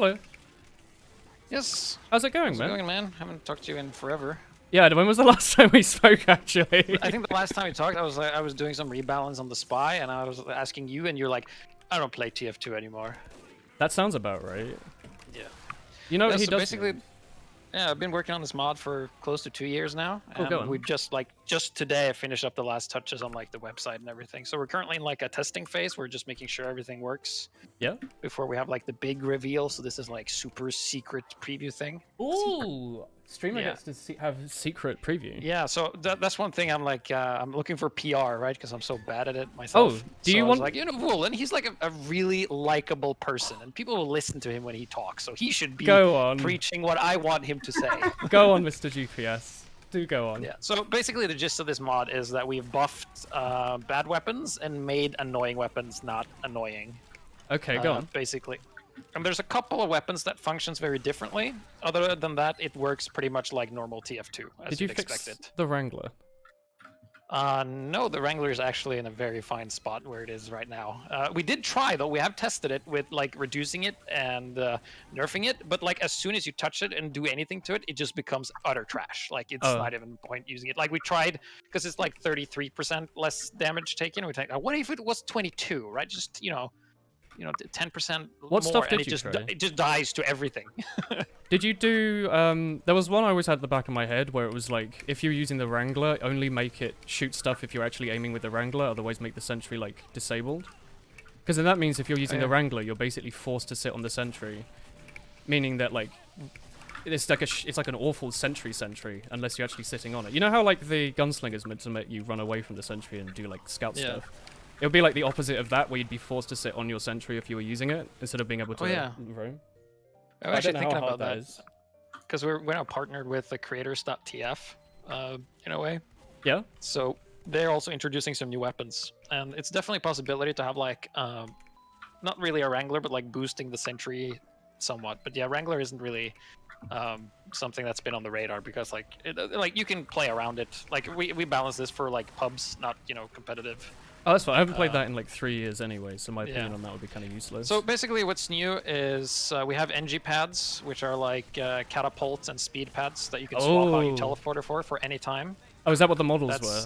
Hello. Yes. How's it going, How's man? it going, man? Haven't talked to you in forever. Yeah, when was the last time we spoke, actually? I think the last time we talked, I was doing some rebalance on the spy, and I was asking you, and you're like, I don't play TF2 anymore. That sounds about right. Yeah. You know, Yeah, he so does. basically, yeah, I've been working on this mod for close to 2 years now, Cool, go and on. we've just today I finished up the last touches on like the website and everything. So we're currently in like a testing phase. We're just making sure everything works. Yeah. Before we have like the big reveal. So this is like super secret preview thing. Ooh, streamer Yeah. gets to have secret preview. Yeah, so that's one thing I'm like, I'm looking for PR, right? Because I'm so bad at it myself. Oh, do you so I want- was like, you know, Woolen, he's like a really likable person, and people will listen to him when he talks, so he should be Go on. preaching what I want him to say. Go on, Mr. GPS. Do go on. Yeah, so basically the gist of this mod is that we've buffed bad weapons and made annoying weapons not annoying. Okay, go on. Basically. And there's a couple of weapons that functions very differently. Other than that, it works pretty much like normal TF2, as Did you you'd fix expect it. the Wrangler? No, the Wrangler is actually in a very fine spot where it is right now. We did try, though. We have tested it with, like, reducing it and nerfing it. But, like, as soon as you touch it and do anything to it, it just becomes utter trash. Like, it's not even point using it. Like, we tried, because it's, like, 33% less damage taken. We think, what if it was 22, right? Just, you know, 10% What more, stuff did and you try? it just dies to everything. Did you do, there was one I always had at the back of my head where it was like, if you're using the Wrangler, only make it shoot stuff if you're actually aiming with the Wrangler, otherwise make the sentry, like, disabled. Because then that means if you're using the Wrangler, you're basically forced to sit on the sentry. Meaning that, like, it's like an awful sentry unless you're actually sitting on it. You know how, like, the Gunslinger's meant to make you run away from the sentry and do, like, scout stuff? It would be like the opposite of that, where you'd be forced to sit on your sentry if you were using it, instead of being able to roam. I'm actually I don't know thinking how hard about that. Because we're now partnered with the creators.tf, in a way. Yeah? So they're also introducing some new weapons. And it's definitely a possibility to have, like, not really a Wrangler, but, like, boosting the sentry somewhat. But yeah, Wrangler isn't really something that's been on the radar, because, like, you can play around it. Like, we balance this for, like, pubs, not, competitive. Oh, that's fine. I haven't played that in like 3 years anyway, so my opinion on that would be kind of useless. So basically what's new is we have NG pads, which are like catapults and speed pads that you can swap out your teleporter for any time. Oh, is that what the models were?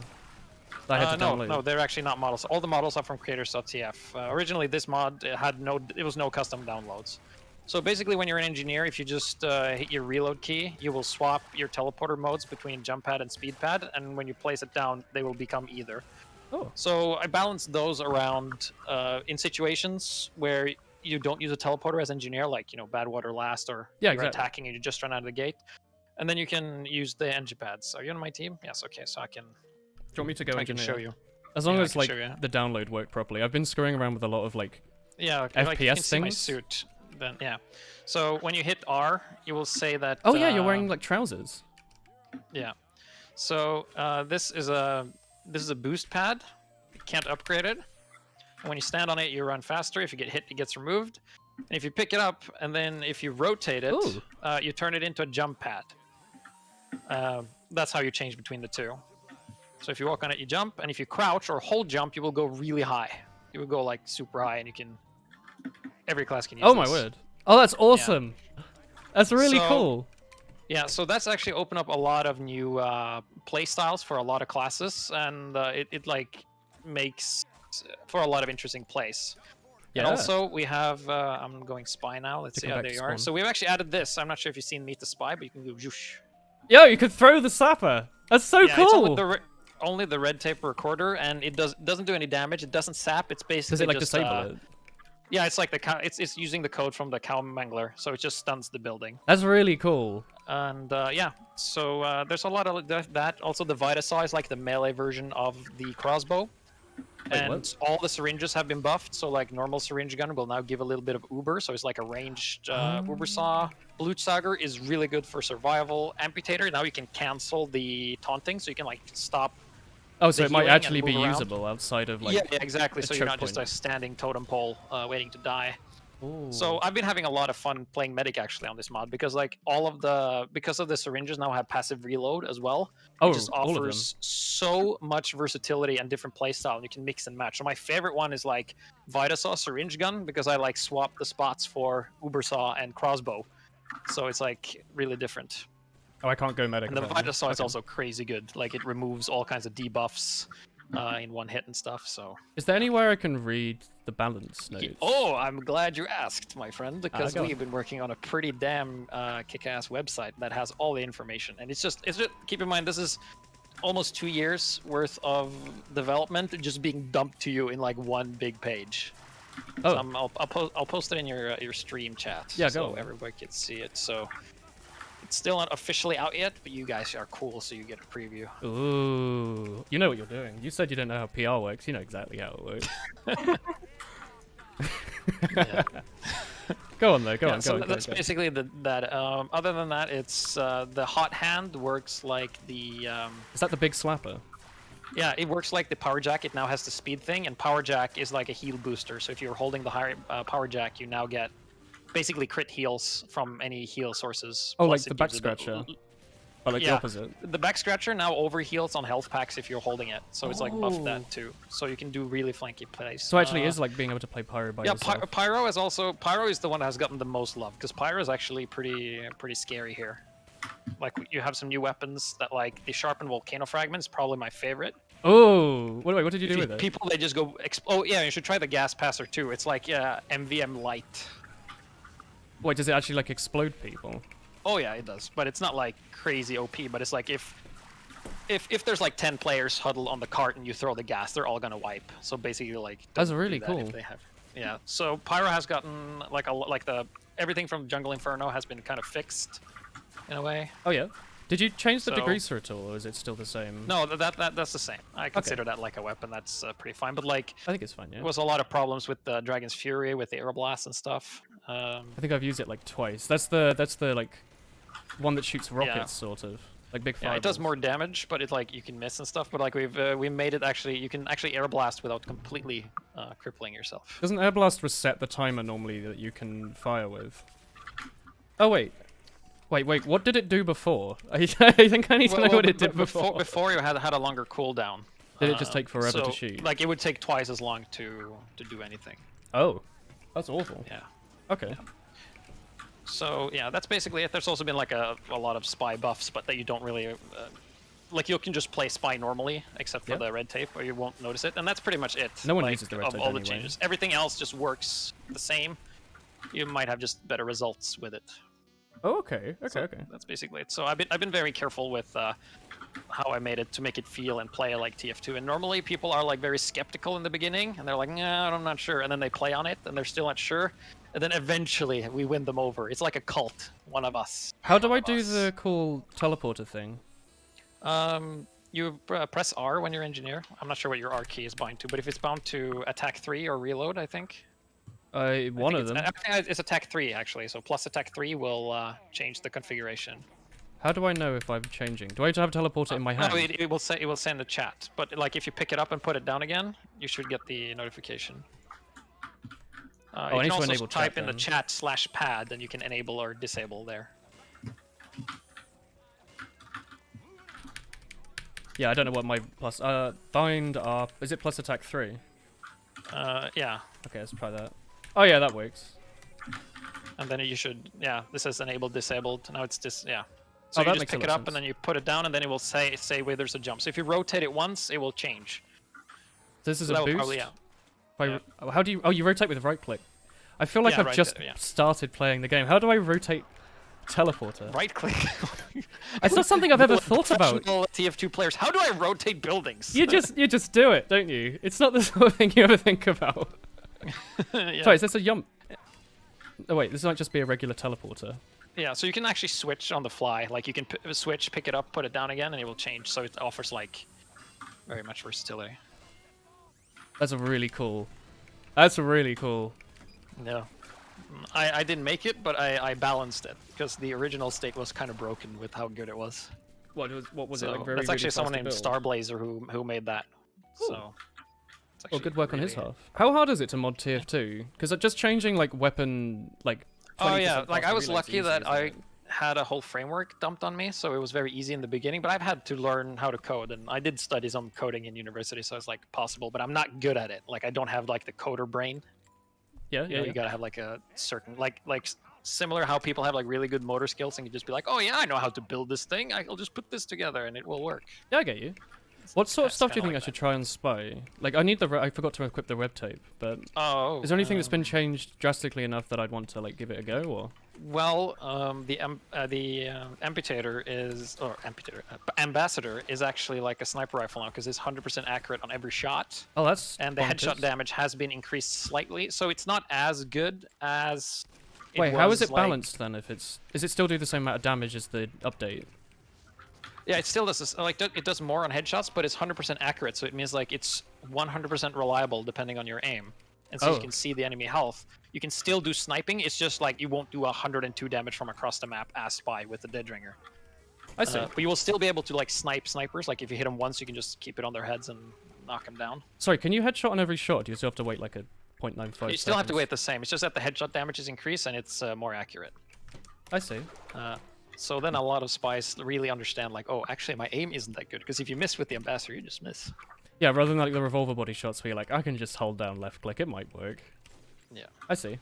I had to download. No, they're actually not models. All the models are from creators.tf. Originally, this mod it was no custom downloads. So basically, when you're an engineer, if you just hit your reload key, you will swap your teleporter modes between jump pad and speed pad, and when you place it down, they will become either. Oh. So I balanced those around in situations where you don't use a teleporter as engineer, like, bad water last, or you're attacking and you just run out of the gate. And then you can use the engine pads. Are you on my team? Yes, okay, so I can... Do you want me to go engineer? I can show you. As long as, like, the download worked properly. I've been screwing around with a lot of, like, FPS like, you can see things. my suit. Then, so when you hit R, you will say that... Oh, yeah, you're wearing, like, trousers. Yeah. So this is a boost pad. You can't upgrade it. And when you stand on it, you run faster. If you get hit, it gets removed. And if you pick it up, and then if you rotate it, you turn it into a jump pad. That's how you change between the two. So if you walk on it, you jump. And if you crouch or hold jump, you will go really high. You will go, like, super high, and you can... Every class can use this. Oh, my word. Oh, that's awesome. Yeah. That's really cool. Yeah, so that's actually opened up a lot of new play styles for a lot of classes, and it like makes for a lot of interesting plays. Yeah. And also we have I'm going spy now. Let's see how they are. So we've actually added this. I'm not sure if you've seen Meet the Spy, but you can go zhoosh. Yo, you could throw the sapper. That's so cool. It's only the red tape recorder, and it doesn't do any damage. It doesn't sap. It's basically does it like just, disable it? Yeah, it's like it's using the code from the cow mangler, so it just stuns the building. That's really cool. And yeah, so there's a lot of that. Also, the Vitasaw is like the melee version of the crossbow. Wait, and what? all the syringes have been buffed, so like normal syringe gun will now give a little bit of uber, so it's like a ranged uber saw. Blutsauger is really good for survival. Amputator, now you can cancel the taunting, so you can like stop. Oh, so it might actually be usable outside of like. Yeah, exactly. So you're not point. just a standing totem pole waiting to die. So I've been having a lot of fun playing medic actually on this mod because like because of the syringes now have passive reload as well. It just all of them. offers so much versatility and different playstyle, and you can mix and match. So my favorite one is like Vitasaw syringe gun because I like swap the spots for Ubersaw and crossbow. So it's like really different. Oh, I can't go medic. And the apparently. Vitasaw is also crazy good. Like it removes all kinds of debuffs in one hit and stuff. So is there anywhere I can read the balance notes? Oh, I'm glad you asked, my friend, because go on. we've been working on a pretty damn kick-ass website that has all the information. And it's just keep in mind this is almost 2 years worth of development just being dumped to you in like one big page. Oh, So I'll post it in your stream chat. Yeah, so go. everybody can see it. So it's still not officially out yet, but you guys are cool, so you get a preview. ooh, you know what you're doing. You said you don't know how PR works. You know exactly how it works. Yeah. Go on though. Go Yeah, on. so Go on. that's go. basically that. Other than that, it's the hot hand works like the. Is that the big slapper? Yeah, it works like the power jack. It now has the speed thing, and power jack is like a heal booster. So if you're holding the high power jack, you now get basically crit heals from any heal sources. Oh, Plus like the it back gives a bit- scratcher. But like the Yeah. opposite. The back scratcher now over heals on health packs if you're holding it. So it's like buff Oh. that too. So you can do really flanky plays. So actually, it is like being able to play Pyro by Yeah, yourself. Pyro is also the one that has gotten the most love because Pyro is actually pretty scary here. Like you have some new weapons that like the sharpened volcano fragments, probably my favorite. Oh, wait, what did you do with it? People they just go. Oh yeah, you should try the gas passer too. It's like MVM light. Wait, does it actually like explode people? Oh yeah, it does, but it's not like crazy OP. But it's like if there's like 10 players huddled on the cart and you throw the gas, they're all gonna wipe. So basically, like That's don't do really that cool. if they have. Yeah. So Pyro has gotten like everything from Jungle Inferno has been kind of fixed in a way. Oh yeah. Did you change the So- degreaser at all, or is it still the same? No, that's the same. I consider that like a weapon. That's pretty fine. But like, I think it's fine. Yeah. there was a lot of problems with the Dragon's Fury with the Aeroblast and stuff. I think I've used it like twice. That's the like one that shoots rockets, sort of like big fire. Yeah, it does more damage, but it like you can miss and stuff. But like we made it actually, you can actually Aeroblast without completely crippling yourself. Doesn't Air Blast reset the timer normally that you can fire with? Oh wait. Wait, what did it do before? I think I need to know what it did before. Before you had a longer cooldown. Did it just take forever so, to shoot? Like it would take twice as long to do anything. Oh, that's awful. Yeah. Okay. So yeah, that's basically it. There's also been like a lot of spy buffs, but that you don't really like. You can just play spy normally, except for the red tape, or you won't notice it. And that's pretty much it. No one like, uses the red of tape all the anyway. changes. Everything else just works the same. You might have just better results with it. Oh, okay. So that's basically it. So I've been very careful with how I made it to make it feel and play like TF2. And normally people are like very skeptical in the beginning, and they're like, "Nah, I'm not sure." And then they play on it, and they're still not sure. And then eventually we win them over. It's like a cult. One of us. How do I do the cool teleporter thing? You press R when you're engineer. I'm not sure what your R key is bound to, but if it's bound to attack 3 or reload, I think. One of them. I think it's attack 3 actually. So plus attack 3 will change the configuration. How do I know if I'm changing? Do I have to have a teleporter in my hand? No, it will say, it will send a chat. But like if you pick it up and put it down again, you should get the notification. I you need can to also enable type chat in the then. chat /pad, and you can enable or disable there. Yeah, I don't know what my plus. Bind up. Is it plus attack 3? Yeah. Okay, let's try that. Oh yeah, that works. And then you should, this is enabled, disabled. Now it's just, So Oh, you that just makes a pick it lot up of and then you put it down, and then it will say where there's a jump. So if you rotate it once, it will change. This is So a that will boost. probably, How do you? Oh, you rotate with right click. I feel like Yeah, I've right just there, yeah. started playing the game. How do I rotate teleporter? Right click. It's not something I've ever thought about. Professional TF2 players. How do I rotate buildings? You just do it, don't you? It's not the sort of thing you ever think about. Yeah. Sorry, is this a jump? Oh wait, this might just be a regular teleporter. Yeah, so you can actually switch on the fly. Like you can switch, pick it up, put it down again, and it will change. So it offers like very much versatility. That's really cool. That's really cool. No, I didn't make it, but I balanced it because the original state was kind of broken with how good it was. What was So it like? Very that's really actually fast someone to named build? Starblazer who made that. Cool. So It's Well, actually good work on his really- half. How hard is it to mod TF2? Because just changing like weapon like. Oh yeah, 20% like I faster was relays lucky easy, that isn't I it? had a whole framework dumped on me, so it was very easy in the beginning. But I've had to learn how to code, and I did study some coding in university, so it's like possible. But I'm not good at it. Like I don't have like the coder brain. Yeah, You yeah, know, yeah. you gotta have like a certain similar how people have like really good motor skills and you just be like, oh yeah, I know how to build this thing. I'll just put this together and it will work. Yeah, I get you. What sort of It's stuff do you kinda think I like should that. try and spy? Like, I need I forgot to equip the web tape, but Oh, is there anything that's been changed drastically enough that I'd want to like give it a go, or? well, the amputator is or amputator ambassador is actually like a sniper rifle now because it's 100% accurate on every shot, Oh, that's and the headshot bonkers. damage has been increased slightly, so it's not as good as. Wait, how is was, it balanced then? If it's is it still do the same amount of damage as the update? Yeah, it still does this, like it does more on headshots, but it's 100% accurate, so it means like it's 100% reliable depending on your aim, and so Oh. you can see the enemy health. You can still do sniping. It's just like you won't do 102 damage from across the map as spy with the dead ringer. I see. But you will still be able to like snipe snipers. Like if you hit them once, you can just keep it on their heads and knock them down. Sorry, can you headshot on every shot? Do you still have to wait like a 0.95? You still have to wait the same. It's just that the headshot damage is increased and it's more accurate. I see. So then a lot of spies really understand like, oh, actually my aim isn't that good because if you miss with the ambassador, you just miss. Yeah, rather than like the revolver body shots where you're like, I can just hold down left click, it might work. Yeah. I see.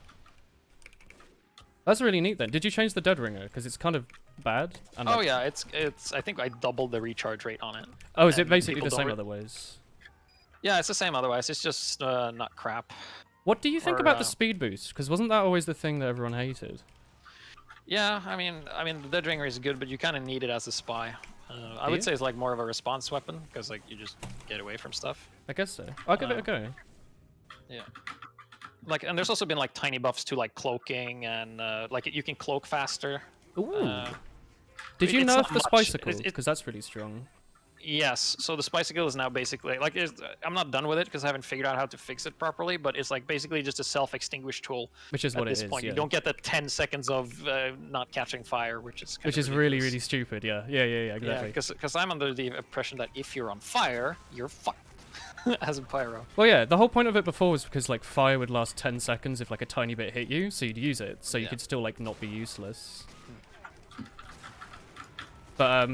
That's really neat then. Did you change the dead ringer? Because it's kind of bad. And, Oh like- yeah, it's. I think I doubled the recharge rate on it. Oh, is it and basically people the don't same re- otherwise? Yeah, it's the same otherwise. It's just not crap. What do you think Or, about the speed boost? Because wasn't that always the thing that everyone hated? Yeah, I mean, the dead ringer is good, but you kind of need it as a spy. I Do would you? say it's like more of a response weapon because like you just get away from stuff. I guess so. I'll give it a go. Yeah. Like, and there's also been like tiny buffs to like cloaking and like you can cloak faster. Ooh. Did you it's nerf not the much. Spicicle? It's- Because that's really strong. Yes, so the Spicicle is now basically like I'm not done with it because I haven't figured out how to fix it properly, but it's like basically just a self-extinguish tool. Which is At what it this is, point, yeah. you don't get the 10 seconds of not catching fire, which is kind Which of is really, ridiculous. really stupid, yeah. Yeah, exactly. Yeah, because I'm under the impression that if you're on fire, you're fucked as a pyro. Well, yeah, the whole point of it before was because, like, fire would last 10 seconds if, like, a tiny bit hit you, so you'd use it, so you Yeah. could still, like, not be useless. But,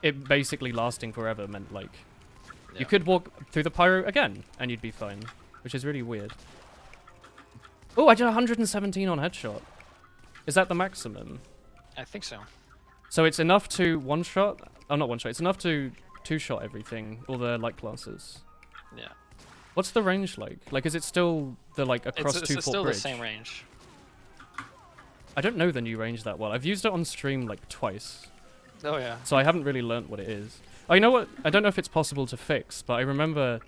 it basically lasting forever meant, like, Yeah. you could walk through the pyro again, and you'd be fine, which is really weird. Oh, I did 117 on headshot. Is that the maximum? I think so. So it's enough to one-shot? Oh, not one-shot. It's enough to two-shot everything, all the light classes. Yeah. What's the range like? Like, is it still the, like, across It's two-fort still bridge? the same range. I don't know the new range that well. I've used it on stream, like, twice. Oh yeah. So I haven't really learnt what it is. Oh, you know what? I don't know if it's possible to fix, but I remember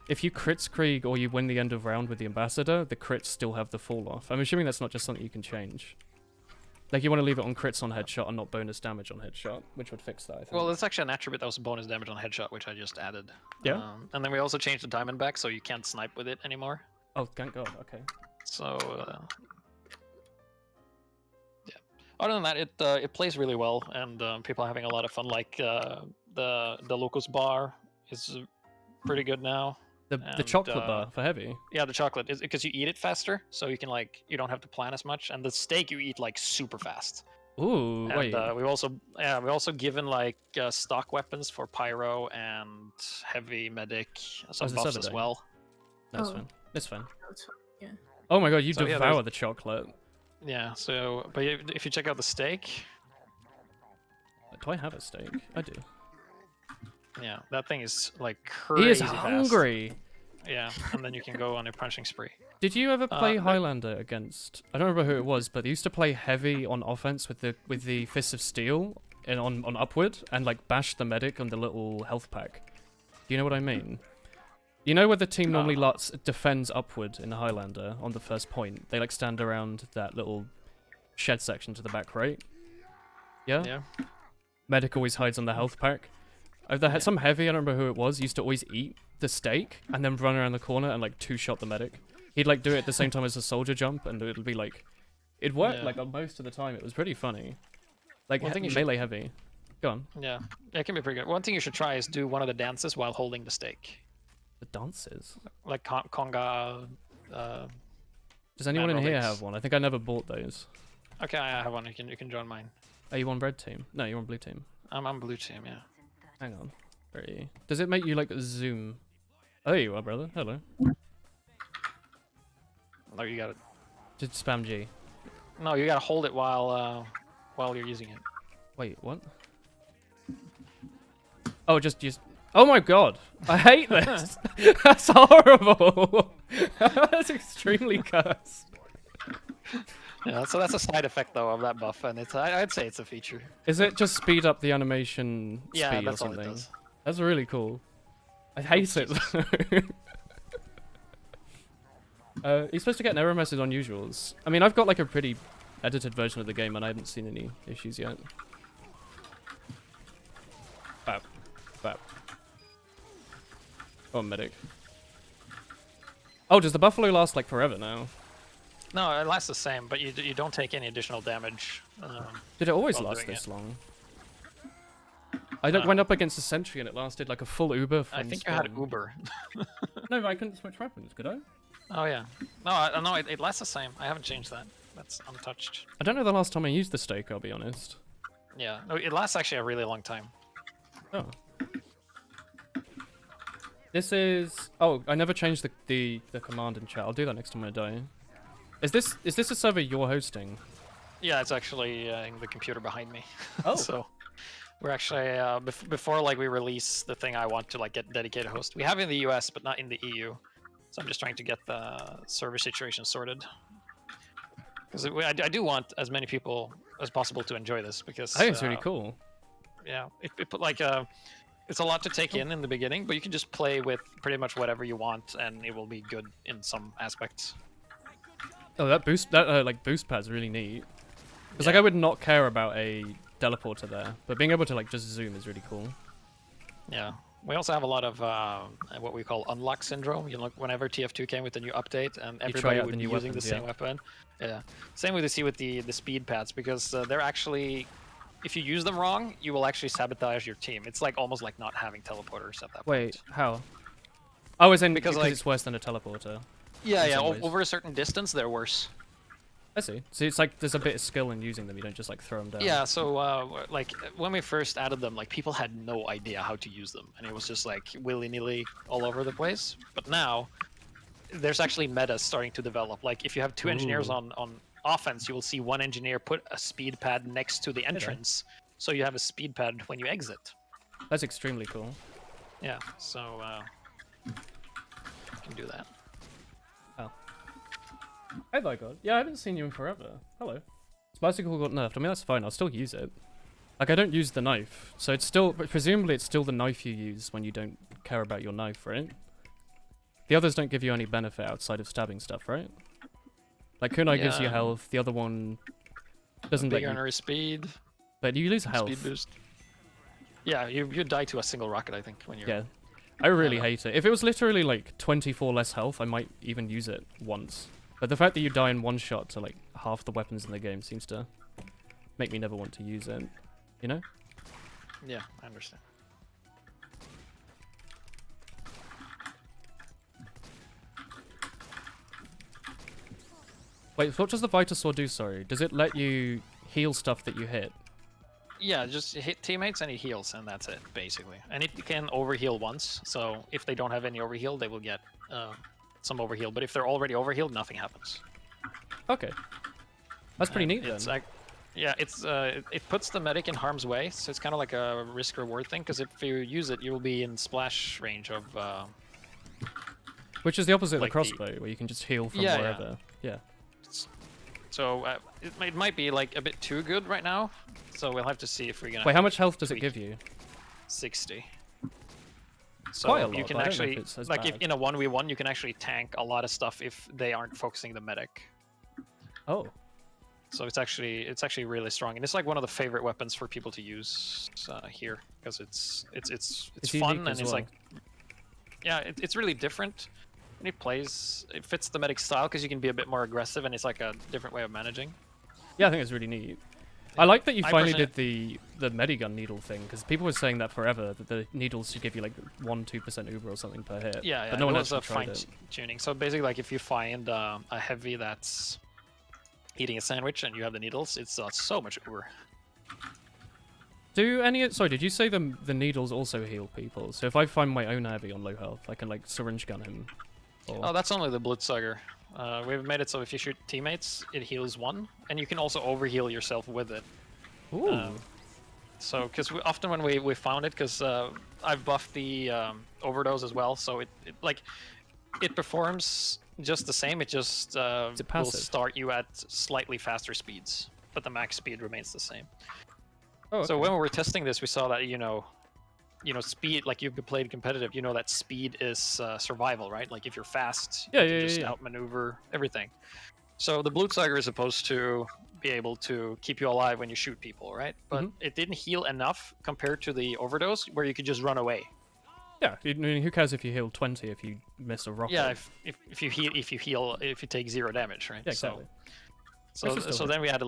if you crits Krieg or you win the end of round with the ambassador, the crits still have the fall off. I'm assuming that's not just something you can change. Like, you want to leave it on crits on headshot and not bonus damage on headshot, which would fix that, I think. Well, it's actually an attribute that was bonus damage on headshot, which I just added. Yeah? And then we also changed the diamond back, so you can't snipe with it anymore. Oh, thank God, okay. So, yeah. Other than that, it plays really well, and people are having a lot of fun. Like the locust bar is pretty good now. The And, chocolate bar for heavy. Yeah, the chocolate is because you eat it faster, so you can like you don't have to plan as much. And the steak you eat like super fast. Ooh, And wait. we also given like stock weapons for pyro and heavy medic, some this buffs other as day? well. That's Oh. fine. It's fine. That's fine, yeah. Oh my God, you So, yeah, devour there's- the chocolate. Yeah. So, but if you check out the steak, Do I have a steak? I do. yeah, that thing is like crazy He is fast. hungry. Yeah, and then you can go on a punching spree. Did you ever play no. Highlander against? I don't remember who it was, but they used to play heavy on offense with the Fists of Steel and on upward and like bash the medic on the little health pack. Do you know what I mean? You know where the team normally defends upward in Highlander on the first point? They like stand around that little shed section to the back right. Yeah. Yeah. Medic always hides on the health pack. Some heavy, I don't remember who it was, used to always eat the steak and then run around the corner and like two-shot the medic. He'd like do it at the same time as a soldier jump, and it'd be like, it worked Yeah. like most of the time. It was pretty funny. Like One thing you should- melee heavy. Go on. Yeah, it can be pretty good. One thing you should try is do one of the dances while holding the steak. The dances. Like conga. Does anyone in here aerobics. have one? I think I never bought those. Okay, I have one. You can join mine. Are you on red team? No, you're on blue team. I'm blue team. Yeah. Hang on. Where are you? Does it make you like zoom? Oh, there you are, brother. Hello. No, you got it. Just spam G. No, you gotta hold it while you're using it. Wait, what? Oh, just. Oh my god! I hate this. That's horrible. That's extremely cursed. Yeah, so that's a side effect though of that buff, and I'd say it's a feature. Is it just speed up the animation Yeah, speed or that's all it something? does. That's really cool. I hate it. You're supposed to get an error message on usuals. I mean, I've got like a pretty edited version of the game, and I haven't seen any issues yet. Bap. Bap. Oh, medic. Oh, does the buffalo last like forever now? No, it lasts the same, but you don't take any additional damage. Did it always while last doing this it. long? I went up against a sentry and it lasted like a full Uber from I think you had spawn. Uber. No, but I couldn't switch weapons, could I? Oh yeah. No, it lasts the same. I haven't changed that. That's untouched. I don't know the last time I used the stake, I'll be honest. Yeah. No, it lasts actually a really long time. Oh. This is... Oh, I never changed the command in chat. I'll do that next time I die. Is this a server you're hosting? Yeah, it's actually in the computer behind me. Oh. So we're actually before like we release the thing I want to like get dedicated host. We have it in the US, but not in the EU. So I'm just trying to get the server situation sorted. Because I do want as many people as possible to enjoy this because I think it's really cool. Yeah, it put like it's a lot to take in the beginning, but you can just play with pretty much whatever you want, and it will be good in some aspects. Oh, that boost pad's really neat. Because like I would not care about a teleporter there, but being able to like just zoom is really cool. Yeah. We also have a lot of what we call unlock syndrome. You look whenever TF2 came with the new update, and everybody out would the be new using weapons, the same weapon. Yeah. Same with the speed pads, because they're actually, if you use them wrong, you will actually sabotage your team. It's like almost like not having teleporters at that point. Wait, how? Oh, as in because like, it's worse than a teleporter. Yeah, in yeah. some ways. Over a certain distance, they're worse. I see. So it's like there's a bit of skill in using them. You don't just like throw them down. Yeah, so like when we first added them, like people had no idea how to use them, and it was just like willy-nilly all over the place. But now there's actually metas starting to develop. Like if you have two engineers on offense, you will see one engineer put a speed pad next to the entrance, so you have a speed pad when you exit. That's extremely cool. Yeah, so you can do that. Oh. Hey there, God. Yeah, I haven't seen you in forever. Hello. Bicycle got nerfed. I mean, that's fine. I'll still use it. Like, I don't use the knife. So it's still... But presumably, it's still the knife you use when you don't care about your knife, right? The others don't give you any benefit outside of stabbing stuff, right? Like, kunai gives you health. The other one doesn't let Big you... earner is speed. But you lose health. Speed boost. Yeah, you die to a single rocket, I think, when you're... Yeah. I really hate it. If it was literally, like, 24 less health, I might even use it once. But the fact that you die in one shot to, like, half the weapons in the game seems to make me never want to use it. You know? Yeah, I understand. Wait, what does the Vitasaur do, sorry? Does it let you heal stuff that you hit? Yeah, just hit teammates and it heals, and that's it, basically. And it can overheal once, so if they don't have any overheal, they will get some overheal. But if they're already overhealed, nothing happens. Okay. That's pretty neat, It's then. like, yeah, it puts the medic in harm's way, so it's kind of like a risk-reward thing, because if you use it, you will be in splash range of... Which is the opposite like of the crossbow, where you can just heal from Yeah, wherever. Yeah. So it might be like a bit too good right now, so we'll have to see if we're gonna... Wait, how much health does it tweak. give you? 60. So Quite a lot, you can but I don't know actually, if it's as like, if bad. in a 1v1, you can actually tank a lot of stuff if they aren't focusing the medic. Oh. So it's actually really strong, and it's like one of the favorite weapons for people to use here, because it's fun, unique and as it's well. like, yeah, it's really different. And it fits the medic style because you can be a bit more aggressive, and it's like a different way of managing. Yeah, I think it's really neat. I like that you I finally personally- did the Medigun Needle thing, because people were saying that forever, that the needles should give you like 1-2% uber or something per hit. Yeah, but no one it was actually a tried fine it. tuning. So basically, like if you find a heavy that's eating a sandwich and you have the needles, it's so much uber. Sorry, did you say the needles also heal people? So if I find my own heavy on low health, I can like syringe gun him? Or... Oh, that's only the Bloodsucker. We've made it so if you shoot teammates, it heals 1, and you can also overheal yourself with it. Ooh. So, because often when we found it, because I've buffed the overdose as well, so it performs just the same. It just will passive? start you at slightly faster speeds, but the max speed remains the same. Oh, okay. So when we were testing this, we saw that speed. Like you've played competitive, you know that speed is survival, right? Like if you're fast, you can just outmaneuver everything. So the Bloodsucker is supposed to be able to keep you alive when you shoot people, right? But it didn't heal enough compared to the overdose, where you could just run away. Yeah, I mean, who cares if you heal 20 if you miss a rocket? Yeah, if you take 0 damage, right? Yeah, exactly. So then we had to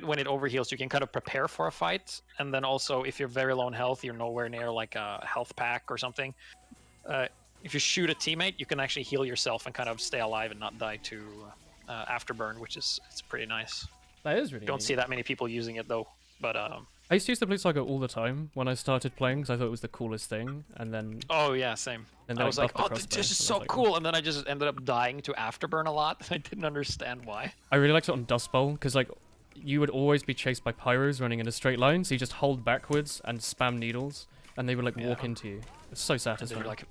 when it overheals, you can kind of prepare for a fight, and then also if you're very low on health, you're nowhere near like a health pack or something. If you shoot a teammate, you can actually heal yourself and kind of stay alive and not die to afterburn, which it's pretty nice. That is really. Don't see that many people using it though, but I used to use the Bloodsucker all the time when I started playing because I thought it was the coolest thing, and then. Oh yeah, same. And I was like, oh, crossbow, this is so cool, and then I just ended up dying to afterburn a lot. I didn't understand why. I really liked it on Dust Bowl because like you would always be chased by pyros running in a straight line, so you just hold backwards and spam needles, and they would like walk into you. It's so satisfying. You're like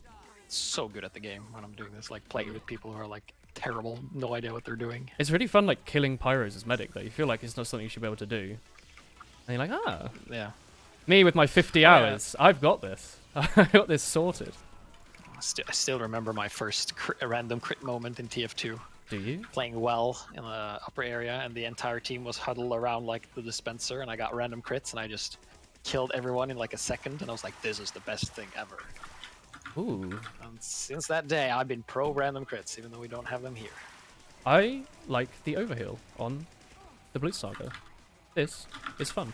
so good at the game when I'm doing this, like playing with people who are like terrible, no idea what they're doing. It's really fun, like killing pyros as medic. Though you feel like it's not something you should be able to do, and you're like, yeah. Me with my 50 hours, I've got this. I got this sorted. I still remember my first random crit moment in TF2. Do you? Playing well in the upper area, and the entire team was huddled around like the dispenser, and I got random crits, and I just killed everyone in like a second, and I was like, this is the best thing ever. Ooh. And since that day, I've been pro random crits, even though we don't have them here. I like the overheal on the Bloodsucker. This is fun.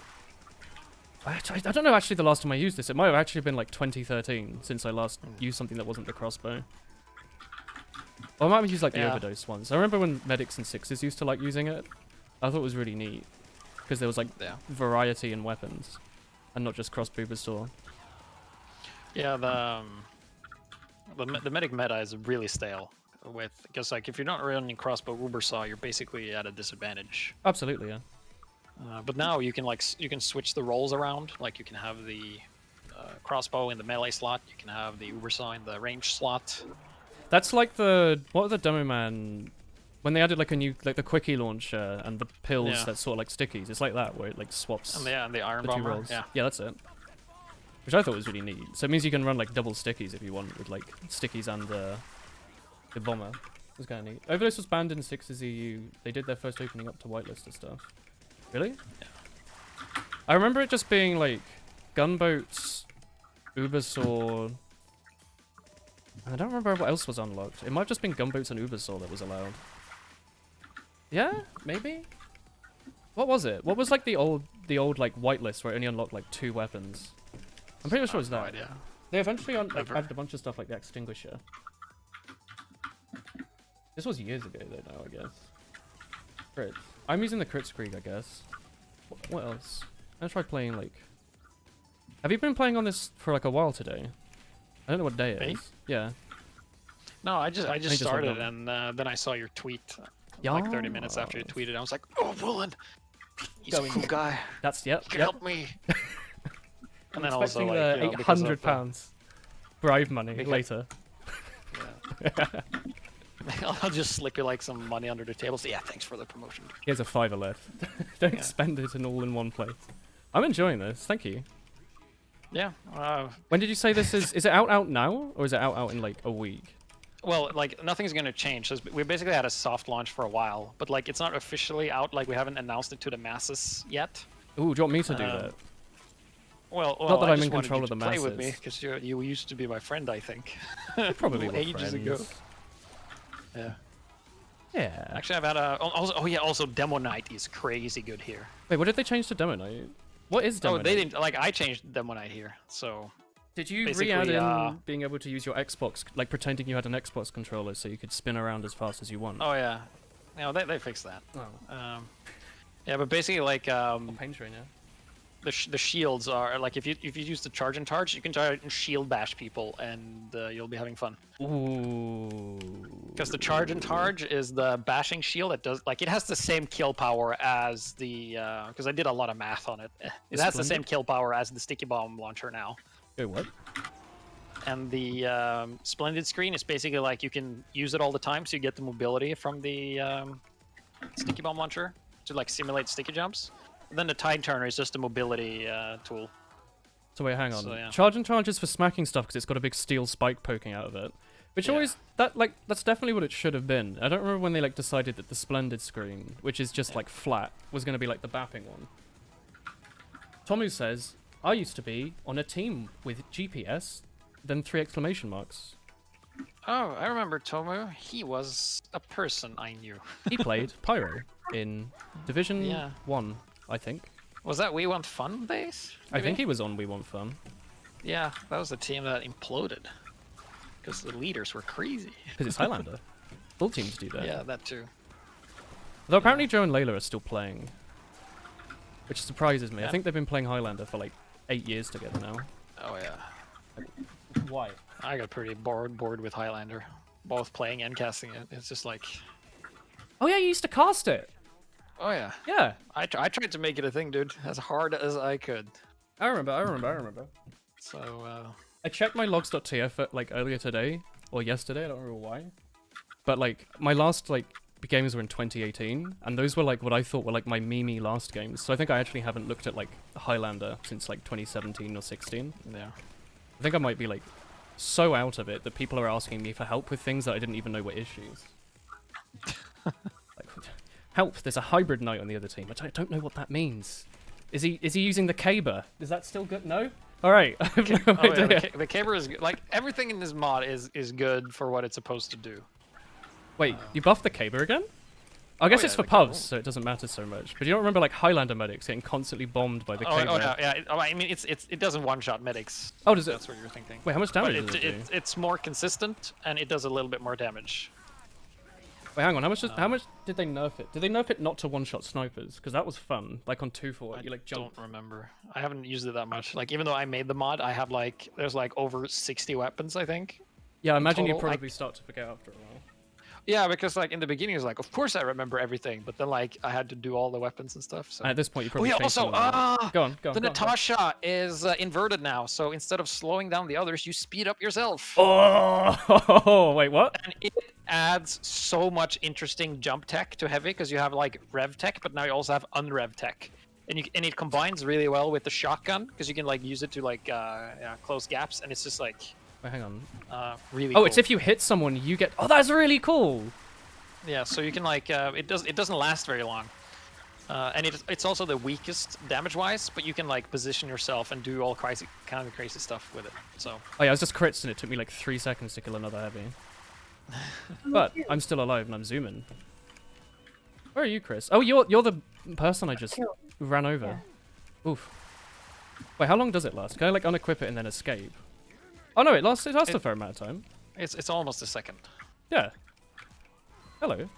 I don't know actually the last time I used this. It might have actually been like 2013 since I last used something that wasn't the crossbow. Or I might have used like the overdose ones. I remember when medics and sixes used to like using it. I thought it was really neat because there was like variety in weapons and not just crossbow saw. Yeah, the medic meta is really stale because like if you're not running crossbow uber saw, you're basically at a disadvantage. Absolutely, yeah. But now you can switch the roles around. Like you can have the crossbow in the melee slot. You can have the uber saw in the range slot. That's like what are the demo man when they added like a new the quickie launcher and the pills that sort of like stickies. It's like that where it like swaps. And the iron the bomber. two rolls. Yeah, that's it. Which I thought was really neat. So it means you can run like double stickies if you want with like stickies and the bomber. It was kind of neat. Overdose was banned in 6's EU. They did their first opening up to whitelisted stuff. Really? Yeah. I remember it just being like gunboats, Ubersaw. I don't remember what else was unlocked. It might have just been gunboats and Ubersaw that was allowed. Yeah, maybe. What was it? What was like the old like whitelist where it only unlocked like 2 weapons? I'm pretty sure it was that. No idea. They eventually added a bunch of stuff like the extinguisher. This was years ago though now, I guess. Crits. I'm using the crit screen, I guess. What else? I tried playing like... Have you been playing on this for like a while today? I don't know what day it is. Yeah. No, I just started and then I saw your tweet like 30 minutes after you tweeted. I was like, oh, Woolen! He's a cool guy. That's, yep. He can help me. And then also like, £800 bribe money later. Yeah. I'll just slip you like some money under the table. So yeah, thanks for the promotion. Here's a $5 left. Don't spend it in all in one place. I'm enjoying this. Thank you. Yeah. When did you say this is? Is it out now, or is it out in like a week? Well, like nothing's gonna change. We basically had a soft launch for a while, but like it's not officially out. Like we haven't announced it to the masses yet. Ooh, do you want me to do that? Well, not that I I'm just in control of the play masses. with me because you used to be my friend, I think. Probably ages ago. Yeah. Yeah. Actually, I've had a. Also Demo Knight is crazy good here. Wait, what did they change to Demo Knight? What is Demo Oh, they Knight? didn't like. I changed Demo Knight here, so. Did you Basically, re-add in being able to use your Xbox, like pretending you had an Xbox controller so you could spin around as fast as you want? Oh yeah, no, they fixed that. Oh. Yeah, but basically like Pain Train, yeah. the shields are like if you use the charge and charge, you can try and shield bash people and you'll be having fun. Ooh. Because the charge and charge is the bashing shield that does like it has the same kill power as the because I did a lot of math on it. It has the same kill power as the sticky bomb launcher now. Wait, what? And the Splendid screen is basically like you can use it all the time, so you get the mobility from the sticky bomb launcher to like simulate sticky jumps. And then the Tide Turner is just a mobility tool. So wait, hang on. So, yeah. Charge and charge is for smacking stuff because it's got a big steel spike poking out of it. Which always that's definitely what it should have been. I don't remember when they like decided that the Splendid screen, which is just like flat, was going to be like the bapping one. Tomu says, I used to be on a team with GPS, then 3 exclamation marks. Oh, I remember Tomu. He was a person I knew. He played Pyro in Division 1, I think. Was that We Want Fun days? I think he was on We Want Fun. Yeah, that was the team that imploded. Because the leaders were crazy. Because it's Highlander. All teams do that. Yeah, that too. Though apparently Joe and Layla are still playing. Which surprises me. Yeah. I think they've been playing Highlander for like 8 years together now. Oh yeah. Why? I got pretty bored with Highlander. Both playing and casting it. It's just like... Oh yeah, you used to cast it! Oh yeah. Yeah. I tried to make it a thing, dude. As hard as I could. I remember. So, I checked my logs.tf like earlier today, or yesterday, I don't remember why. But like, my last like games were in 2018, and those were like what I thought were like my memey last games. So I think I actually haven't looked at like Highlander since like 2017 or 16. yeah. I think I might be like so out of it that people are asking me for help with things that I didn't even know were issues. Like, help, there's a hybrid knight on the other team. I don't know what that means. Is he using the caber? Is that still good? No? Alright. Oh, yeah, the caber is good. Like, everything in this mod is good for what it's supposed to do. Wait, you buffed the caber again? I guess yeah, it's for the pubs, caber. so it doesn't matter so much. But you don't remember like Highlander medics getting constantly bombed by the caber? Oh, yeah. I mean, it doesn't one-shot medics. Oh, does it? That's what you're thinking. Wait, how much damage But does it do? it's more consistent, and it does a little bit more damage. Wait, hang on. How much did they nerf it? Did they nerf it not to one-shot snipers? Because that was fun. Like on 2-4, you like jump. Don't remember. I haven't used it that much. Like, even though I made the mod, I have like there's like over 60 weapons, I think. Yeah, I imagine you total, probably start to forget after a while. Yeah, because like in the beginning, it was like, of course I remember everything, but then like I had to do all the weapons and stuff. So. And at this point, you probably. Oh yeah. Also, go on. The Natasha is inverted now, so instead of slowing down the others, you speed up yourself. Oh, wait, what? And it adds so much interesting jump tech to heavy because you have like rev tech, but now you also have unrev tech, and it combines really well with the shotgun because you can like use it to like close gaps, and it's just like. Wait, hang on. Really. Oh, cool. it's if you hit someone, you get. Oh, that's really cool. Yeah, so you can like it doesn't last very long, and it's also the weakest damage-wise, but you can like position yourself and do all kind of crazy stuff with it. So. Oh yeah, I was just crits and it took me like 3 seconds to kill another heavy. But I'm still alive and I'm zooming. Where are you, Chris? Oh, you're the person I just ran over. Yeah. Oof. Wait, how long does it last? Can I like unequip it and then escape? Oh no, it lasts a fair amount of time. It's almost a second. Yeah. Hello. And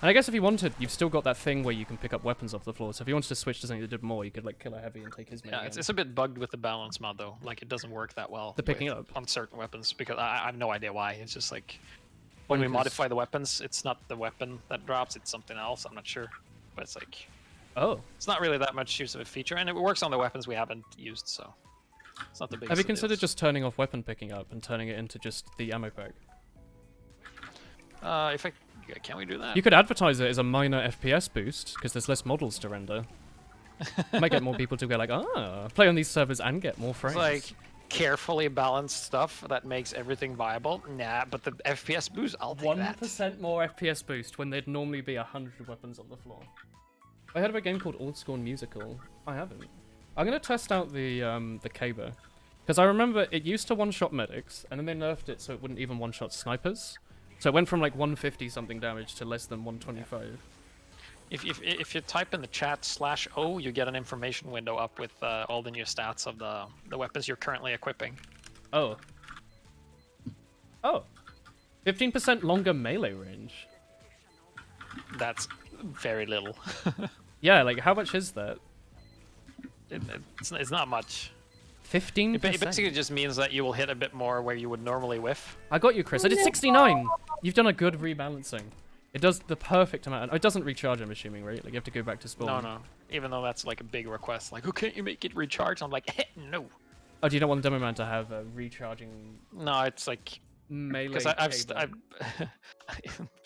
I guess if you wanted, you've still got that thing where you can pick up weapons off the floor. So if you wanted to switch to something that did more, you could like kill a heavy and take his minigun. Yeah, it's a bit bugged with the balance mod though. Like it doesn't work that well. The picking up on certain weapons because I have no idea why. It's just like when we modify the weapons, it's not the weapon that drops; it's something else. I'm not sure, but it's like it's not really that much use of a feature, and it works on the weapons we haven't used, so it's not the biggest. Have you considered just turning off weapon picking up and turning it into just the ammo pack? Can we do that? You could advertise it as a minor FPS boost because there's less models to render. Might get more people to go like, play on these servers and get more frames. It's like carefully balanced stuff that makes everything viable. Nah, but the FPS boost, I'll take that. 1% more FPS boost when there'd normally be 100 weapons on the floor. I heard of a game called Old School Musical. I haven't. I'm gonna test out the caber because I remember it used to one-shot medics and then they nerfed it so it wouldn't even one-shot snipers. So it went from like 150 something damage to less than 125. If you type in the chat /O, you get an information window up with all the new stats of the weapons you're currently equipping. Oh. Oh. 15% longer melee range. That's very little. Yeah, like how much is that? It's not much. 15%? It basically just means that you will hit a bit more where you would normally whiff. I got you, Chris. I did 69! You've done a good rebalancing. It does the perfect amount. It doesn't recharge, I'm assuming, right? Like you have to go back to spawn. No. Even though that's like a big request. Like, oh, can't you make it recharge? I'm like, no. Oh, do you not want the demo man to have a recharging No, it's like... melee Because I've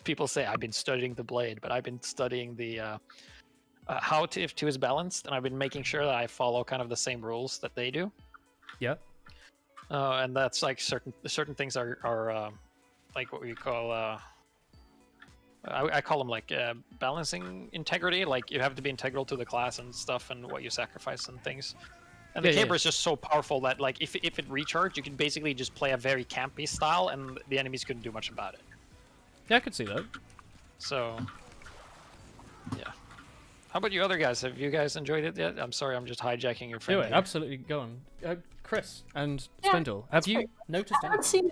people say I've been studying the blade, but I've been studying the how TF2 is balanced, and I've been making sure that I follow kind of the same rules that they do. Yeah. And that's like certain things are like what we call I call them like balancing integrity. Like you have to be integral to the class and stuff, and what you sacrifice and things. And the caber is just so powerful that like if it recharged, you could basically just play a very campy style, and the enemies couldn't do much about it. Yeah, I could see that. So, yeah. How about you other guys? Have you guys enjoyed it yet? I'm sorry, I'm just hijacking your friend. Do it, absolutely. Go on. Chris and Spindle, have you noticed I haven't anything? seen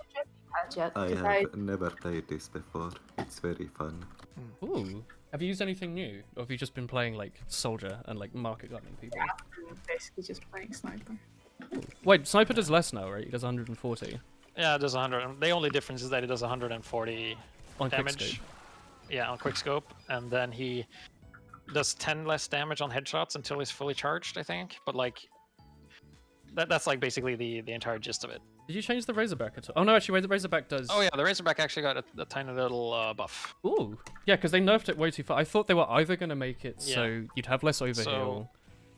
the jetpack yet. I have never played this before. It's very fun. Ooh. Have you used anything new? Or have you just been playing like Soldier and like market gunning people? Yeah, I'm basically just playing sniper. Wait, Sniper does less now, right? He does 140. Yeah, it does 100. The only difference is that it does 140 On damage. quickscope. Yeah, on quickscope, and then he does 10 less damage on headshots until he's fully charged, I think. But like, that's like basically the entire gist of it. Did you change the Razorback at all? Oh no, actually, the Razorback does. Oh yeah, the Razorback actually got a tiny little buff. Ooh. Yeah, because they nerfed it way too far. I thought they were either going to make it so you'd have less overheal,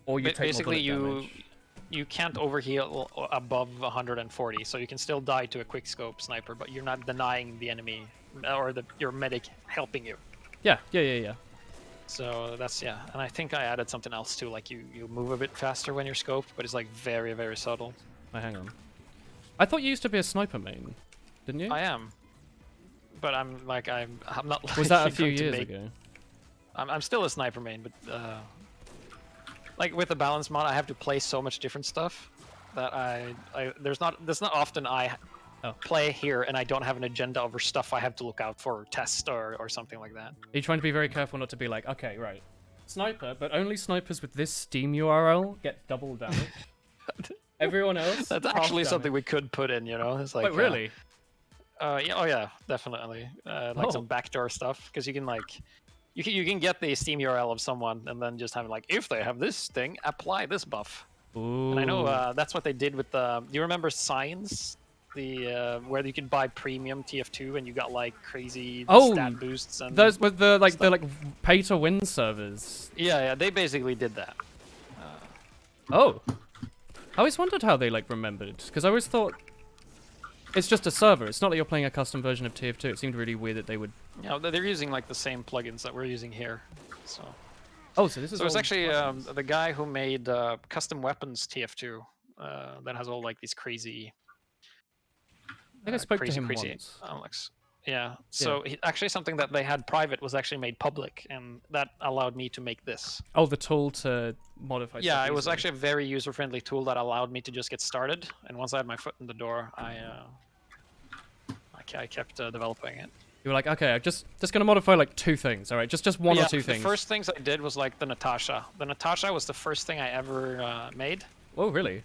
or you take basically more bullet damage. you can't overheal above 140, so you can still die to a quickscope sniper, but you're not denying the enemy or your medic helping you. Yeah. So that's and I think I added something else too, like you move a bit faster when you're scoped, but it's like very, very subtle. Oh, hang on. I thought you used to be a sniper main, didn't you? I am, but I'm not. Was that a few going to years make- ago? I'm still a sniper main, but like with the balance mod, I have to play so much different stuff that there's not often I play here and I don't have an agenda over stuff I have to look out for or test or something like that. Are you trying to be very careful not to be like, okay, right, sniper, but only snipers with this Steam URL get double damage. Everyone else. That's actually something we could put in, you know? It's like, wait, really? Yeah, oh yeah, definitely. Like some backdoor stuff, because you can like, you can get the Steam URL of someone and then just have like, if they have this thing, apply this buff. Ooh. And I know that's what they did with the. Do you remember Signs? The where you could buy premium TF2 and you got like crazy stat boosts and those with the pay to win servers. Yeah, they basically did that. Oh. I always wondered how they like remembered, because I always thought it's just a server. It's not that you're playing a custom version of TF2. It seemed really weird that they would. Yeah, they're using like the same plugins that we're using here. So. Oh, so this is. So it's actually the guy who made custom weapons TF2 that has all like these crazy. I think I spoke to him once. Alex. Yeah. So actually, something that they had private was actually made public, and that allowed me to make this. Oh, the tool to modify. Yeah, stuff it was easily. actually a very user-friendly tool that allowed me to just get started. And once I had my foot in the door, I kept developing it. You were like, okay, I'm just gonna modify like 2 things. All right, just one or two things. The first things I did was like the Natasha. The Natasha was the first thing I ever made. Oh, really?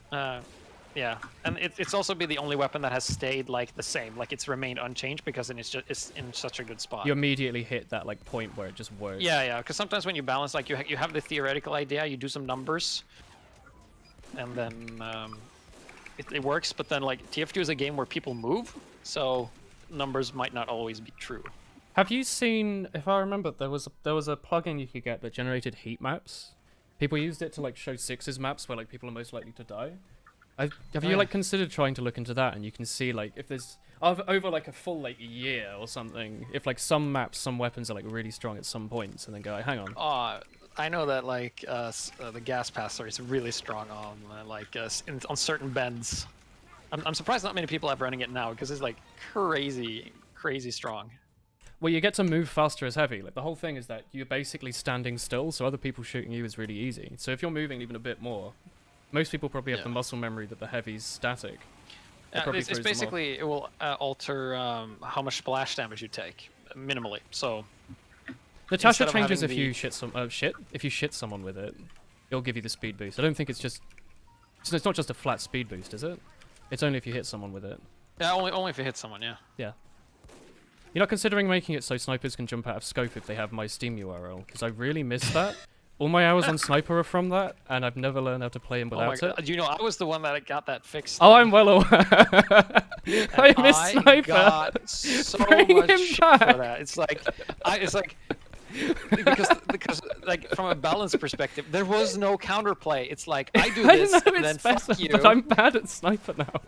Yeah, and it's also been the only weapon that has stayed like the same, like it's remained unchanged because it's in such a good spot. You immediately hit that like point where it just works. Yeah, because sometimes when you balance, like you have the theoretical idea, you do some numbers, and then it works. But then like TF2 is a game where people move, so numbers might not always be true. Have you seen? If I remember, there was a plugin you could get that generated heat maps. People used it to like show sixes maps where like people are most likely to die. Have you like considered trying to look into that, and you can see like if there's over like a full like year or something, if like some maps, some weapons are like really strong at some points, and then go, hang on. I know that like the gas passer is really strong on on certain bends. I'm surprised not many people have running it now because it's like crazy strong. Well, you get to move faster as heavy. Like the whole thing is that you're basically standing still, so other people shooting you is really easy. So if you're moving even a bit more, most people probably have the muscle memory that the heavy's static. It's basically it will alter how much splash damage you take minimally. So Natasha instead of changes if having you if you shit someone with it, it'll give you the speed boost. I don't think it's just it's not just a flat speed boost, is it? It's only if you hit someone with it. Yeah, only if you hit someone. Yeah. Yeah. You're not considering making it so snipers can jump out of scope if they have my Steam URL, because I really miss that. All my hours on Sniper are from that, and I've never learned how to play him without it. You know, I was the one that got that fixed. Oh, I'm well aware. I miss Sniper. I got so Bring much him shit back. for that. It's like, because like from a balance perspective, there was no counterplay. It's like I do this, and then fuck you. But I'm bad at Sniper now.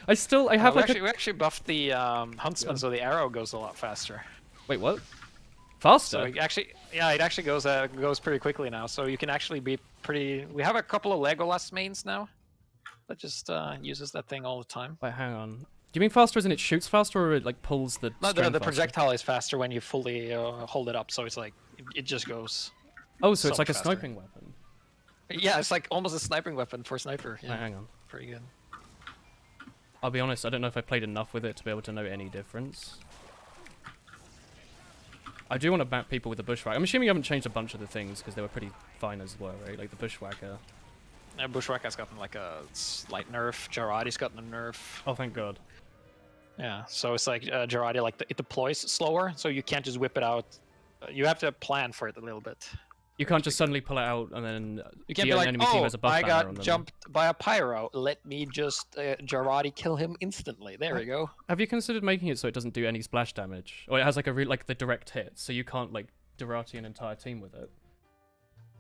I have like we actually buffed the Huntsman, so the arrow goes a lot faster. Wait, what? Faster? So it actually goes pretty quickly now. So you can actually be pretty. We have a couple of Legolas mains now that just uses that thing all the time. Wait, hang on. Do you mean faster as in it shoots faster, or it like pulls the? No, string the faster? projectile is faster when you fully hold it up. So it's like it just goes. Oh, so it's so like a faster. sniping weapon. Yeah, it's like almost a sniping weapon for sniper. Yeah, Wait, hang on. pretty good. I'll be honest. I don't know if I played enough with it to be able to know any difference. I do want to bat people with the bushwhacker. I'm assuming you haven't changed a bunch of the things because they were pretty fine as well, right? Like the bushwhacker. Yeah, Bushwhacker's gotten like a slight nerf. Jaradi's gotten a nerf. Oh, thank God. Yeah, so it's like Jaradi, like it deploys slower, so you can't just whip it out. You have to plan for it a little bit. You can't just suddenly pull it out and then You can't the be like, enemy team oh, has a buff I banner on got them. jumped by a Pyro. Let me just Jaradi kill him instantly. There we go. Have you considered making it so it doesn't do any splash damage, or it has like like the direct hit, so you can't like Durati an entire team with it?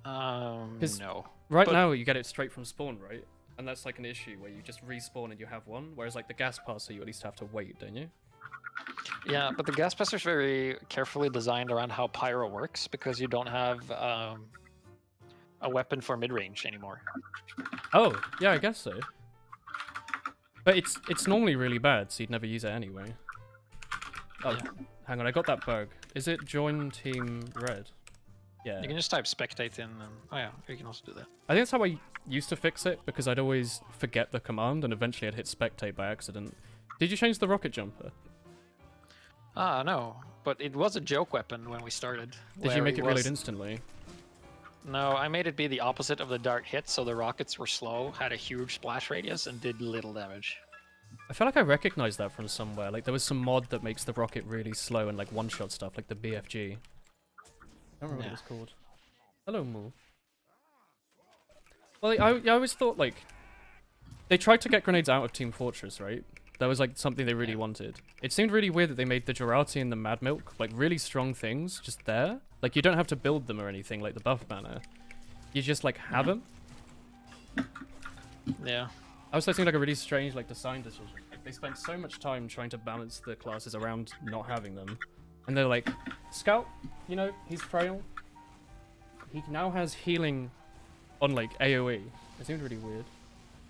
No. Right But- now you get it straight from spawn, right? And that's like an issue where you just respawn and you have one, whereas like the gas passer you at least have to wait, don't you? Yeah, but the gas passer's very carefully designed around how Pyro works because you don't have a weapon for mid-range anymore. Oh, yeah, I guess so. But it's normally really bad, so you'd never use it anyway. Oh, Yeah. hang on, I got that bug. Is it join team red? Yeah. You can just type spectate in, and oh yeah, you can also do that. I think that's how I used to fix it, because I'd always forget the command, and eventually I'd hit spectate by accident. Did you change the rocket jumper? No, but it was a joke weapon when we started. Did you where make it reload was- instantly? No, I made it be the opposite of the dart hit, so the rockets were slow, had a huge splash radius, and did little damage. I feel like I recognized that from somewhere. Like there was some mod that makes the rocket really slow and like one-shot stuff, like the BFG. I don't remember what it's called. Hello, Moo. Well, I always thought like they tried to get grenades out of Team Fortress, right? That was like something they really wanted. It seemed really weird that they made the Gerati and the Mad Milk like really strong things just there. Like you don't have to build them or anything like the buff banner. You just like have them. Yeah. I was seeing like a really strange like design decision. Like, they spent so much time trying to balance the classes around not having them, and they're like, Scout, you know, he's frail. He now has healing on like AOE. It seemed really weird.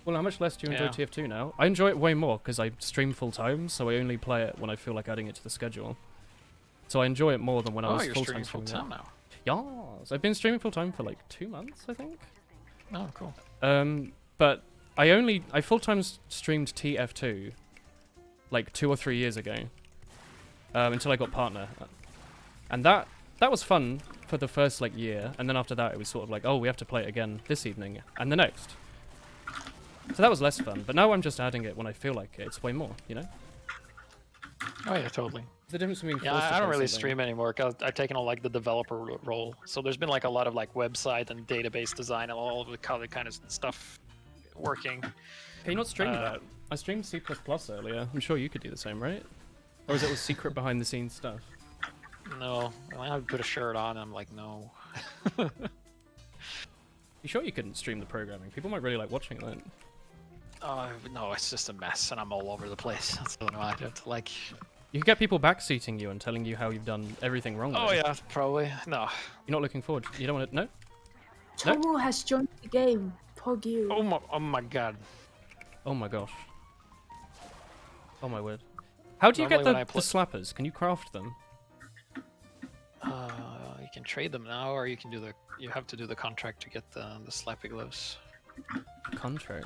Well, how much less do you enjoy TF2 now? I enjoy it way more because I stream full time, so I only play it when I feel like adding it to the schedule. So I enjoy it more than when I was you're full streaming time full time now. Yes, I've been streaming full time for like 2 months, I think. Oh, cool. But I full-time streamed TF2 like 2 or 3 years ago, until I got partner, and that was fun for the first like year, and then after that it was sort of like, oh, we have to play it again this evening and the next. So that was less fun, but now I'm just adding it when I feel like it. It's way more, you know? Oh yeah, totally. The difference between Yeah, I don't really stream anymore because I've taken on like the developer role. So there's been like a lot of like website and database design and all of the kind of stuff working. Can you not stream that? I streamed C++ earlier. I'm sure you could do the same, right? Or is it all secret behind the scenes stuff? No, I have to put a shirt on and I'm like, no. You sure you couldn't stream the programming? People might really like watching that. No, it's just a mess and I'm all over the place. That's what I have to like. You could get people backseating you and telling you how you've done everything wrong. Oh yeah, probably. No. You're not looking forward. You don't want to. No. Tomo has joined the game. Pog you. Oh my god. Oh my gosh. Oh my word. How do you get Normally when the slappers? Can you craft them? You can trade them now, or you can do the. You have to do the contract to get the slappy gloves. Contract.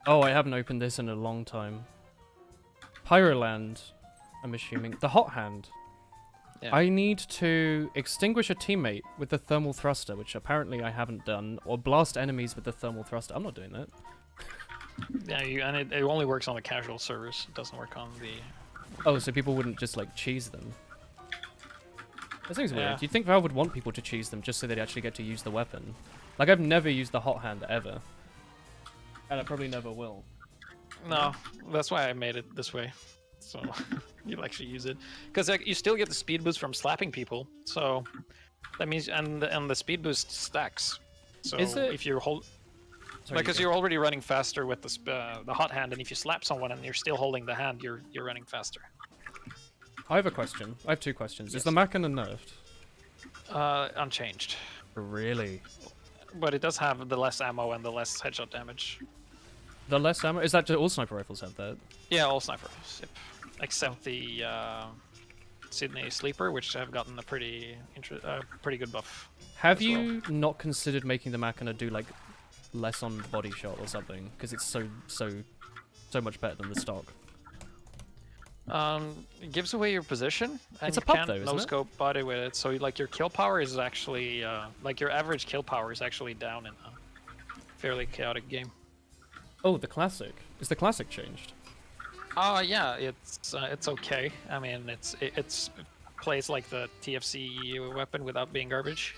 Oh, I haven't opened this in a long time. Pyroland, I'm assuming. The hot hand. Yeah. I need to extinguish a teammate with the thermal thruster, which apparently I haven't done, or blast enemies with the thermal thruster. I'm not doing that. Yeah, and it only works on the casual servers. It doesn't work on the. Oh, so people wouldn't just like cheese them. That seems weird. Yeah. Do you think Valve would want people to cheese them just so they'd actually get to use the weapon? Like, I've never used the hot hand ever. And I probably never will. No, that's why I made it this way. So you'll actually use it. Because you still get the speed boost from slapping people. So that means, and the speed boost stacks. So Is it- if you're Sorry, because you you're already running faster with the hot hand, and if you slap someone and you're still holding the hand, you're running faster. I have a question. I have two questions. Yes. Is the Machina nerfed? Unchanged. Really? But it does have the less ammo and the less headshot damage. The less ammo? Is that all sniper rifles have that? Yeah, all sniper rifles, yep. Except the Sydney Sleeper, which have gotten a pretty good buff. Have as well. you not considered making the Machina do like less on body shot or something? Because it's so much better than the stock. It gives away your position, and It's a you pop can't though, isn't it? no-scope body with it. So like your kill power is actually like your average kill power is actually down in a fairly chaotic game. Oh, the classic. Is the classic changed? Yeah, it's okay. I mean, it plays like the TFC weapon without being garbage.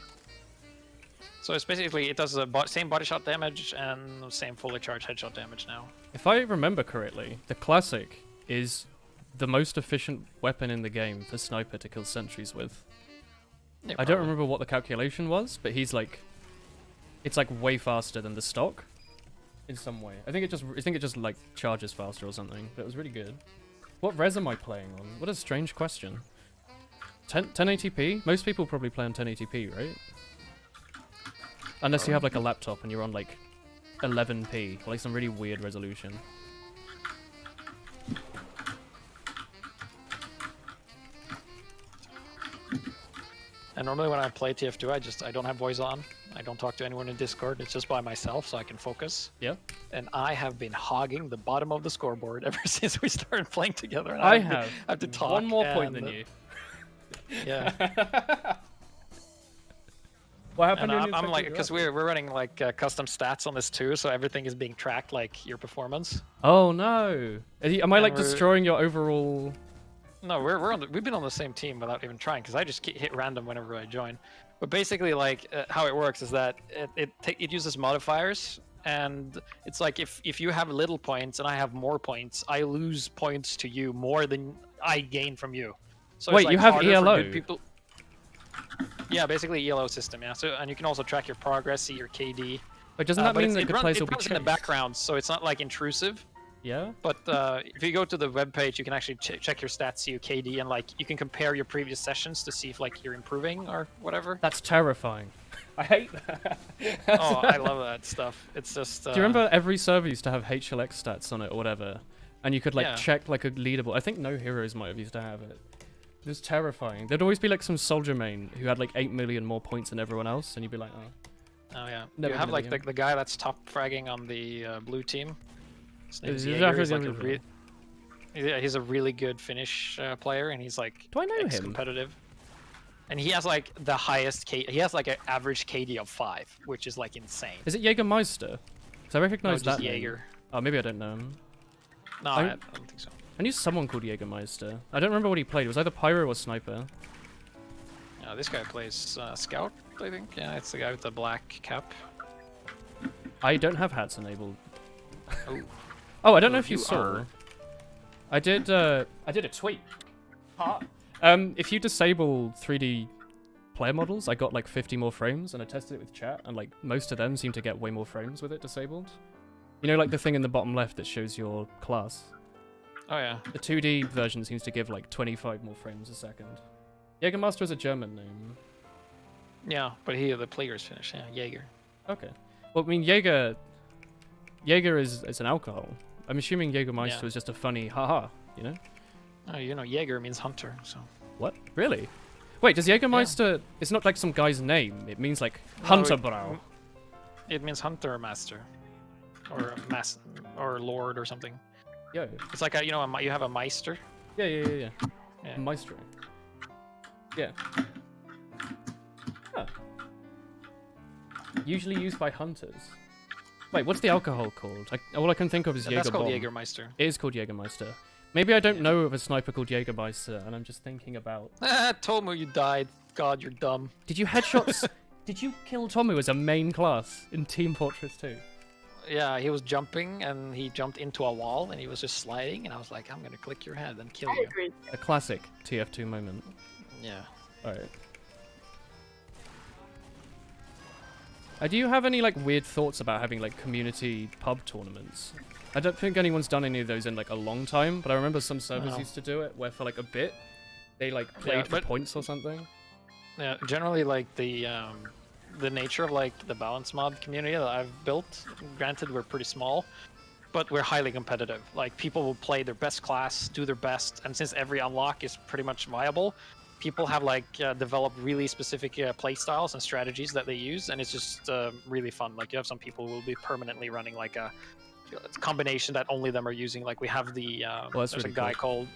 So it's basically it does the same body shot damage and the same fully charged headshot damage now. If I remember correctly, the classic is the most efficient weapon in the game for sniper to kill sentries with. Yeah, I don't probably. remember what the calculation was, but he's like, it's like way faster than the stock, in some way. I think it just like charges faster or something. But it was really good. What res am I playing on? What a strange question. 1080p? Most people probably play on 1080p, right? Unless you have like a laptop and you're on like 11p, like some really weird resolution. And normally when I play TF2, I don't have voice on. I don't talk to anyone in Discord. It's just by myself, so I can focus. Yeah. And I have been hogging the bottom of the scoreboard ever since we started playing together. And I have to talk. one more point and, than you. Yeah. What happened? And when you I'm like, expected because that? we're running like custom stats on this too, so everything is being tracked like your performance. Oh no! Am I And like we're- destroying your overall? No, we've been on the same team without even trying, because I just hit random whenever I join. But basically, like how it works is that it uses modifiers, and it's like if you have little points and I have more points, I lose points to you more than I gain from you. So Wait, it's, like, you have harder for ELO? good people. Yeah, basically ELO system. Yeah. So and you can also track your progress, see your KD. Wait, doesn't that but mean it's- that it good run- players it will be runs in the chased? background, so it's not like intrusive. Yeah. But if you go to the web page, you can actually check your stats, see your KD, and like you can compare your previous sessions to see if like you're improving or whatever. That's terrifying. I hate that. Oh, I love that stuff. It's just. Do you remember every server used to have HLX stats on it or whatever, and you could like Yeah. check like a leaderboard? I think No Heroes might have used to have it. It was terrifying. There'd always be like some soldier main who had like 8 million more points than everyone else, and you'd be like, oh. Oh yeah. Never You have gonna like be the guy that's top fragging on the blue team. His name is Is Jaeger. that He's, like really- yeah, he's a really good Finnish player, and he's like Do I know him? competitive. And he has like the highest he has like an average KD of 5, which is like insane. Is it Jägermeister? Because I recognize just that name. Jaeger. Oh, maybe I don't know him. No, I- I don't think so. I knew someone called Jägermeister. I don't remember what he played. It was either Pyro or Sniper. This guy plays Scout, I think. Yeah, it's the guy with the black cap. I don't have hats enabled. Oh. Oh, I don't know Oh, if you you saw. are. I did a tweet. If you disable 3D player models, I got like 50 more frames, and I tested it with chat, and like most of them seem to get way more frames with it disabled. You know, like the thing in the bottom left that shows your class. Oh yeah. The 2D version seems to give like 25 more frames a second. Jägermeister is a German name. Yeah, but the player is Finnish. Yeah, Jaeger. Okay. Well, I mean, Jaeger is an alcohol. I'm assuming Jägermeister Yeah. is just a funny haha, you know? Oh, you know, Jaeger means hunter, so. What? Really? Wait, does Jägermeister... It's not like some guy's name. It means like No, Hunterbrow. It means hunter master, or or lord or something. Yo. It's like you know, you have a meister. Yeah. Yeah. Maestro. Yeah. Huh. Usually used by hunters. Wait, what's the alcohol called? All I can think of is That's called Jägerbomb. Jägermeister. It is called Jägermeister. Maybe I don't know of a sniper called Jägermeister, and I'm just thinking about... Tomu, you died. God, you're dumb. Did you headshots... Did you kill Tomu as a main class in Team Fortress 2? Yeah, he was jumping and he jumped into a wall and he was just sliding and I was like, I'm gonna click your head and kill I you. agree. A classic TF2 moment. Yeah. Alright. Do you have any like weird thoughts about having like community pub tournaments? I don't think anyone's done any of those in like a long time, but I remember some servers No. used to do it where for like a bit they like played for but- points or something. Yeah, generally like the nature of like the balance mod community that I've built, granted we're pretty small, but we're highly competitive. Like people will play their best class, do their best, and since every unlock is pretty much viable, people have like developed really specific play styles and strategies that they use, and it's just really fun. Like you have some people who will be permanently running like a combination that only them are using. Like we have the that's there's really a guy cool. called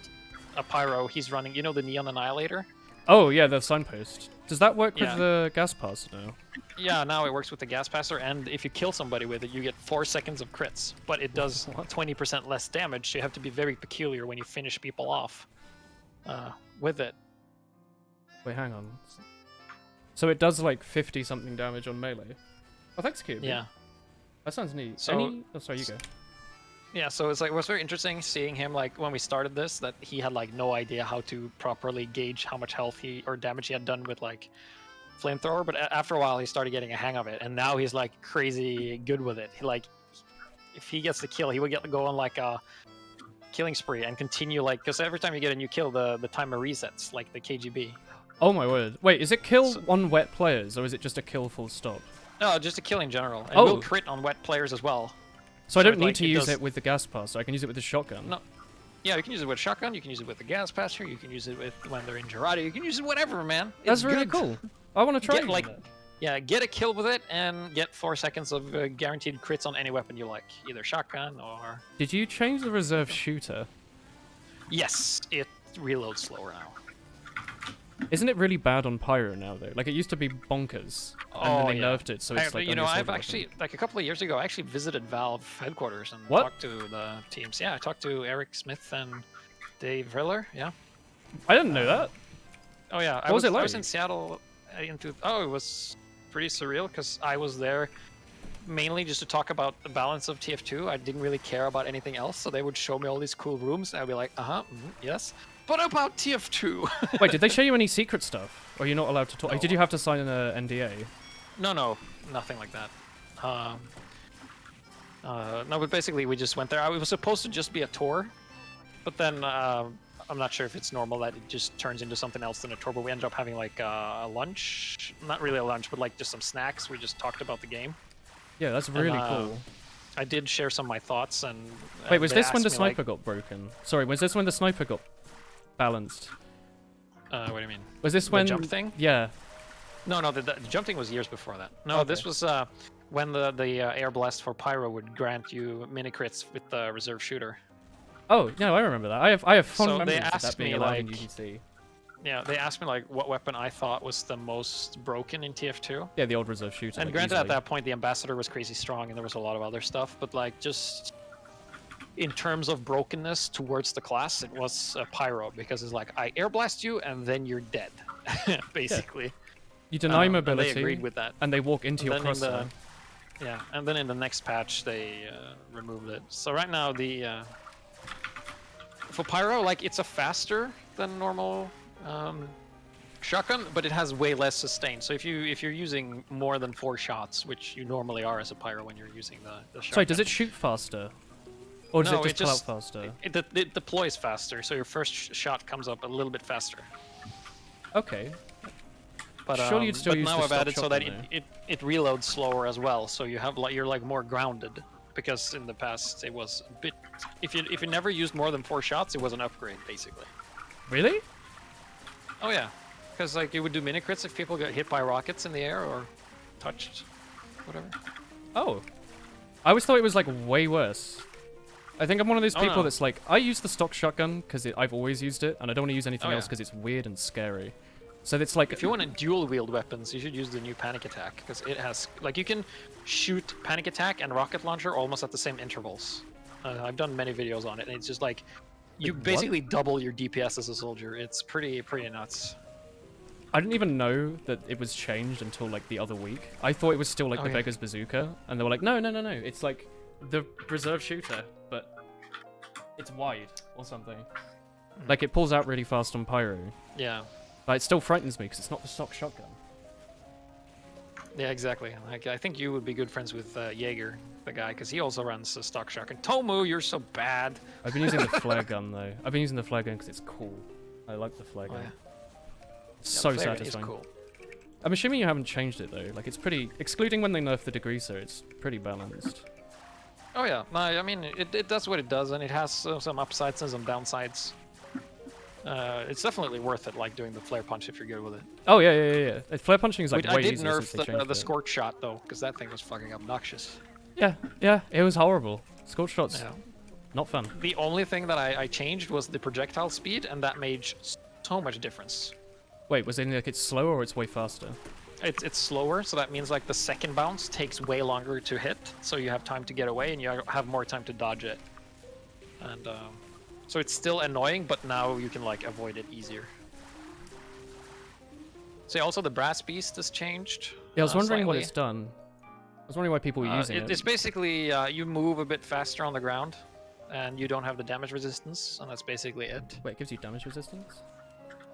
a Pyro. He's running, you know, the Neon Annihilator. Oh yeah, the signpost. Does that work Yeah. with the gas pass now? Yeah, now it works with the gas passer, and if you kill somebody with it, you get 4 seconds of crits, but it does 20% less damage, so you have to be very peculiar when you finish people off with it. Wait, hang on. So it does like 50 something damage on melee. Oh, thanks, Cube. Yeah. That sounds neat. So- Oh, sorry, you go. Yeah, so it's like, it was very interesting seeing him, like, when we started this, that he had, like, no idea how to properly gauge how much health or damage he had done with, like, flamethrower, but after a while he started getting a hang of it, and now he's, like, crazy good with it. He, like, if he gets the kill, he would go on, like, a killing spree and continue, like, because every time you get a new kill, the timer resets, like the KGB. Oh my word. Wait, is it kill So- on wet players, or is it just a kill full stop? No, just a kill in general. And Oh. we'll crit on wet players as well. So I So, don't need like, to it use does- it with the gas pass, I can use it with the shotgun. No. Yeah, you can use it with shotgun, you can use it with the gas passer, you can use it with when they're in Gerardi, you can use it whatever, man. That's It's really good. cool. I want to try Get, using like, it. Yeah, get a kill with it and get 4 seconds of guaranteed crits on any weapon you like, either shotgun or... Did you change the reserve shooter? Yes, it reloads slower now. Isn't it really bad on Pyro now, though? Like, it used to be bonkers, and then they nerfed it, so it's like... you only know, a I've silver actually, weapon. like a couple of years ago, I actually visited Valve headquarters and What? talked to the teams. Yeah, I talked to Eric Smith and Dave Riller, yeah. I didn't know that. Oh yeah, What was it I was like? in Seattle. Oh, it was pretty surreal because I was there mainly just to talk about the balance of TF2. I didn't really care about anything else, so they would show me all these cool rooms, and I'd be like, yes. But about TF2? Wait, did they show you any secret stuff? Or you're not allowed to talk? No. Did you have to sign an NDA? No, nothing like that. No, but basically we just went there. It was supposed to just be a tour, but then I'm not sure if it's normal that it just turns into something else than a tour, but we ended up having like a lunch. Not really a lunch, but like just some snacks. We just talked about the game. Yeah, that's really And, cool. I did share some of my thoughts and... Wait, was they this when asked the me, like, sniper got broken? Sorry, was this when the sniper got balanced? what do you mean? Was this The when... jump thing? Yeah. No, the jump thing was years before that. No, this was when the air blast for Pyro would grant you mini crits with the reserve shooter. Oh, no, I remember that. I have fond So they memories of that asked being me, allowed in like- UGC. Yeah, they asked me like what weapon I thought was the most broken in TF2. Yeah, the old reserve shooter. And like, granted, easily. at that point, the ambassador was crazy strong, and there was a lot of other stuff. But like, just in terms of brokenness towards the class, it was Pyro because it's like I air blast you, and then you're dead, basically. You deny And mobility, they agreed with that. and they walk into your And then in crosshair. Yeah, and then in the next patch, they removed it. So right now, for Pyro, like it's a faster than normal shotgun, but it has way less sustain. So if you're using more than 4 shots, which you normally are as a Pyro when you're using the shotgun. Sorry, does it shoot faster? Or does No, it it just pull out just- faster? It deploys faster, so your first shot comes up a little bit faster. Okay. But Surely you'd still but use now the I've stock added so that shotgun, it reloads slower as well, so you have like you're like more grounded because in the past it was a bit if you never used more than 4 shots, it was an upgrade basically. Really? Oh yeah, because like it would do mini crits if people got hit by rockets in the air or touched, whatever. Oh. I always thought it was like way worse. I think I'm one of those Oh, people no. that's like, I use the stock shotgun because I've always used it, and I don't want to use anything Oh, else yeah. because it's weird and scary. So it's like, If you want to dual wield weapons, you should use the new panic attack because it has like you can shoot panic attack and rocket launcher almost at the same intervals. I've done many videos on it, and it's just like you Wait, what? basically double your DPS as a soldier. It's pretty nuts. I didn't even know that it was changed until like the other week. I thought it was still like Oh, the yeah. Beggar's Bazooka, and they were like, no, it's like the reserve shooter, but it's wide or something. Like it pulls out really fast on Pyro, Yeah. but it still frightens me because it's not the stock shotgun. Yeah, exactly. Like I think you would be good friends with Jaeger, the guy, because he also runs a stock shotgun. Tomu, you're so bad. I've been using the flare gun though. I've been using the flare gun because it's cool. I like the flare Oh, gun. yeah. It's so Flare gun is satisfying. cool. I'm assuming you haven't changed it though. Like it's pretty, excluding when they nerf the degreaser, it's pretty balanced. Oh yeah, no, I mean it does what it does, and it has some upsides and some downsides. It's definitely worth it, like doing the flare punch if you're good with it. Oh yeah. Flare punching is like I way did easier nerf since they changed the it. scorch shot though, because that thing was fucking obnoxious. Yeah, it was horrible. Scorch shots, Yeah. not fun. The only thing that I changed was the projectile speed, and that made so much difference. Wait, was it like it's slower or it's way faster? It's slower, so that means like the second bounce takes way longer to hit, so you have time to get away and you have more time to dodge it. And so it's still annoying, but now you can like avoid it easier. See, also the brass beast has changed. Yeah, I was wondering what slightly. it's done. I was wondering why people were using it. It's basically you move a bit faster on the ground, and you don't have the damage resistance, and that's basically it. Wait, it gives you damage resistance?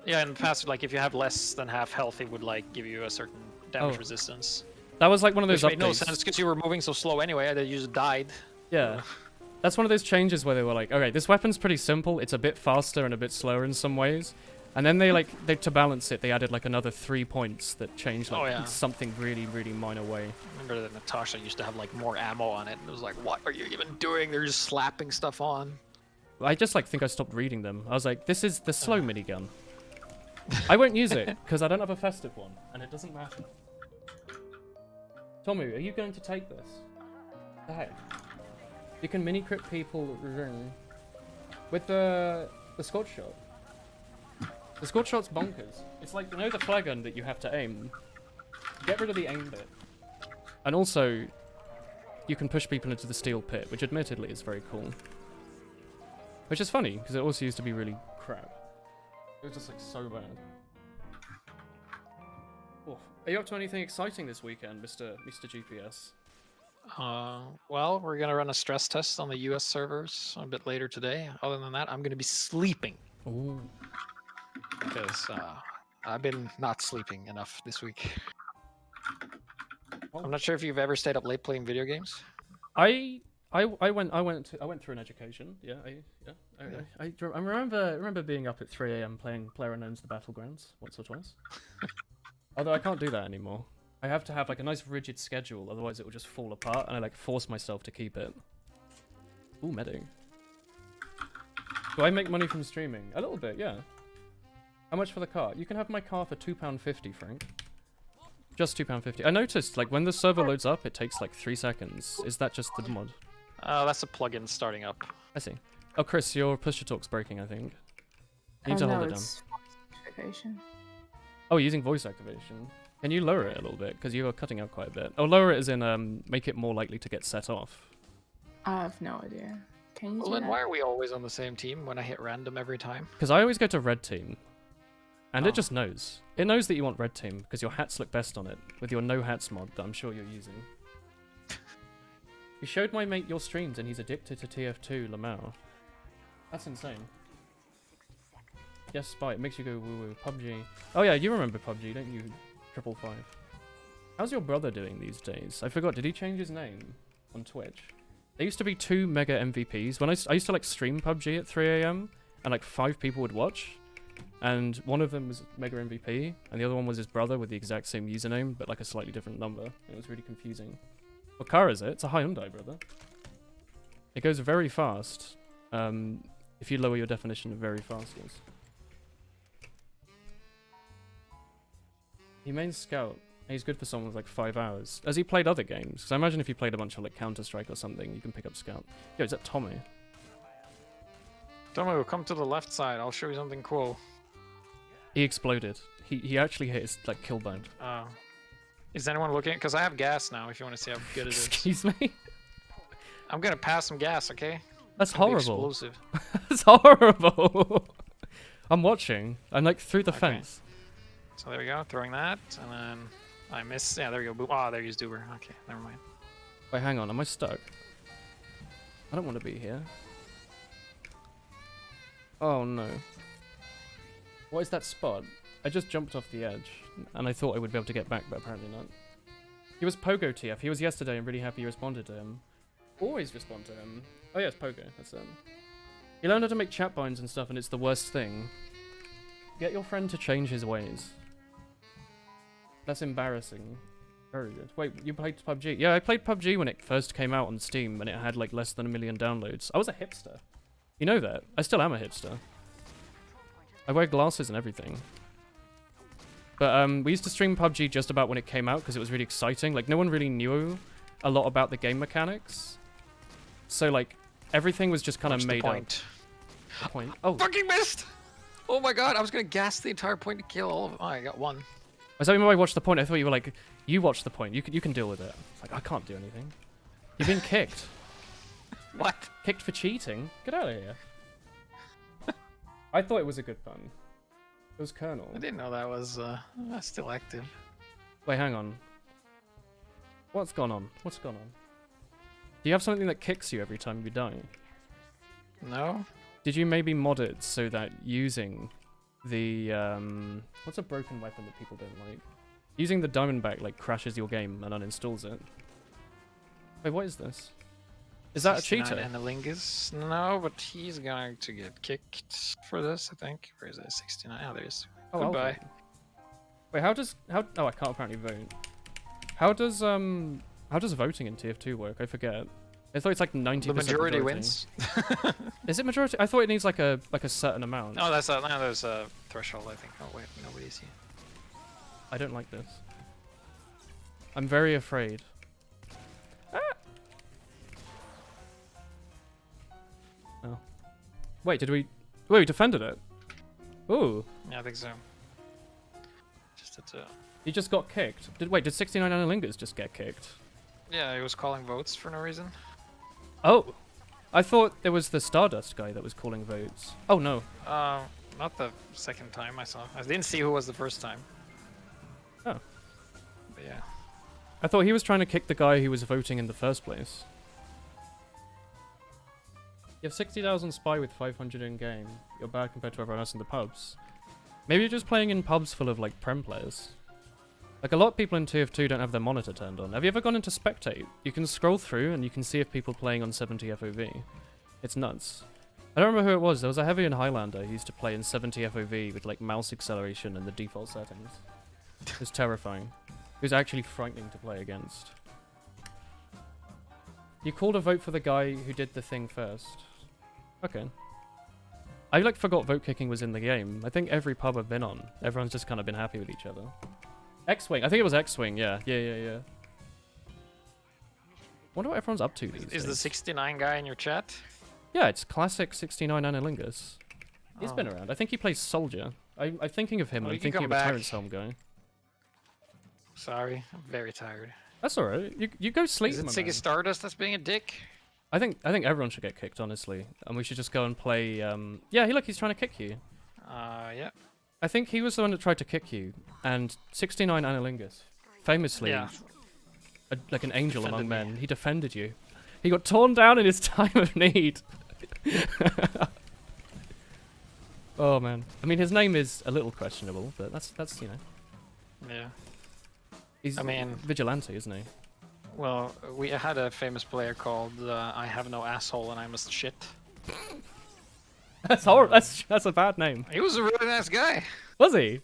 Yeah, and faster, like if you have less than half health, it would like give you a certain damage Oh. resistance. That was like one of those Which made no updates. sense because you were moving so slow anyway that you just died. Yeah. That's one of those changes where they were like, okay, this weapon's pretty simple. It's a bit faster and a bit slower in some ways. And then they to balance it, they added like another 3 points that changed like Oh, yeah. something really, really minor way. I remember that Natasha used to have like more ammo on it. And it was like, what are you even doing? They're just slapping stuff on. I just like think I stopped reading them. I was like, this is the slow minigun. I won't use it because I don't have a festive one, and it doesn't matter. Tomu, are you going to take this? The heck? You can mini crit people with the scorch shot. The scorch shot's bonkers. It's like, you know the flare gun that you have to aim? Get rid of the aim bit. And also, you can push people into the steel pit, which admittedly is very cool. Which is funny, because it also used to be really crap. It was just like so bad. Oh. Are you up to anything exciting this weekend, Mr. GPS? Well, we're gonna run a stress test on the US servers a bit later today. Other than that, I'm gonna be sleeping Ooh. because I've been not sleeping enough this week. I'm not sure if you've ever stayed up late playing video games. I went through an education. Yeah, I remember being up at 3 a.m. playing PlayerUnknown's The Battlegrounds once or twice. Although I can't do that anymore. I have to have like a nice rigid schedule, otherwise it will just fall apart, and I like force myself to keep it. Ooh, Medigun. Do I make money from streaming? A little bit, yeah. How much for the car? You can have my car for £2.50, Frank. Just £2.50. I noticed, like, when the server loads up, it takes like 3 seconds. Is that just the mod? That's a plugin starting up. I see. Oh, Chris, your push-to-talk's breaking, I think. You need to hold it down. It's activation. Oh, using voice activation. Can you lower it a little bit? Because you are cutting out quite a bit. Oh, lower it as in make it more likely to get set off. I have no idea. Can you Well, do then that? why are we always on the same team when I hit random every time? Because I always go to red team. And Oh. it just knows. It knows that you want red team because your hats look best on it with your no hats mod that I'm sure you're using. You showed my mate your streams and he's addicted to TF2, Lamau. That's insane. Yes, Spy, it makes you go woo woo. PUBG. Oh yeah, you remember PUBG, don't you? 555. How's your brother doing these days? I forgot, did he change his name on Twitch? There used to be 2 mega MVPs. When I used to like stream PUBG at 3 a.m. and like 5 people would watch. And one of them was Mega MVP, and the other one was his brother with the exact same username, but like a slightly different number. It was really confusing. What car is it? It's a Hyundai, brother. It goes very fast. If you lower your definition of very fast is. He mains scout. He's good for someone with like 5 hours. Has he played other games? Because I imagine if you played a bunch of like Counter-Strike or something, you can pick up scout. Yo, is that Tommy? Tomo, come to the left side. I'll show you something cool. He exploded. He actually hit his like kill bound. Is anyone looking? Because I have gas now. If you want to see how good it is. Excuse me. I'm gonna pass some gas, okay? That's It'll be horrible. Explosive. That's horrible. I'm watching. I'm like through the Okay. fence. So there we go. Throwing that, and then I miss. Yeah, there we go. Boom. Oh, there goes Duber. Okay, never mind. Wait, hang on. Am I stuck? I don't want to be here. Oh no. What is that spot? I just jumped off the edge, and I thought I would be able to get back, but apparently not. He was Pogo TF. He was yesterday. I'm really happy you responded to him. Always respond to him. Oh yeah, it's Pogo. That's He learned how to make chat binds and stuff, and it's the worst thing. Get your friend to change his ways. That's embarrassing. Very good. Wait, you played PUBG? Yeah, I played PUBG when it first came out on Steam, and it had like less than 1 million downloads. I was a hipster. You know that. I still am a hipster. I wear glasses and everything. But we used to stream PUBG just about when it came out because it was really exciting. Like, no one really knew a lot about the game mechanics. So, like, everything was just kind of made up. The point. Oh. Fucking missed! Oh my god, I was gonna gas the entire point to kill all of them. Oh, I got one. I thought you might watch the point. I thought you were like, you watch the point. You can deal with it. Like, I can't do anything. You've been kicked. What? Kicked for cheating? Get out of here. I thought it was a good pun. It was Colonel. I didn't know that was still active. Wait, hang on. What's gone on? What's gone on? Do you have something that kicks you every time you die? No? Did you maybe mod it so that using the what's a broken weapon that people don't like? Using the Diamondback like crashes your game and uninstalls it. Wait, what is this? Is that a cheater? Analingus? No, but he's going to get kicked for this, I think. Where is it? 69. Oh, there he is. Oh, Goodbye. Wait, how oh, I can't apparently vote. How does voting in TF2 work? I forget. I thought it's like 90%. The majority wins. Is it majority? I thought it needs like a certain amount. No, there's a threshold, I think. Oh wait, nobody's here. I don't like this. I'm very afraid. Ah! Oh. Wait, did we... Wait, we defended it? Ooh. Yeah, I think so. Just at He just got kicked. Wait, did 69 Analingus just get kicked? yeah, he was calling votes for no reason. Oh! I thought there was the Stardust guy that was calling votes. Oh no. Not the second time I saw. I didn't see who was the first time. Oh. But yeah. I thought he was trying to kick the guy who was voting in the first place. You have 60,000 spy with 500 in game. You're bad compared to everyone else in the pubs. Maybe you're just playing in pubs full of like prem players. Like a lot of people in TF2 don't have their monitor turned on. Have you ever gone into spectate? You can scroll through and you can see if people playing on 70 FOV. It's nuts. I don't remember who it was. There was a heavy in Highlander who used to play in 70 FOV with like mouse acceleration and the default settings. It was terrifying. It was actually frightening to play against. You called a vote for the guy who did the thing first. Okay. I like forgot vote kicking was in the game. I think every pub I've been on, everyone's just kind of been happy with each other. X-Wing. I think it was X-Wing, yeah. Yeah. Wonder what everyone's up to these Is the days. 69 guy in your chat? Yeah, it's classic 69 Analingus. He's been around. I think he plays Soldier. I'm thinking of him. Well, I'm you can thinking of come a back. Terrence Helm guy. Sorry, I'm very tired. That's alright. You go sleep, Is it my Siggy man. Stardust that's being a dick? I think everyone should get kicked, honestly. And we should just go and play... Yeah, look, he's trying to kick you. Yeah. I think he was the one that tried to kick you. And 69 Analingus, famously, Yeah. like an angel Defended among me. men, he defended you. He got torn down in his time of need. Oh, man. I mean, his name is a little questionable, but that's you know... Yeah. He's I mean- vigilante, isn't he? Well, we had a famous player called I have no asshole and I must shit. That's horrible. That's a bad name. He was a really nice guy. Was he?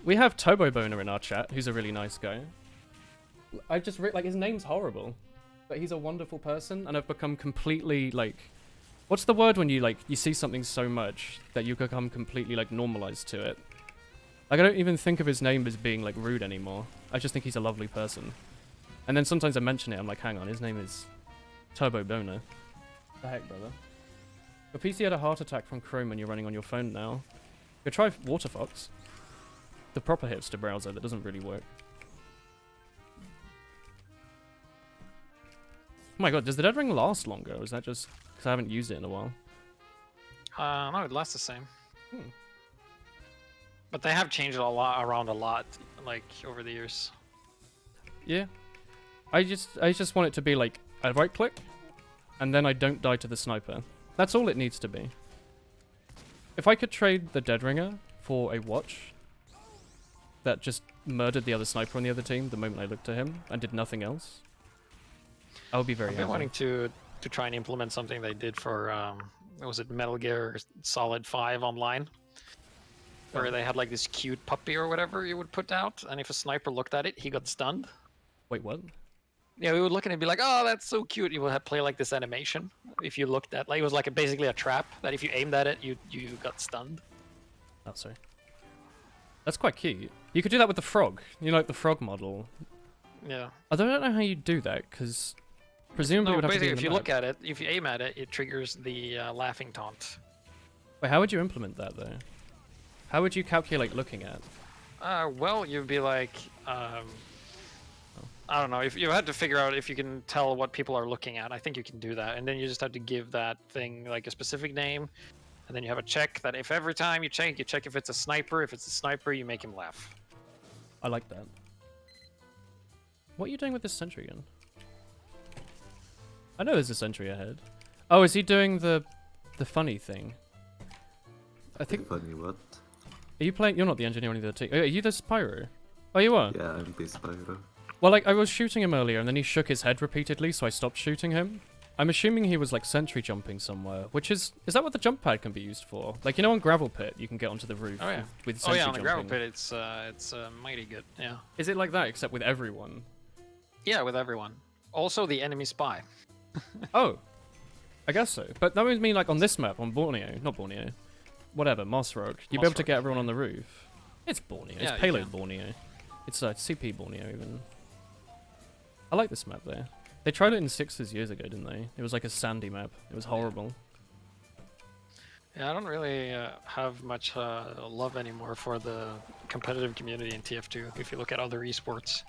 We have Turbo Boner in our chat, who's a really nice guy. I just like his name's horrible. but he's a wonderful person, and I've become completely like, what's the word when you like you see something so much that you become completely like normalized to it? Like I don't even think of his name as being like rude anymore. I just think he's a lovely person. And then sometimes I mention it, I'm like, hang on, his name is Turbo Boner. The heck, brother? Your PC had a heart attack from Chrome when you're running on your phone now. Go try WaterFox. The proper hipster browser that doesn't really work. Oh my god, does the Dead Ring last longer? Or is that just because I haven't used it in a while? No, it lasts the same. Hmm. But they have changed it around a lot, like over the years. Yeah. I just want it to be like, I right click, and then I don't die to the sniper. That's all it needs to be. If I could trade the Dead Ringer for a watch that just murdered the other sniper on the other team the moment I looked at him and did nothing else, I would be very I've happy. been wanting to try and implement something they did for, was it Metal Gear Solid 5 Online? Where they had like this cute puppy or whatever you would put out, and if a sniper looked at it, he got stunned. Wait, what? Yeah, we would look at it and be like, "Oh, that's so cute." You would have play like this animation. If you looked at, like, it was like basically a trap that if you aimed at it, you got stunned. Oh, sorry. That's quite cute. You could do that with the frog. You know, like the frog model. Yeah. I don't know how you do that, because presumably it No, would have to be basically, in if the you look map. at it, if you aim at it, it triggers the laughing taunt. Wait, how would you implement that though? How would you calculate looking at? Well, you'd be like, I don't know. If you had to figure out if you can tell what people are looking at, I think you can do that. And then you just have to give that thing like a specific name, and then you have a check that if every time you check if it's a sniper. If it's a sniper, you make him laugh. I like that. What are you doing with this sentry gun? I know there's a sentry ahead. Oh, is he doing the funny thing? I think. Funny what? Are you playing? You're not the engineer on the team. Are you the Pyro? Oh, you are. Yeah, I'm this Pyro. Well, like I was shooting him earlier, and then he shook his head repeatedly, so I stopped shooting him. I'm assuming he was like sentry jumping somewhere, which is that what the jump pad can be used for? Like, you know, on gravel pit you can get onto the roof. Oh yeah. With Oh sentry yeah, on the jumping. gravel pit, it's mighty good. Yeah. Is it like that except with everyone? Yeah, with everyone. Also the enemy spy. Oh, I guess so. But that would mean like on this map, on Borneo, not Borneo, whatever, Moss Rock, you'd be able to Rock, get everyone on the roof. It's Borneo. Yeah, It's you payload can. Borneo. It's CP Borneo even. I like this map there. They tried it in Sixes years ago, didn't they? It was like a sandy map. It was horrible. Yeah, I don't really have much love anymore for the competitive community in TF2. If you look at other esports,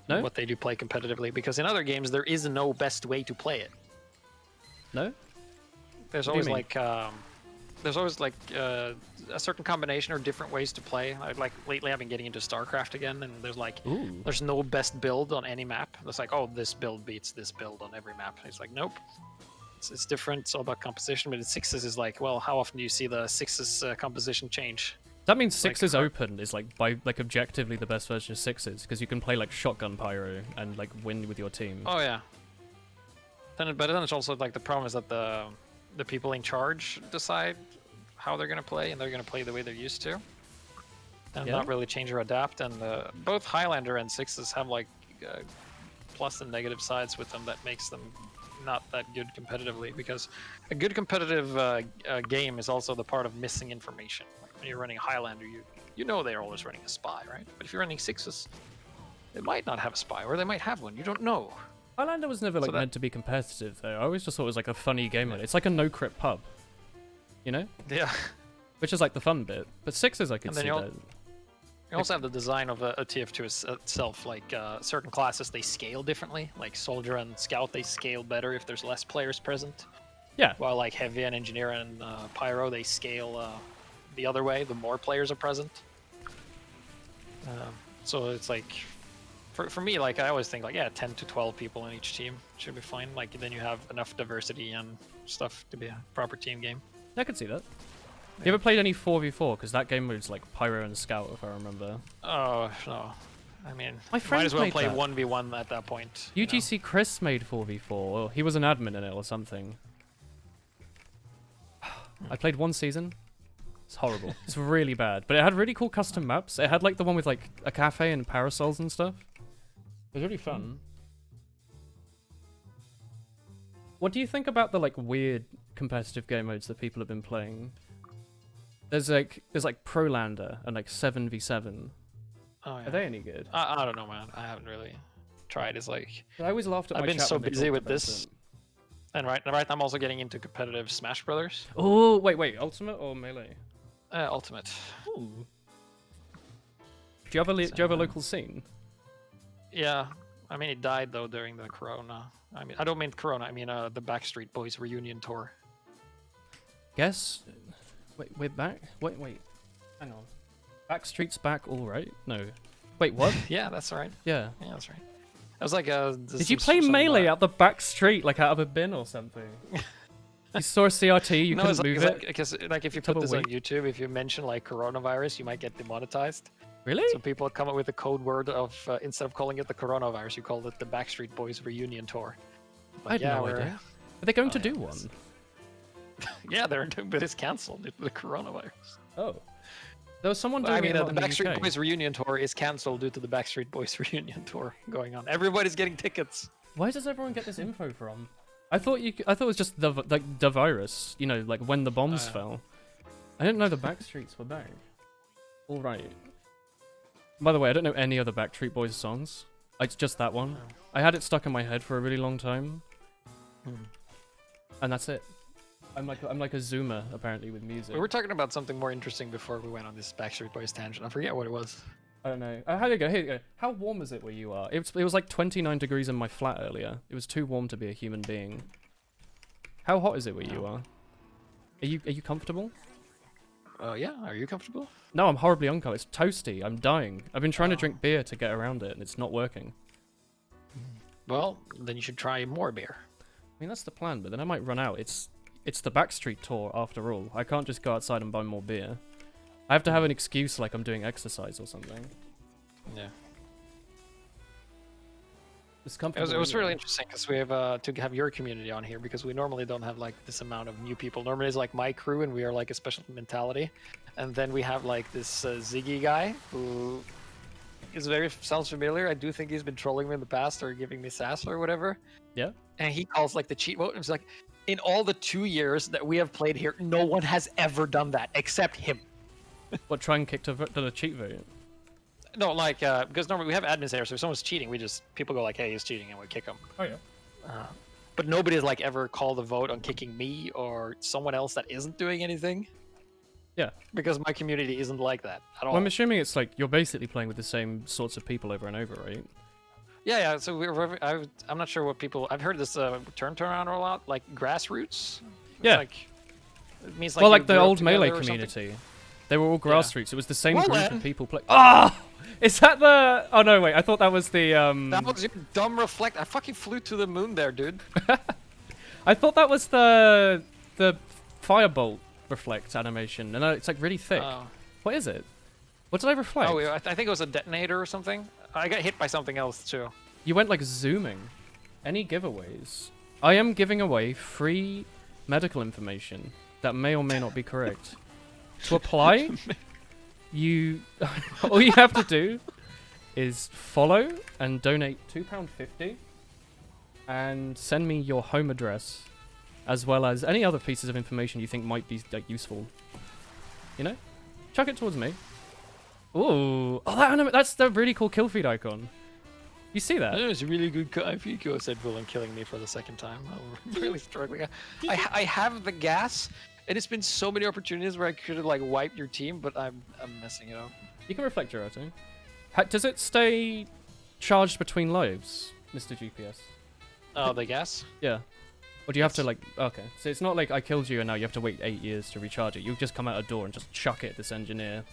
No? what they do play competitively, because in other games there is no best way to play it. No? There's What do you always mean? like a certain combination or different ways to play. Like lately I've been getting into StarCraft again, and Ooh. there's no best build on any map. It's like, oh, this build beats this build on every map. It's like, nope. It's different. It's all about composition. But in Sixes is like, well, how often do you see the Sixes composition change? That means Like, Sixes Open is like by like objectively the best version of Sixes, because you can play like shotgun pyro and like win with your team. Oh yeah. But then it's also like the problem is that the people in charge decide how they're gonna play, and they're gonna play the way they're used to, and Yeah? not really change or adapt. And both Highlander and Sixes have like plus and negative sides with them that makes them not that good competitively. Because a good competitive game is also the part of missing information. Like when you're running Highlander, you know they're always running a spy, right? But if you're running Sixes, they might not have a spy, or they might have one. You don't know. Highlander was never like that- meant to be competitive though. I always just thought it was like a funny game mode. It's like a no-crit pub. You know? Yeah. Which is like the fun bit. But Sixes I could And then see you that. You also have the design of a TF2 itself, like certain classes they scale differently, like Soldier and Scout they scale better if there's less players present, Yeah. while like Heavy and Engineer and Pyro they scale the other way, the more players are present. So it's like, for me, like I always think like, yeah, 10 to 12 people in each team should be fine, like then you have enough diversity and stuff to be a proper team game. I could see that. You ever played any 4v4? Because that game mode's like Pyro and Scout, if I remember. Oh, no. I mean, My might friend as well played play that. 1v1 at that point. you know? UGC Chris made 4v4. Or he was an admin in it or something. I played one season. It's horrible. It's really bad. But it had really cool custom maps. It had like the one with like a cafe and parasols and stuff. It was really fun. What do you think about the like weird competitive game modes that people have been playing? There's like Prolander and like 7v7. Oh, yeah. Are they any good? I don't know, man. I haven't really tried. It's like I always laughed at I've my been chat so when they busy talked with about this. it. And right now I'm also getting into competitive Smash Brothers. Oh wait, Ultimate or Melee? Ultimate. Ooh. Do you have a local scene? Yeah, I mean it died though during the Corona. I mean I don't mean Corona. I mean the Backstreet Boys reunion tour. Guess. Wait, we're back. Wait. Hang on. Backstreet's back, all right? No. Wait, what? Yeah, that's right. Yeah. Yeah, that's right. I was like, Did you play Melee out the back street, like out of a bin or something? You saw a CRT, you couldn't move it? Because like if you put this on YouTube, if you mention like coronavirus, you might get demonetized. Really? So people come up with a code word of instead of calling it the coronavirus, you call it the Backstreet Boys reunion tour. I had no idea. Are they going to do one? Yeah, they're doing, but it's cancelled due to the coronavirus. Oh. There was someone doing I mean, it the Backstreet Boys reunion tour is cancelled due to the Backstreet Boys reunion tour going on. Everybody's getting tickets. Where does everyone get this info from? I thought it was just the virus, you know, like when the bombs fell. I didn't know the Backstreets were back. All right. By the way, I don't know any other Backstreet Boys songs. It's just that one. Oh. I had it stuck in my head for a really long time, and that's it. I'm like a zoomer apparently with music. We were talking about something more interesting before we went on this Backstreet Boys tangent. I forget what it was. I don't know. Here you go. How warm is it where you are? It was like 29 degrees in my flat earlier. It was too warm to be a human being. How hot is it where you are? Are you comfortable? Yeah. Are you comfortable? No, I'm horribly uncomfortable. It's toasty. I'm dying. I've been trying to drink beer to get around it, and it's not working. Well, then you should try more beer. I mean, that's the plan, but then I might run out. It's the Backstreet tour after all. I can't just go outside and buy more beer. I have to have an excuse like I'm doing exercise or something. Yeah. It was really interesting because we have to have your community on here because we normally don't have like this amount of new people. Normally it's like my crew and we are like a special mentality, and then we have like this Ziggy guy who is sounds familiar. I do think he's been trolling me in the past or giving me sass or whatever. Yeah. And he calls like the cheat vote and he's like, in all the 2 years that we have played here, no one has ever done that except him. What, try and kick to the cheat vote? No, like, because normally we have admins there, so if someone's cheating, people go like, hey, he's cheating, and we kick him. Oh, yeah. But nobody's like ever called a vote on kicking me or someone else that isn't doing anything. Yeah. Because my community isn't like that at all. Well, I'm assuming it's like you're basically playing with the same sorts of people over and over, right? Yeah. So I'm not sure what people. I've heard this term turn around a lot, like grassroots. Yeah. It means like well, like you the grew up old Melee together or something. community. They were all grassroots. It was the same Well, group then. of people playing. Ah! Is that the... Oh, no, wait. I thought that was the... That was your dumb reflect. I fucking flew to the moon there, dude. I thought that was the firebolt reflect animation. And it's like really thick. Oh. What is it? What did I reflect? Oh, I think it was a detonator or something. I got hit by something else too. You went like zooming. Any giveaways? I am giving away free medical information that may or may not be correct. To apply, all you have to do is follow and donate £2.50 and send me your home address as well as any other pieces of information you think might be like useful. You know? Chuck it towards me. Ooh. Oh, that's the really cool kill feed icon. You see that? That was a really good I think you said Woolen killing me for the second time. I'm really struggling. I have the gas, and it's been so many opportunities where I could have like wiped your team, but I'm messing it up. You can reflect your auto. Does it stay charged between lives, Mr. GPS? Oh, the gas? Yeah. Or do you have to like... Okay. So it's not like I killed you and now you have to wait 8 years to recharge it. You just come out a door and just chuck it at this engineer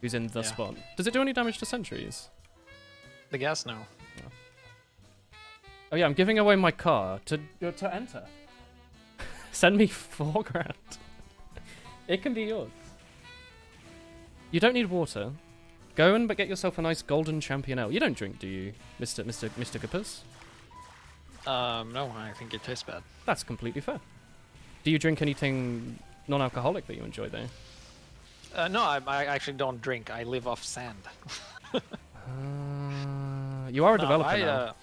who's in the spot. Does it do any damage to sentries? The gas? No. Oh yeah, I'm giving away my car to enter. Send me $4,000. It can be yours. You don't need water. Go and get yourself a nice golden champion ale. You don't drink, do you, Mr. Gippers? No, I think it tastes bad. That's completely fair. Do you drink anything non-alcoholic that you enjoy, though? No, I actually don't drink. I live off sand. You are a developer now.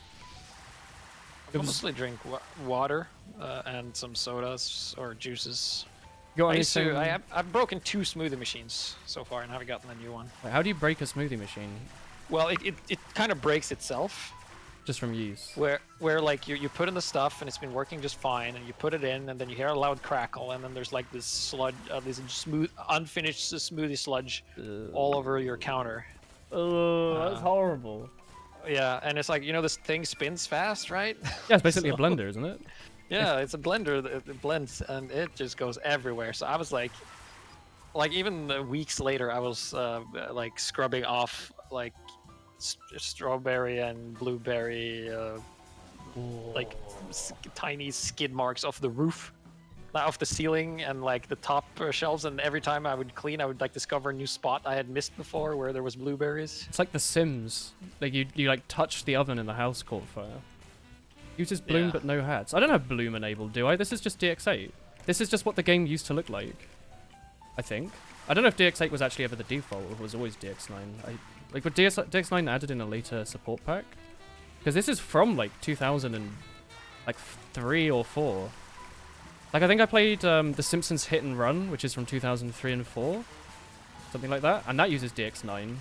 It I was, mostly drink water and some sodas or juices. got I used to. anything- I've broken 2 smoothie machines so far and haven't gotten a new one. Wait, how do you break a smoothie machine? Well, it kind of breaks itself. Just from use. Where like you put in the stuff and it's been working just fine, and you put it in and then you hear a loud crackle, and then there's like this sludge, this unfinished smoothie sludge all over your counter. Oh, that's horrible. Yeah, and it's like, you know, this thing spins fast, right? Yeah, it's basically a So- blender, isn't it? Yeah, it's a blender that it blends and it just goes everywhere. So I was like even weeks later, I was like scrubbing off like strawberry and blueberry like tiny skid marks off the roof, off the ceiling and like the top shelves, and every time I would clean I would like discover a new spot I had missed before where there was blueberries. It's like The Sims. Like you like touch the oven and the house caught fire. Uses bloom Yeah. but no hats. I don't have bloom enabled, do I? This is just DX8. This is just what the game used to look like, I think. I don't know if DX8 was actually ever the default or if it was always DX9. Like, was DX9 added in a later support pack? Because this is from, like, 2003 or 4. Like, I think I played The Simpsons Hit and Run, which is from 2003 and 4. Something like that. And that uses DX9.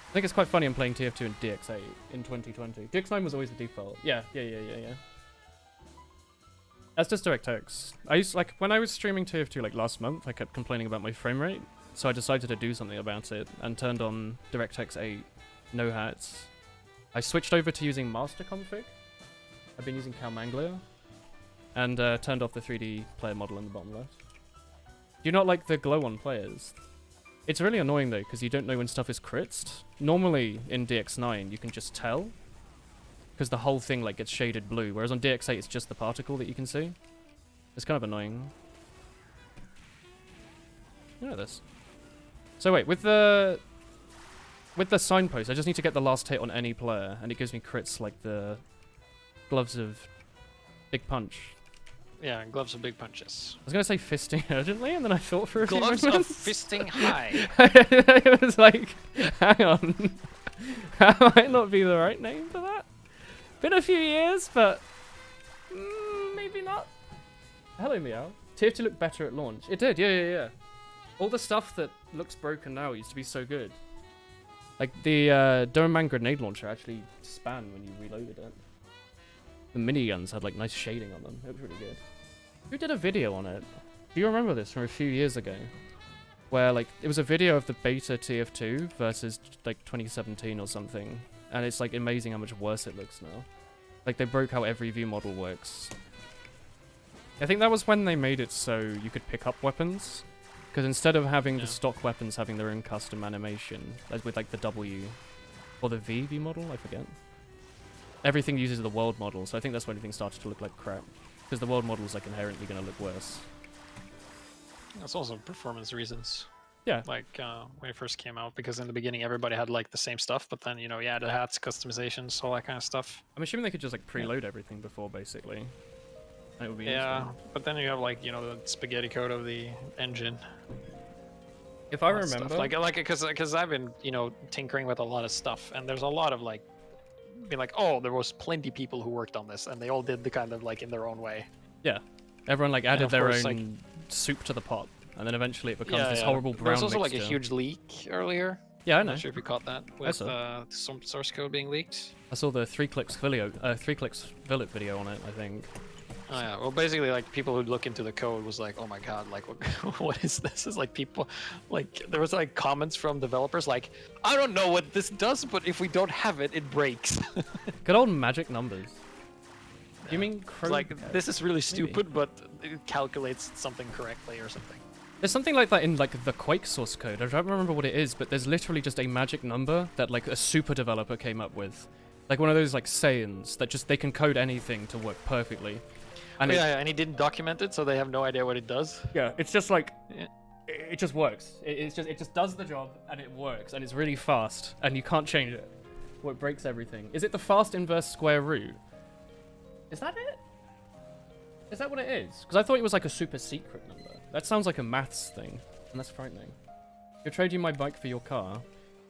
I think it's quite funny I'm playing TF2 and DX8 in 2020. DX9 was always the default. Yeah. That's just DirectX. Like, when I was streaming TF2, like, last month, I kept complaining about my frame rate. So I decided to do something about it and turned on DirectX 8, no hats. I switched over to using master config. I've been using CalManglia. And turned off the 3D player model in the bottom left. Do you not like the glow-on players? It's really annoying though, because you don't know when stuff is critzed. Normally, in DX9, you can just tell. Because the whole thing like gets shaded blue, whereas on DX8 it's just the particle that you can see. It's kind of annoying. You know this. So wait, with the signpost, I just need to get the last hit on any player, and it gives me crits like the gloves of Big Punch. Yeah, gloves of big punches. I was gonna say fisting urgently, and then I thought for a few Gloves of moments. fisting high. It was like, hang on, that might not be the right name for that. Been a few years, but maybe not. Hello, Meow. TF2 looked better at launch. It did, yeah. All the stuff that looks broken now used to be so good. Like the Doorman grenade launcher actually span when you reloaded it. The miniguns had like nice shading on them. It was really good. Who did a video on it? Do you remember this from a few years ago? Where like it was a video of the beta TF2 versus like 2017 or something. And it's like amazing how much worse it looks now. Like they broke how every view model works. I think that was when they made it so you could pick up weapons. Because instead of having the stock weapons having their own custom animation, as with like the W or the V view model, I forget. Everything uses the world model, so I think that's when everything started to look like crap. Because the world model is like inherently going to look worse. That's also performance reasons. Yeah. Like when it first came out, because in the beginning everybody had like the same stuff, but then, you know, you added hats, customizations, all that kind of stuff. I'm assuming they could just like preload everything before, basically. And it would be Yeah, insane. but then you have like, you know, the spaghetti code of the engine. If I all that stuff. remember, like because I've been, you know, tinkering with a lot of stuff, and there's a lot of like being like, oh, there was plenty people who worked on this, and they all did the kind of like in their own way. yeah, everyone like added of their course, own like- soup to the pot, and then eventually it becomes Yeah, this yeah. horrible brown There was also mixture. like a huge leak earlier. Yeah, I I'm know. not sure if you caught that with saw. some source code being leaked. I saw the 3 clicks video, video on it, I think. Oh yeah, well basically like people who look into the code was like, oh my god, like what is this? Is like people, like there was like comments from developers like, I don't know what this does, but if we don't have it, it breaks. Good old magic numbers. You mean It's Chrome? like this is really stupid, but it calculates something correctly or something. There's something like that in like the Quake source code. I don't remember what it is, but there's literally just a magic number that like a super developer came up with. Like one of those like sayings that just they can code anything to work perfectly. And Yeah, and he didn't document it, so they have no idea what it does. yeah, it's just like Yeah. it just works. It just does the job and it works and it's really fast and you can't change it. Well, it breaks everything. Is it the fast inverse square root? Is that it? Is that what it is? Because I thought it was like a super secret number. That sounds like a maths thing, and that's frightening. You're trading my bike for your car.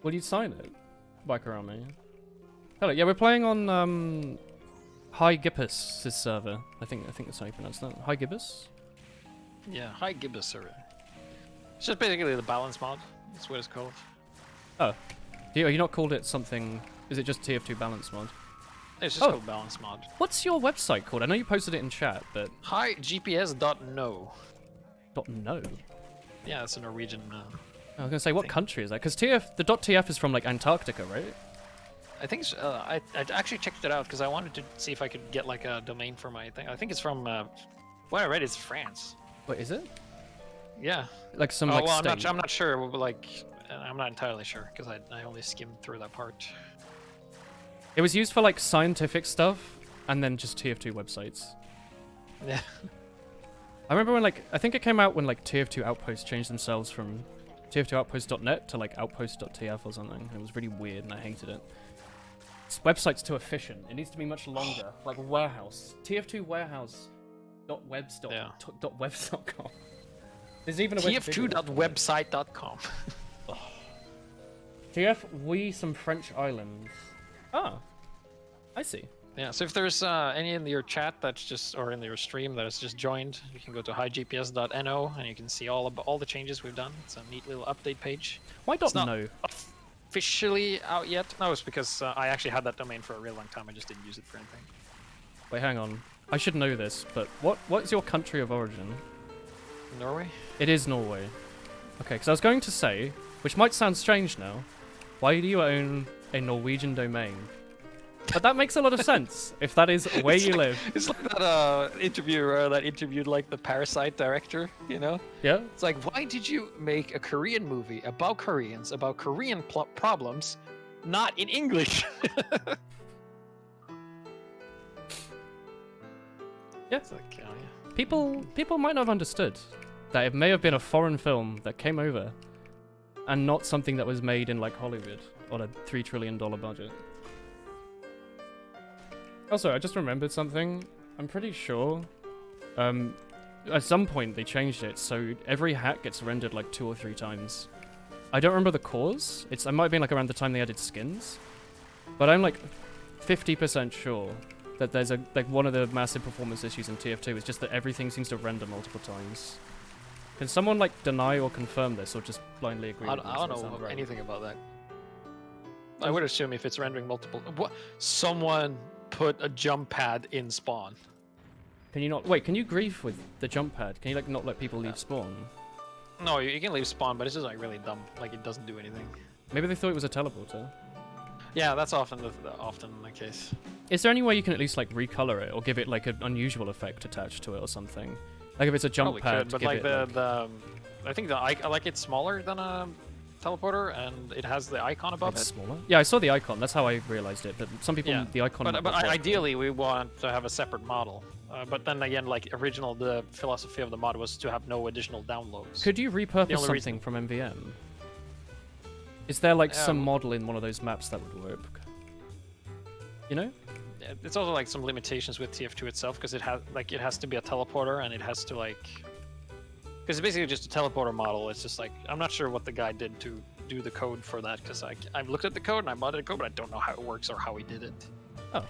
Will you sign it? Bike around me. Hello, yeah, we're playing on HiGPS server. I think that's how you pronounce that. HiGPS? Yeah, HiGPS server. It's just basically the balance mod. That's what it's called. Oh. Are you not called it something... Is it just TF2 balance mod? It's just called balance mod. What's your website called? I know you posted it in chat, but... HiGPS.no. .no? Yeah, it's a Norwegian... I was gonna say, what country is that? Because the .tf is from, like, Antarctica, right? I think I actually checked it out because I wanted to see if I could get like a domain for my thing. I think it's from what I read is France. Wait, is it? Yeah. Like some, Oh, like, well, state? I'm not sure. But, like, I'm not entirely sure because I only skimmed through that part. It was used for, like, scientific stuff, and then just TF2 websites. Yeah. I remember when, like, I think it came out when, like, TF2 Outposts changed themselves from TF2Outpost.net to, like, Outpost.tf or something. It was really weird, and I hated it. This website's too efficient. It needs to be much longer. Like warehouse. TF2 warehouse.webs.com. There's even a TF2.website.com. TF we some French islands. Ah, I see. Yeah, so if there's any in your chat that's just, or in your stream that has just joined, you can go to high.gps.no and you can see all the changes we've done. It's a neat little update page. Why It's not .no? officially out yet. No, it's because I actually had that domain for a real long time. I just didn't use it for anything. Wait, hang on. I should know this, but what's your country of origin? Norway? It is Norway. Okay, because I was going to say, which might sound strange now, why do you own a Norwegian domain? But that makes a lot of sense, if that is where you live. It's like that interviewer that interviewed like the Parasite director, you know? Yeah? It's like, why did you make a Korean movie about Koreans, about Korean problems, not in English? Yeah. It's like, oh, yeah. People might not have understood that it may have been a foreign film that came over and not something that was made in, like, Hollywood on a $3 trillion budget. Also, I just remembered something. I'm pretty sure at some point they changed it so every hat gets rendered like 2 or 3 times. I don't remember the cause. It might have been like around the time they added skins. But I'm like 50% sure that there's one of the massive performance issues in TF2 is just that everything seems to render multiple times. Can someone like deny or confirm this or just blindly agree? I with me? don't Does that know sound right? anything about that. I would assume if it's rendering multiple... What? Someone put a jump pad in spawn. Can you not... Wait, can you grief with the jump pad? Can you like not let people leave spawn? No, you can leave spawn, but it's just like really dumb. Like it doesn't do anything. Maybe they thought it was a teleporter. Yeah, that's often the case. Is there any way you can at least like recolor it or give it like an unusual effect attached to it or something? Like if it's a jump Probably pad, could, but give like it, I think I like it's smaller than a teleporter, and it has the icon above it's it. smaller. Yeah, I saw the icon. That's how I realized it. But some people, Yeah, the icon. but might not work. ideally we want to have a separate model. But then again, like the philosophy of the mod was to have no additional downloads. Could you repurpose only reason- something from MVM? Is there like some model in one of those maps that would work? You know? It's also like some limitations with TF2 itself because it has to be a teleporter and it has to like because it's basically just a teleporter model. It's just like I'm not sure what the guy did to do the code for that because I've looked at the code and I modded the code, but I don't know how it works or how he did it. Oh,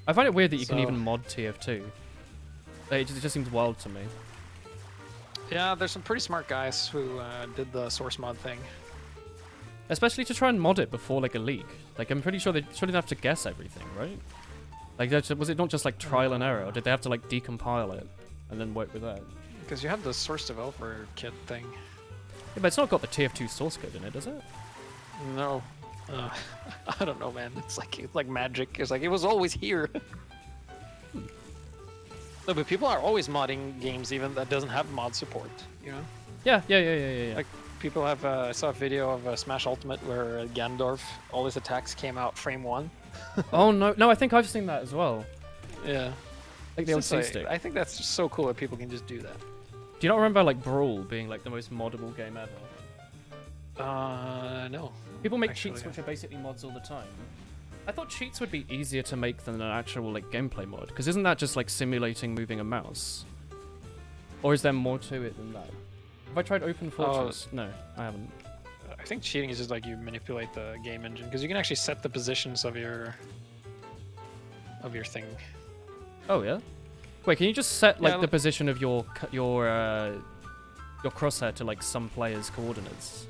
I find it weird that you can So- even mod TF2. It just seems wild to me. Yeah, there's some pretty smart guys who did the source mod thing. Especially to try and mod it before like a leak. Like I'm pretty sure they shouldn't have to guess everything, right? Like was it not just like trial and error, or did they have to like decompile it and then work with that? Because you have the source developer kit thing. Yeah, but it's not got the TF2 source code in it, does it? No. I don't know, man. It's like magic. It's like it was always here. No, but people are always modding games even that doesn't have mod support, you know? Yeah. Like people have I saw a video of Smash Ultimate where Gandorf, all his attacks came out frame 1. Oh no, I think I've seen that as well. Yeah. Like the old It's just C-stick. I think that's just so cool that people can just do that. Do you not remember like Brawl being like the most moddable game ever? No. People make Actually, cheats yeah. which are basically mods all the time. I thought cheats would be easier to make than an actual like gameplay mod, because isn't that just like simulating moving a mouse? Or is there more to it than that? Have I tried Open Fortress? No, I haven't. I think cheating is just like you manipulate the game engine because you can actually set the positions of your thing. Oh yeah. Wait, can you just set like Yeah, the position of your crosshair to like some player's coordinates?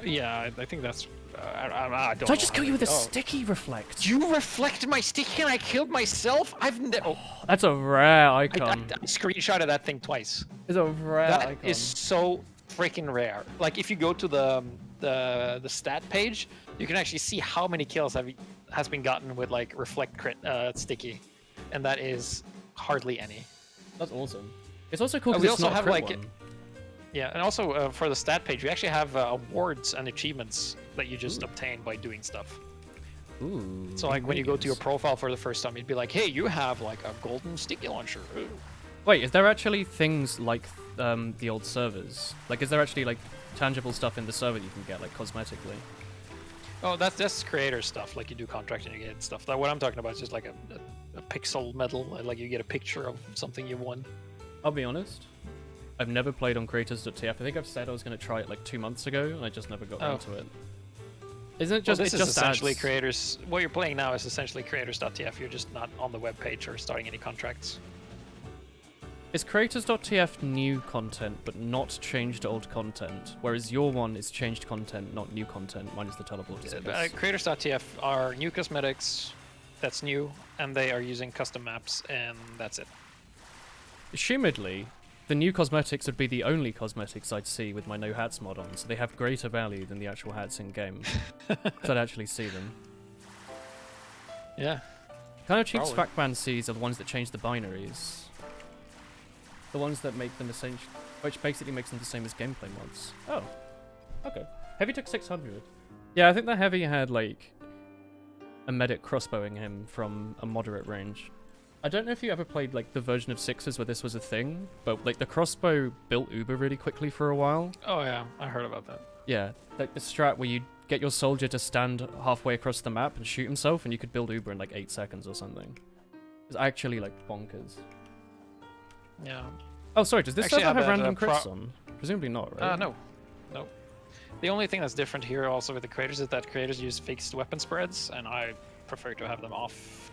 Yeah, I think that's. I don't Did know I just how kill you they with a do- sticky reflect? You reflected my sticky and I killed myself? I've never. Oh, That's a rare I icon. screenshotted that thing twice. It's a rare That icon. is so freaking rare. Like if you go to the stat page, you can actually see how many kills has been gotten with like reflect crit sticky, and that is hardly any. That's awesome. It's also cool We because it's also not a have, crit like, one. Yeah, and also for the stat page, we actually have awards and achievements that you just Ooh. obtain by doing stuff. Ooh. So like when you go to your ingredients. profile for the first time, you'd be like, hey, you have like a golden sticky launcher. Ooh. Wait, is there actually things like the old servers? Like, is there actually like tangible stuff in the server you can get, like cosmetically? Oh, that's creator stuff. Like you do contract and you get stuff. What I'm talking about is just like a pixel medal. Like you get a picture of something you won. I'll be honest. I've never played on creators.tf. I think I've said I was going to try it like 2 months ago, and I just never got around to it. Isn't it just? Well, this it is just essentially adds... creators. What you're playing now is essentially creators.tf. You're just not on the web page or starting any contracts. Is creators.tf new content, but not changed old content? Whereas your one is changed content, not new content, minus the teleporters. Creators.tf are new cosmetics. That's new, and they are using custom maps, and that's it. Assumedly, the new cosmetics would be the only cosmetics I'd see with my no hats mod on, so they have greater value than the actual hats in game. So I'd actually see them. Yeah. Kind of cheap Probably. Spacman sees are the ones that change the binaries. The ones that make them essentially, which basically makes them the same as gameplay mods. Oh, okay. Heavy took 600. Yeah, I think the Heavy had like a medic crossbowing him from a moderate range. I don't know if you ever played like the version of Sixes where this was a thing, but like the crossbow built Uber really quickly for a while. Oh yeah, I heard about that. Yeah, like the strat where you get your soldier to stand halfway across the map and shoot himself, and you could build Uber in like 8 seconds or something. It's actually like bonkers. Yeah. Oh, sorry, does this Actually, server have I bet, random crits pro- on? Presumably not, right? No. No. The only thing that's different here also with the creators is that creators use fixed weapon spreads, and I prefer to have them off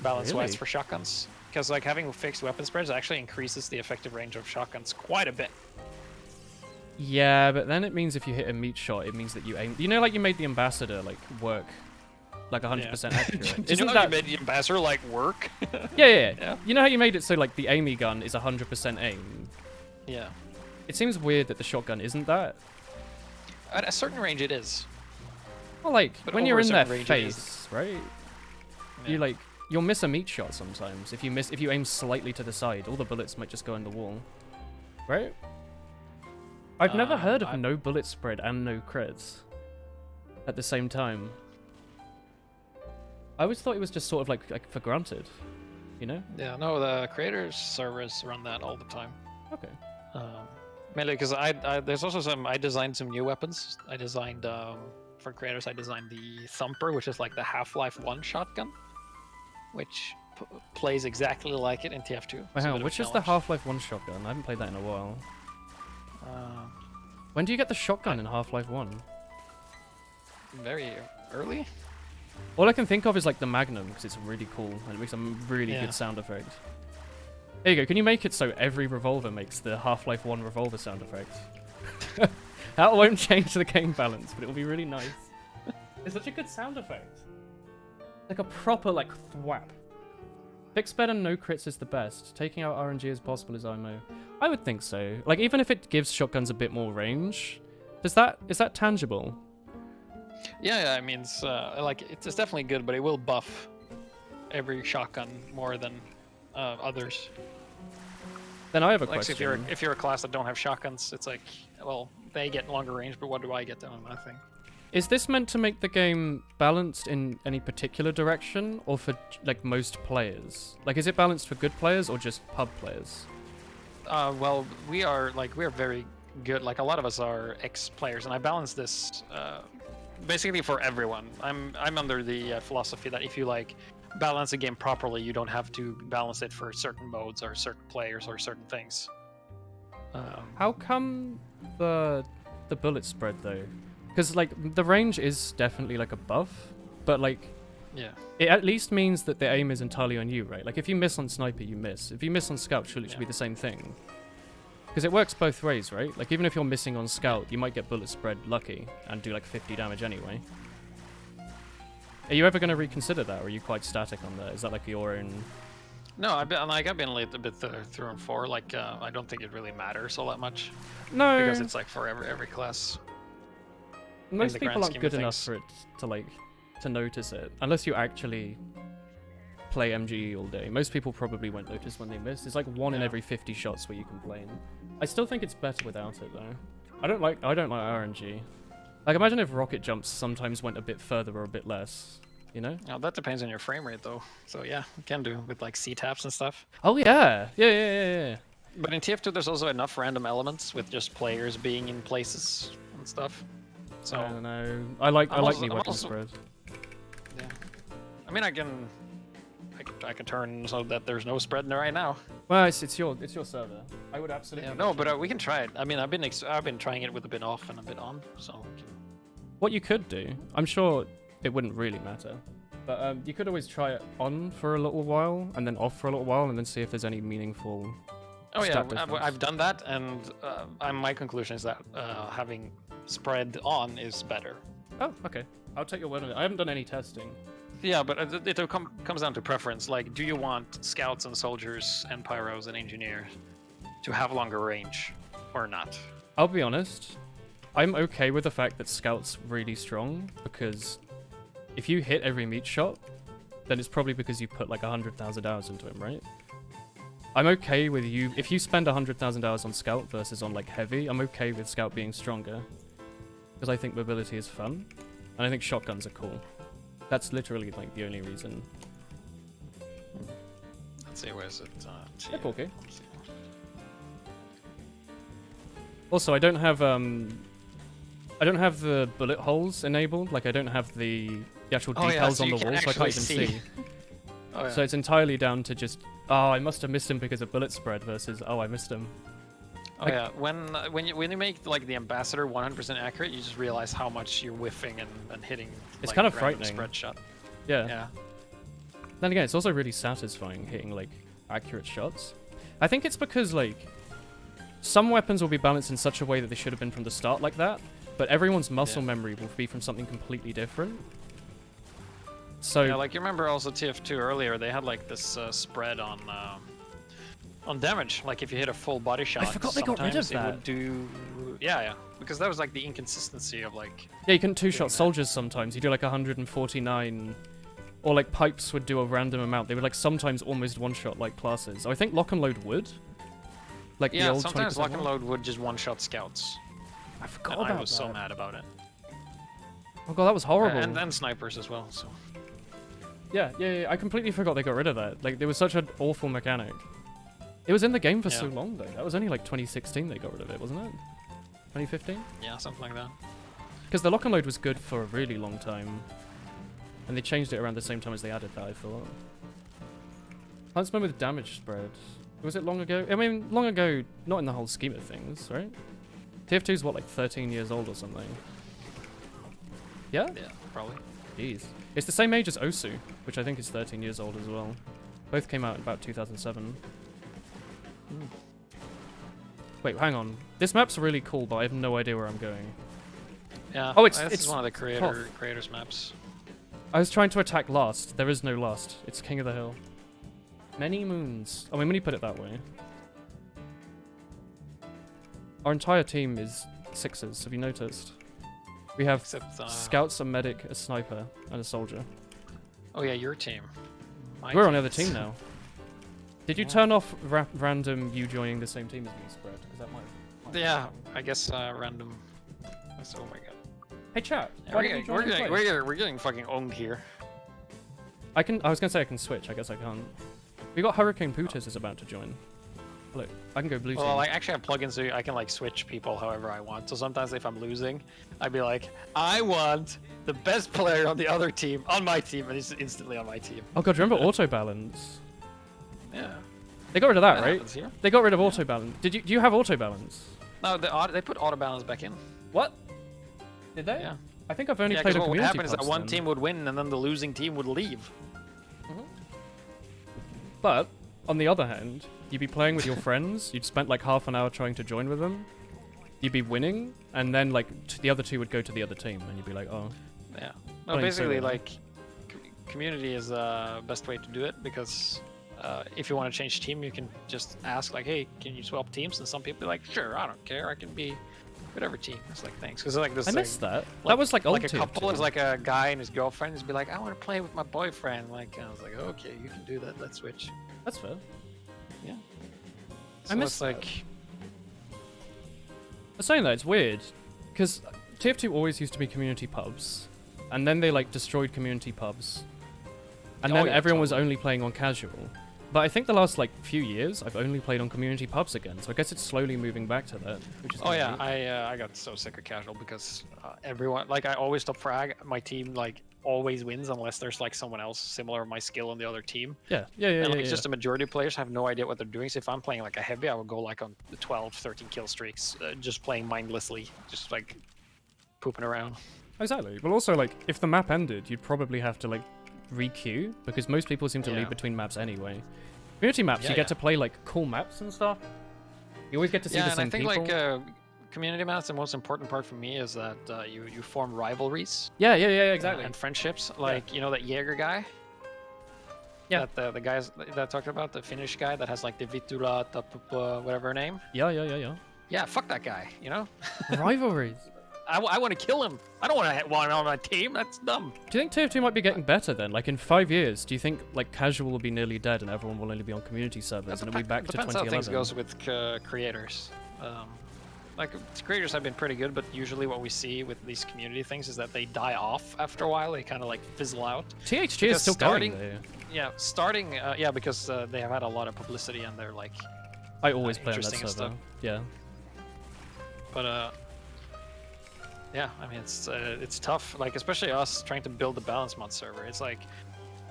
balance-wise Really? for shotguns. Because like having fixed weapon spreads actually increases the effective range of shotguns quite a bit. Yeah, but then it means if you hit a meat shot, it means that you aim... You know, like you made the ambassador, like, work, like 100% accurate. Did you know that... you made the ambassador like work? Yeah. Yeah. You know how you made it so, like, the aimy gun is 100% aim? Yeah. It seems weird that the shotgun isn't that. At a certain range it is. Well, like, But when over you're a in their certain range it face, right? Yeah. You, like... You'll miss a meat shot sometimes. If you aim slightly to the side, all the bullets might just go in the wall. Right? I've never heard of no bullet spread and no crits at the same time. I always thought it was just sort of like for granted, you know? Yeah, no, the creators servers run that all the time. Okay. Mainly because there's also I designed some new weapons. I designed, for creators, I designed the Thumper, which is like the Half-Life 1 shotgun, which plays exactly like it in TF2. Wait, It's a hang bit on, of a which is the challenge. Half-Life 1 shotgun? I haven't played that in a while. When do you get the shotgun in Half-Life 1? Very early? All I can think of is like the Magnum, because it's really cool, and it makes a really Yeah. good sound effect. There you go, can you make it so every revolver makes the Half-Life 1 revolver sound effect? That won't change the game balance, but it'll be really nice. It's such a good sound effect. Like a proper, like, thwap. Fixed bed and no crits is the best. Taking out RNG as possible is IMO. I would think so. Like, even if it gives shotguns a bit more range, is that tangible? Yeah, I mean, it's it's definitely good, but it will buff every shotgun more than others. Then I have a Like question. if you're a class that don't have shotguns, it's like, well, they get longer range, but what do I get? Nothing. Is this meant to make the game balanced in any particular direction, or for like most players? Like, is it balanced for good players or just pub players? Well, we're very good. Like a lot of us are ex-players, and I balance this basically for everyone. I'm under the philosophy that if you like balance a game properly, you don't have to balance it for certain modes or certain players or certain things. How come the bullet spread though? Because like the range is definitely like a buff, but like Yeah. it at least means that the aim is entirely on you, right? Like, if you miss on sniper, you miss. If you miss on scout, surely it should be the same thing. Because it works both ways, right? Like, even if you're missing on scout, you might get bullet spread lucky and do like 50 damage anyway. Are you ever going to reconsider that, or are you quite static on that? Is that like your own... No, I've been a bit through and for. Like, I don't think it really matters all that much. No. Because it's like for every class. Most the people grand aren't scheme good of enough things. for it to like to notice it, unless you actually play MGE all day. Most people probably won't notice when they miss. It's like 1 in every 50 shots where you complain. I still think it's better without it though. I don't like RNG. Like, imagine if rocket jumps sometimes went a bit further or a bit less. You know? Now that depends on your frame rate though. So yeah, you can do with like C-taps and stuff. Oh yeah, yeah. But in TF2, there's also enough random elements with just players being in places and stuff. So I don't know. I like I'm the weapon also- spread. yeah, I mean I can turn so that there's no spread in there right now. Well, it's your server. I would absolutely. Yeah, no, but we can try it. I mean I've been trying it with a bit off and a bit on. So What you could do, I'm sure it wouldn't really matter, but you could always try it on for a little while and then off for a little while and then see if there's any meaningful. oh yeah, stat difference. I've done that, and my conclusion is that having spread on is better. Oh, okay. I'll take your word on it. I haven't done any testing. Yeah, but it comes down to preference. Like, do you want scouts and soldiers and pyros and engineers to have longer range or not? I'll be honest. I'm okay with the fact that Scout's really strong, because if you hit every meat shot, then it's probably because you put like 100,000 hours into him, right? I'm okay with you, if you spend 100,000 hours on Scout versus on like Heavy, I'm okay with Scout being stronger. Because I think mobility is fun, and I think shotguns are cool. That's literally like the only reason. Let's see, where is it? Yeah, okay. Also, I don't have the bullet holes enabled. Like, I don't have the actual Oh, yeah, decals so on you the can walls, so I can't actually even see. see. Oh, yeah. So it's entirely down to just, oh, I must have missed him because of bullet spread versus, oh, I missed him. Oh yeah, when you make like the ambassador 100% accurate, you just realize how much you're whiffing and hitting. It's like, kind of random frightening. Spread shot. Yeah. Yeah. Then again, it's also really satisfying hitting like accurate shots. I think it's because like some weapons will be balanced in such a way that they should have been from the start like that, but everyone's muscle memory will be from something completely different. So Yeah, like you remember also TF2 earlier, they had like this spread on damage. Like if you hit a full body shot, forgot they got rid of sometimes it that. would do. Yeah, because that was like the inconsistency of like. yeah, you can two-shot that. soldiers sometimes. You do like 149, or like pipes would do a random amount. They would like sometimes almost one-shot like classes. So I think lock and load would. Like the Yeah, old sometimes 20% lock and one. load would just one-shot scouts. I forgot And about I was that. so mad about it. Oh god, that was horrible. And snipers as well. So. Yeah, I completely forgot they got rid of that. Like, there was such an awful mechanic. It was in the game for so Yeah. long, though. That was only like 2016 they got rid of it, wasn't it? 2015? Yeah, something like that. Because the lock and load was good for a really long time. And they changed it around the same time as they added that, I thought. Huntsman with damage spread. Was it long ago? I mean, long ago, not in the whole scheme of things, right? TF2's what, like 13 years old or something? Yeah? Yeah, probably. Jeez. It's the same age as Osu, which I think is 13 years old as well. Both came out in about 2007. Wait, hang on. This map's really cool, but I have no idea where I'm going. Yeah. Oh, it's one of the tough. creators maps. I was trying to attack last. There is no last. It's King of the Hill. Many moons. I mean, when you put it that way. Our entire team is sixes, have you noticed? We have Except scouts, a medic, a sniper, and a soldier. Oh yeah, your team. My We're on team the other is- team now. Did you Yeah. turn off random you joining the same team as me spread? Because that might Yeah, I guess random. That's, oh my god. Hey chat. Yeah, why don't you join and play? we're getting fucking owned here. I was gonna say I can switch. I guess I can't. We got Hurricane Putis is about to join. Look, I can go blue team. Well, I actually have plugins so I can like switch people however I want. So sometimes if I'm losing, I'd be like, I want the best player on the other team on my team, and he's instantly on my team. Oh god, remember auto balance? Yeah. They got rid of that, That right? happens here. They got rid of auto balance. Do you have auto balance? No, they put auto balance back in. What? Did they? Yeah. I think I've only Yeah, played because on what would community happen is that pubs one then. team would win and then the losing team would leave. But on the other hand, you'd be playing with your friends. You'd spent like half an hour trying to join with them. You'd be winning, and then like the other two would go to the other team, and you'd be like, oh. Yeah. No, Playing basically, solo. like, community is the best way to do it because if you want to change team, you can just ask, like, hey, can you swap teams? And some people are like, sure, I don't care. I can be whatever team. It's like, thanks. Because like this I thing, missed that. That was like old a couple TF2. is like a guy and his girlfriend is be like, I want to play with my boyfriend. Like, I was like, okay, you can do that. Let's switch. That's fair. Yeah. I So missed it's like, I'm saying that, it's weird. Because TF2 always used to be community pubs. And then they like destroyed community pubs. And Oh, then yeah, everyone was totally. only playing on casual. But I think the last like few years, I've only played on community pubs again. So I guess it's slowly moving back to that. Which is oh yeah, neat. I got so sick of casual because everyone, like, I always top frag. My team like always wins unless there's like someone else similar to my skill on the other team. Yeah, yeah, yeah, And yeah, like, yeah. it's just the majority of players have no idea what they're doing. So if I'm playing like a heavy, I would go like on the 12, 13 kill streaks, just playing mindlessly, just like pooping around. Exactly. But also, like, if the map ended, you'd probably have to, like, re-queue, because most people seem to Yeah. leave between maps anyway. Community maps, Yeah, you get yeah. to play, like, cool maps and stuff. You always get to see Yeah, the and same I think people. like community maps, the most important part for me is that you form rivalries. Yeah, yeah, yeah, exactly. And friendships. Like, you know that Jaeger guy? Yeah. That the guys that I talked about, the Finnish guy that has like the Vitula, whatever her name. Yeah, yeah, yeah, yeah. Yeah, fuck that guy, you know? Rivalries. I want to kill him. I don't want to have one on my team. That's dumb. Do you think TF2 might be getting better then? Like, in 5 years, do you think, like, casual will be nearly dead and everyone will only be on community servers and it'll be back to Depends how 2011? things goes with creators. Like, creators have been pretty good, but usually what we see with these community things is that they die off after a while. They kind of like fizzle out. THG is Because still starting- going, though. Yeah, starting, yeah, because they have had a lot of publicity and they're like, I always play on that interesting server. and Yeah. but yeah, I mean it's tough. Like especially us trying to build the balance mod server. It's like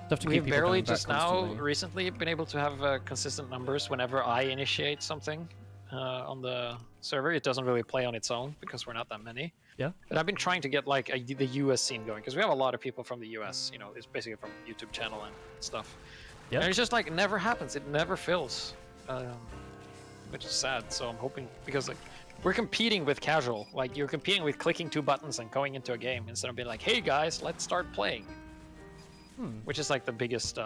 Tough to keep we've people barely coming back just now constantly. recently been able to have consistent numbers whenever I initiate something on the server. It doesn't really play on its own because we're not that many. Yeah. But I've been trying to get like the US scene going because we have a lot of people from the US. You know, it's basically from YouTube channel and stuff. Yeah. And it's just like it never happens. It never fills, which is sad. So I'm hoping because like we're competing with casual. Like you're competing with clicking 2 buttons and going into a game instead of being like, hey guys, let's start playing. Which is like the biggest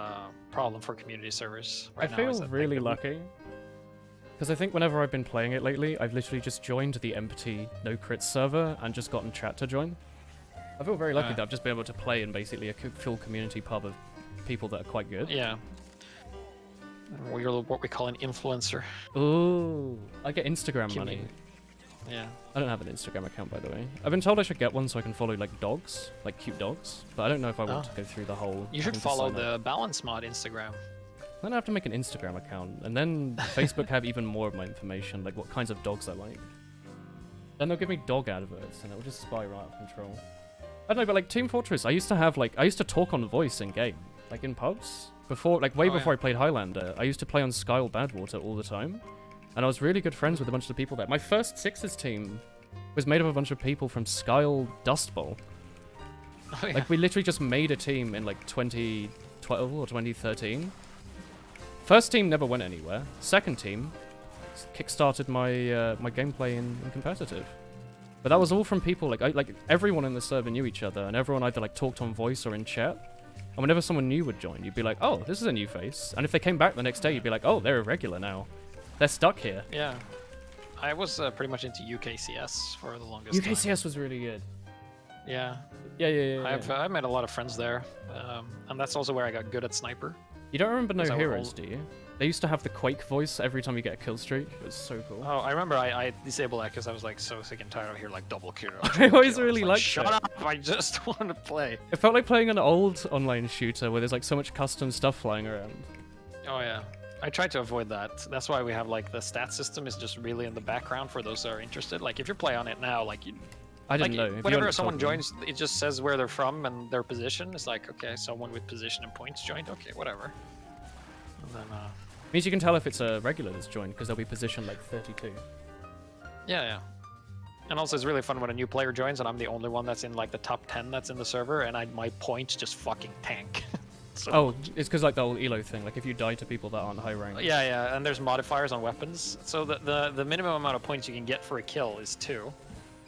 problem for community servers right now. I is feel that, like, really the- lucky. Because I think whenever I've been playing it lately, I've literally just joined the empty no crits server and just gotten chat to join. I feel very lucky that I've just been able to play in basically a full community pub of people that are quite good. Yeah. We're what we call an influencer. Ooh, I get Instagram money. Community. Yeah. I don't have an Instagram account, by the way. I've been told I should get one so I can follow like dogs, like cute dogs. But I don't know if I want Oh. to go through the whole. You should having to follow sign up. the balance mod Instagram. Then I have to make an Instagram account, and then Facebook have even more of my information, like what kinds of dogs I like. Then they'll give me dog adverts, and it'll just spiral out of control. I don't know, but like Team Fortress, I used to talk on voice in game, like in pubs before, like way Oh, before yeah. I played Highlander. I used to play on Skyle Badwater all the time, and I was really good friends with a bunch of people there. My first Sixes team was made up of a bunch of people from Skyle Dust Bowl. Oh, yeah. Like we literally just made a team in like 2012 or 2013. First team never went anywhere. Second team kickstarted my my gameplay in competitive. But that was all from people like everyone in the server knew each other, and everyone either like talked on voice or in chat. And whenever someone new would join, you'd be like, "Oh, this is a new face." And if they came back the next day, you'd be like, "Oh, they're a regular now. They're stuck here." Yeah. I was pretty much into UKCS for the longest time. UKCS was really good. Yeah. Yeah. I've met a lot of friends there. And that's also where I got good at sniper. You don't remember No Because I would Heroes, hold- do you? They used to have the Quake voice every time you get a kill streak. It was so cool. Oh, I remember I disabled that because I was like so sick and tired of hearing like double kill. I always kill. really was liked Shut it. up! I just want to play. It felt like playing an old online shooter where there's like so much custom stuff flying around. Oh yeah. I tried to avoid that. That's why we have like the stat system is just really in the background for those that are interested. Like if you play on it now, like you I didn't like, know. If you whenever hadn't someone told me. joins, it just says where they're from and their position. It's like, okay, someone with position and points joined. Okay, whatever. And then, Means you can tell if it's a regular that's joined because they'll be positioned like 32. yeah. And also, it's really fun when a new player joins and I'm the only one that's in like the top 10 that's in the server, and my points just fucking tank. So, Oh, it's because like the old elo thing. Like if you die to people that aren't high rank. yeah, and there's modifiers on weapons. So the minimum amount of points you can get for a kill is 2.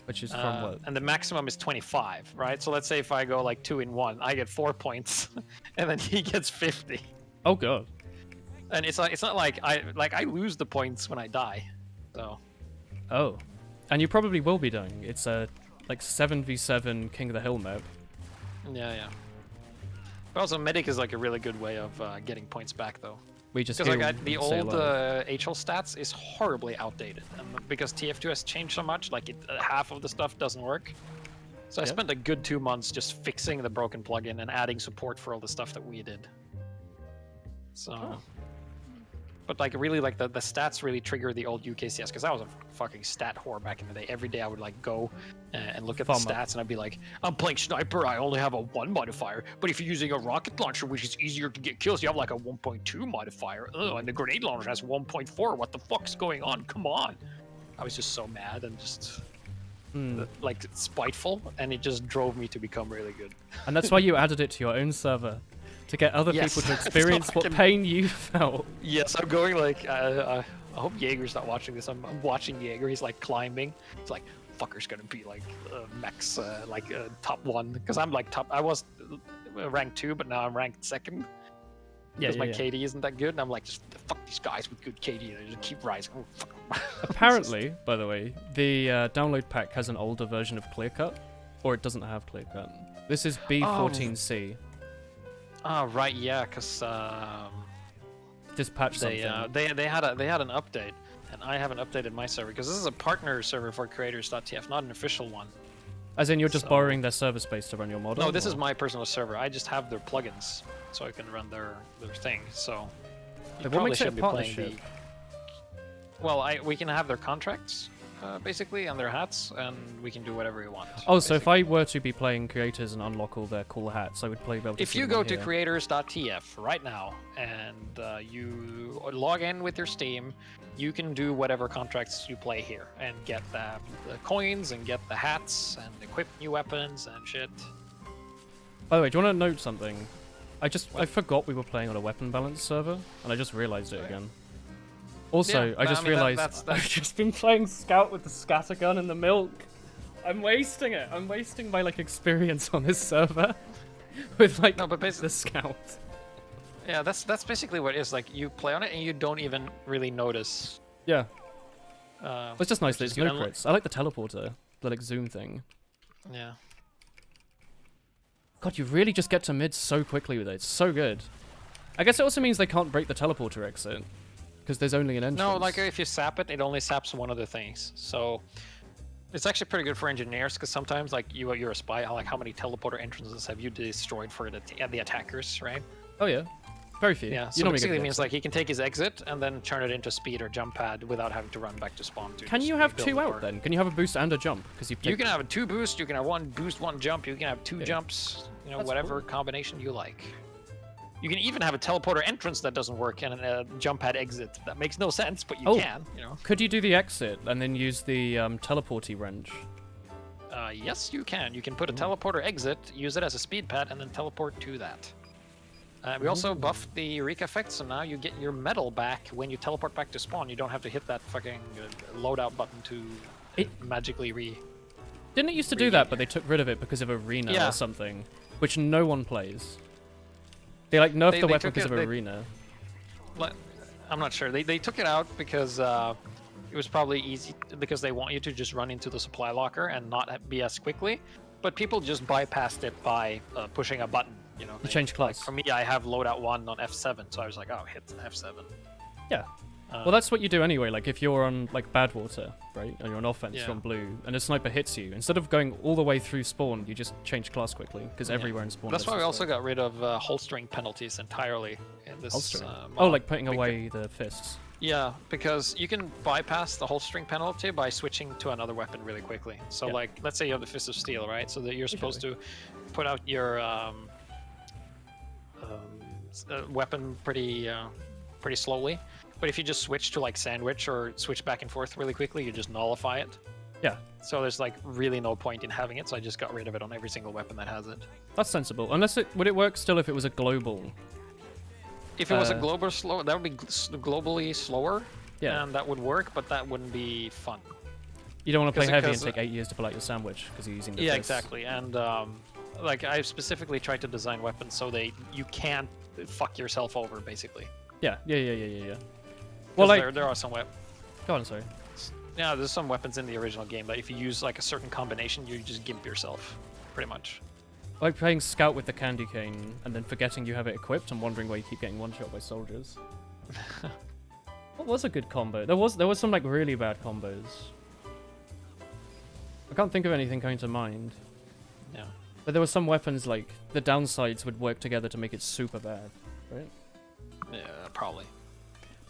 Which is from what? And the maximum is 25, right? So let's say if I go like 2 in 1, I get 4 points, and then he gets 50. Oh god. And it's not like I lose the points when I die. So. Oh. And you probably will be dying. It's a like 7v7 King of the Hill map. Yeah. But also, medic is like a really good way of getting points back, though. We just Because heal like the and stay old alive. HL stats is horribly outdated, and because TF2 has changed so much, like half of the stuff doesn't work. So I spent a good 2 months just fixing the broken plugin and adding support for all the stuff that we did. So, but like really, like the stats really trigger the old UKCS, because I was a fucking stat whore back in the day. Every day I would like go and look at the stats, and I'd be like, I'm playing sniper, I only have a 1 modifier, but if you're using a rocket launcher, which is easier to get kills, you have like a 1.2 modifier. Ugh, and the grenade launcher has 1.4. What the fuck's going on? Come on! I was just so mad and just like spiteful, and it just drove me to become really good. And that's why you added it to your own server. To get other Yes. people to experience what pain you felt. Yes, I'm going like, I hope Jaeger's not watching this. I'm watching Jaeger. He's like climbing. It's like, fucker's gonna be like max, top 1. Because I'm like top, I was ranked 2, but now I'm ranked 2nd. Because my KD isn't that good. And I'm like, just fuck these guys with good KD. They just keep rising. Oh, fuck 'em. Apparently, by the way, the download pack has an older version of Clear Cut. Or it doesn't have Clear Cut. This is B14C. Oh, right, yeah, because Just patch they something. they had an update, and I haven't updated my server because this is a partner server for creators.tf, not an official one. As in, you're just so- borrowing their server space to run your model? No, this or- is my personal server. I just have their plugins, so I can run their thing. So you What probably makes it a shouldn't be playing partnership? Well, we can have their contracts, basically, and their hats, and we can do whatever we want. Oh, so if basically. I were to be playing creators and unlock all their cool hats, I would be able to If see you them go on to here. creators.tf right now and you log in with your Steam, you can do whatever contracts you play here and get the coins and get the hats and equip new weapons and shit. By the way, do you want to note something? I forgot we were playing on a weapon balance server, and I just realized it again. Also, Yeah, I just realized that's- I've just been playing Scout with the scatter gun and the milk. I'm wasting it. I'm wasting my like experience on this server with like No, but the Scout. Yeah, that's basically what it is. Like, you play on it and you don't even really notice. Yeah, it's just nice that which it's is no good. crits. I like the teleporter, the like zoom thing. Yeah. God, you really just get to mid so quickly with it. It's so good. I guess it also means they can't break the teleporter exit because there's only an entrance. No, like if you sap it, it only saps one of the things. So it's actually pretty good for engineers because sometimes, like, you're a spy. Like, how many teleporter entrances have you destroyed for the attackers, right? Oh yeah, very few. Yeah. You So normally basically get it means the like he can take his exit and then turn it into speed or jump pad without having to run back to spawn. Can you have 2 out then? Can you have a boost and a jump? Because You can have 2 boosts. You can have 1 boost, 1 jump. You can have 2 jumps. You know, That's whatever cool. combination you like. You can even have a teleporter entrance that doesn't work and a jump pad exit. That makes no sense, but you Oh. can. You know. Could you do the exit and then use the teleporty wrench? Yes, you can. You can put a teleporter exit, use it as a speed pad, and then teleport to that. We also buffed the Reek effect, so now you get your medal back when you teleport back to spawn. You don't have to hit that fucking loadout button to magically Didn't it used to do that, but they took rid of it because of arena Yeah. or something, which no one plays. They like nerfed the they weapon took because it- of they- arena. I'm not sure. They took it out because it was probably easy because they want you to just run into the supply locker and not be as quickly. But people just bypassed it by pushing a button. You know, You change class. For me, I have loadout 1 on F7, so I was like, oh, hit F7. Yeah. Well, that's what you do anyway. Like if you're on like Badwater, right, and you're on offense, Yeah. you're on blue, and a sniper hits you, instead of going all the way through spawn, you just change class quickly because everywhere in spawn. That's does why we this also way. got rid of holstering penalties entirely in this. Holstering. Mod. Like putting away the fists. Yeah, because you can bypass the holstering penalty by switching to another weapon really quickly. So, Yeah. like, let's say you have the Fist of Steel, right? So that you're supposed to put out your weapon pretty slowly. But if you just switch to like sandwich or switch back and forth really quickly, you just nullify it. Yeah, So there's like really no point in having it, so I just got rid of it on every single weapon that has it. that's sensible. Unless would it work still if it was a global? If it was a global slow, that would be globally slower. Yeah. And that would work, but that wouldn't be fun. You don't want to play heavy and because- take 8 years to pull out your sandwich because you're using the Yeah, fist. exactly. And like I specifically tried to design weapons so you can't fuck yourself over, basically. Yeah. Well, Well, like, there are some weapons. go on, sorry. Yeah, there's some weapons in the original game that if you use like a certain combination, you just gimp yourself, pretty much. Like playing scout with the candy cane and then forgetting you have it equipped and wondering why you keep getting one shot by soldiers. What was a good combo? There was some like really bad combos. I can't think of anything coming to mind. Yeah. But there were some weapons like the downsides would work together to make it super bad, right? Yeah, probably.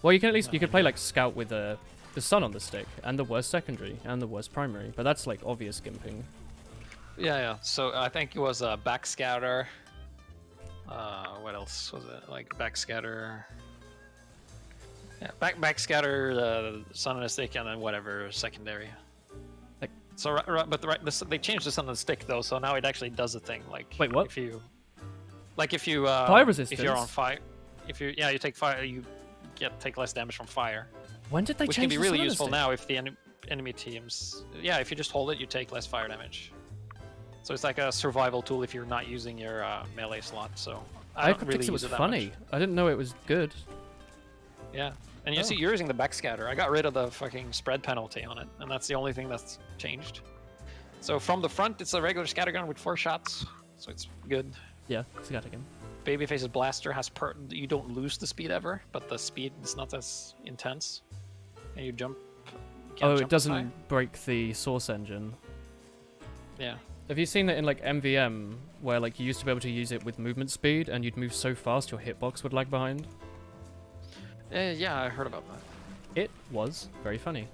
Well, you can at least you could play like scout with the sun on the stick and the worst secondary and the worst primary, but that's like obvious gimping. Yeah. So I think it was a backscatter. What else was it? Like backscatter. Yeah, backscatter, sun on the stick, and then whatever secondary. Like, so, they changed the sun on the stick though, so now it actually does a thing. Like, wait, what? If you, fire resistance. If you're on fire, you take fire, you take less damage from fire. When did they Which change can be the really sun on the useful stick? now if the enemy teams. Yeah, if you just hold it, you take less fire damage. So it's like a survival tool if you're not using your melee slot. So I don't really it was use it that funny. much. I didn't know it was good. Yeah, and you Oh. see, you're using the backscatter. I got rid of the fucking spread penalty on it, and that's the only thing that's changed. So from the front, it's a regular scattergun with 4 shots, so it's good. Yeah, scout again. Babyface's blaster has you don't lose the speed ever, but the speed is not as intense, and you jump. You can't Oh, jump it as doesn't high. break the source engine. Yeah. Have you seen it in like MVM where like you used to be able to use it with movement speed and you'd move so fast your hitbox would lag behind? Yeah, I heard about that. It was very funny.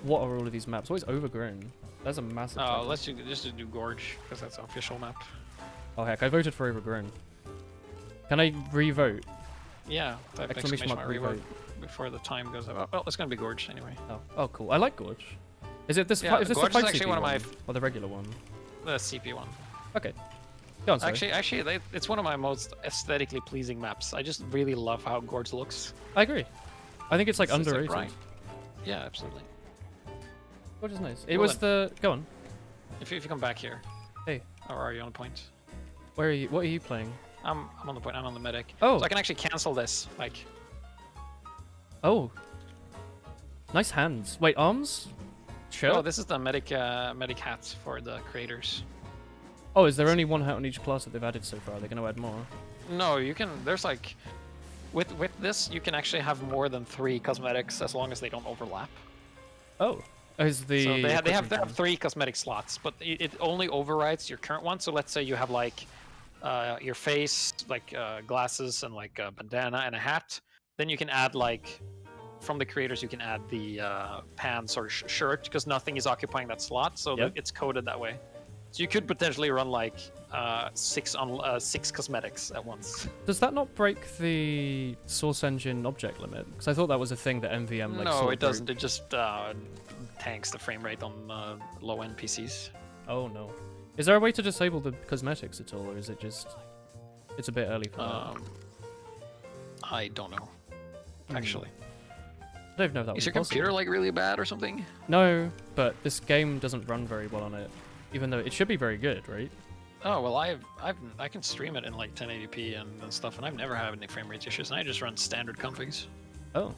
What are all of these maps? Always overgrown. That's a massive. Oh, title. let's just do Gorge because that's the official map. Oh heck, I voted for overgrown. Can I re-vote? Yeah, type Exclamation mark revote before the time goes up. Oh, well, it's gonna be Gorge anyway. Oh, cool. I like Gorge. Is it this? Yeah, Is this Gorge the is 5 actually CP one of my or the regular one? The CP one. Okay. Go on, sorry. Actually, it's one of my most aesthetically pleasing maps. I just really love how Gorge looks. I agree. I think it's like It's just, underrated. bright. Yeah, absolutely. Gorge is nice. It Well was the. Go on. If you come back here. Hey. Or are you on point? Where are you? What are you playing? I'm on the point. I'm on the medic. Oh. So I can actually cancel this. Like. Oh. Nice hands. Wait, arms? Sure. Oh, this is the medic hat for the creators. Oh, is there only one hat on each class that they've added so far? Are they going to add more? No, you can. There's like. With this, you can actually have more than 3 cosmetics as long as they don't overlap. Oh. Is the So they have equipment one. 3 cosmetic slots, but it only overrides your current one. So let's say you have like your face, like glasses, and like a bandana and a hat. Then you can add like from the creators, you can add the pants or shirt because nothing is occupying that slot, so Yep. it's coded that way. So you could potentially run like 6 cosmetics at once. Does that not break the source engine object limit? Because I thought that was a thing that MVM like No, sort it of doesn't. broke. It just tanks the frame rate on low-end PCs. Oh no. Is there a way to disable the cosmetics at all, or is it just it's a bit early for that? I don't know. Actually, I don't know if that is was your possible. computer like really bad or something? No, but this game doesn't run very well on it, even though it should be very good, right? Oh well, I can stream it in like 1080p and stuff, and I've never had any frame rate issues. And I just run standard configs. Oh.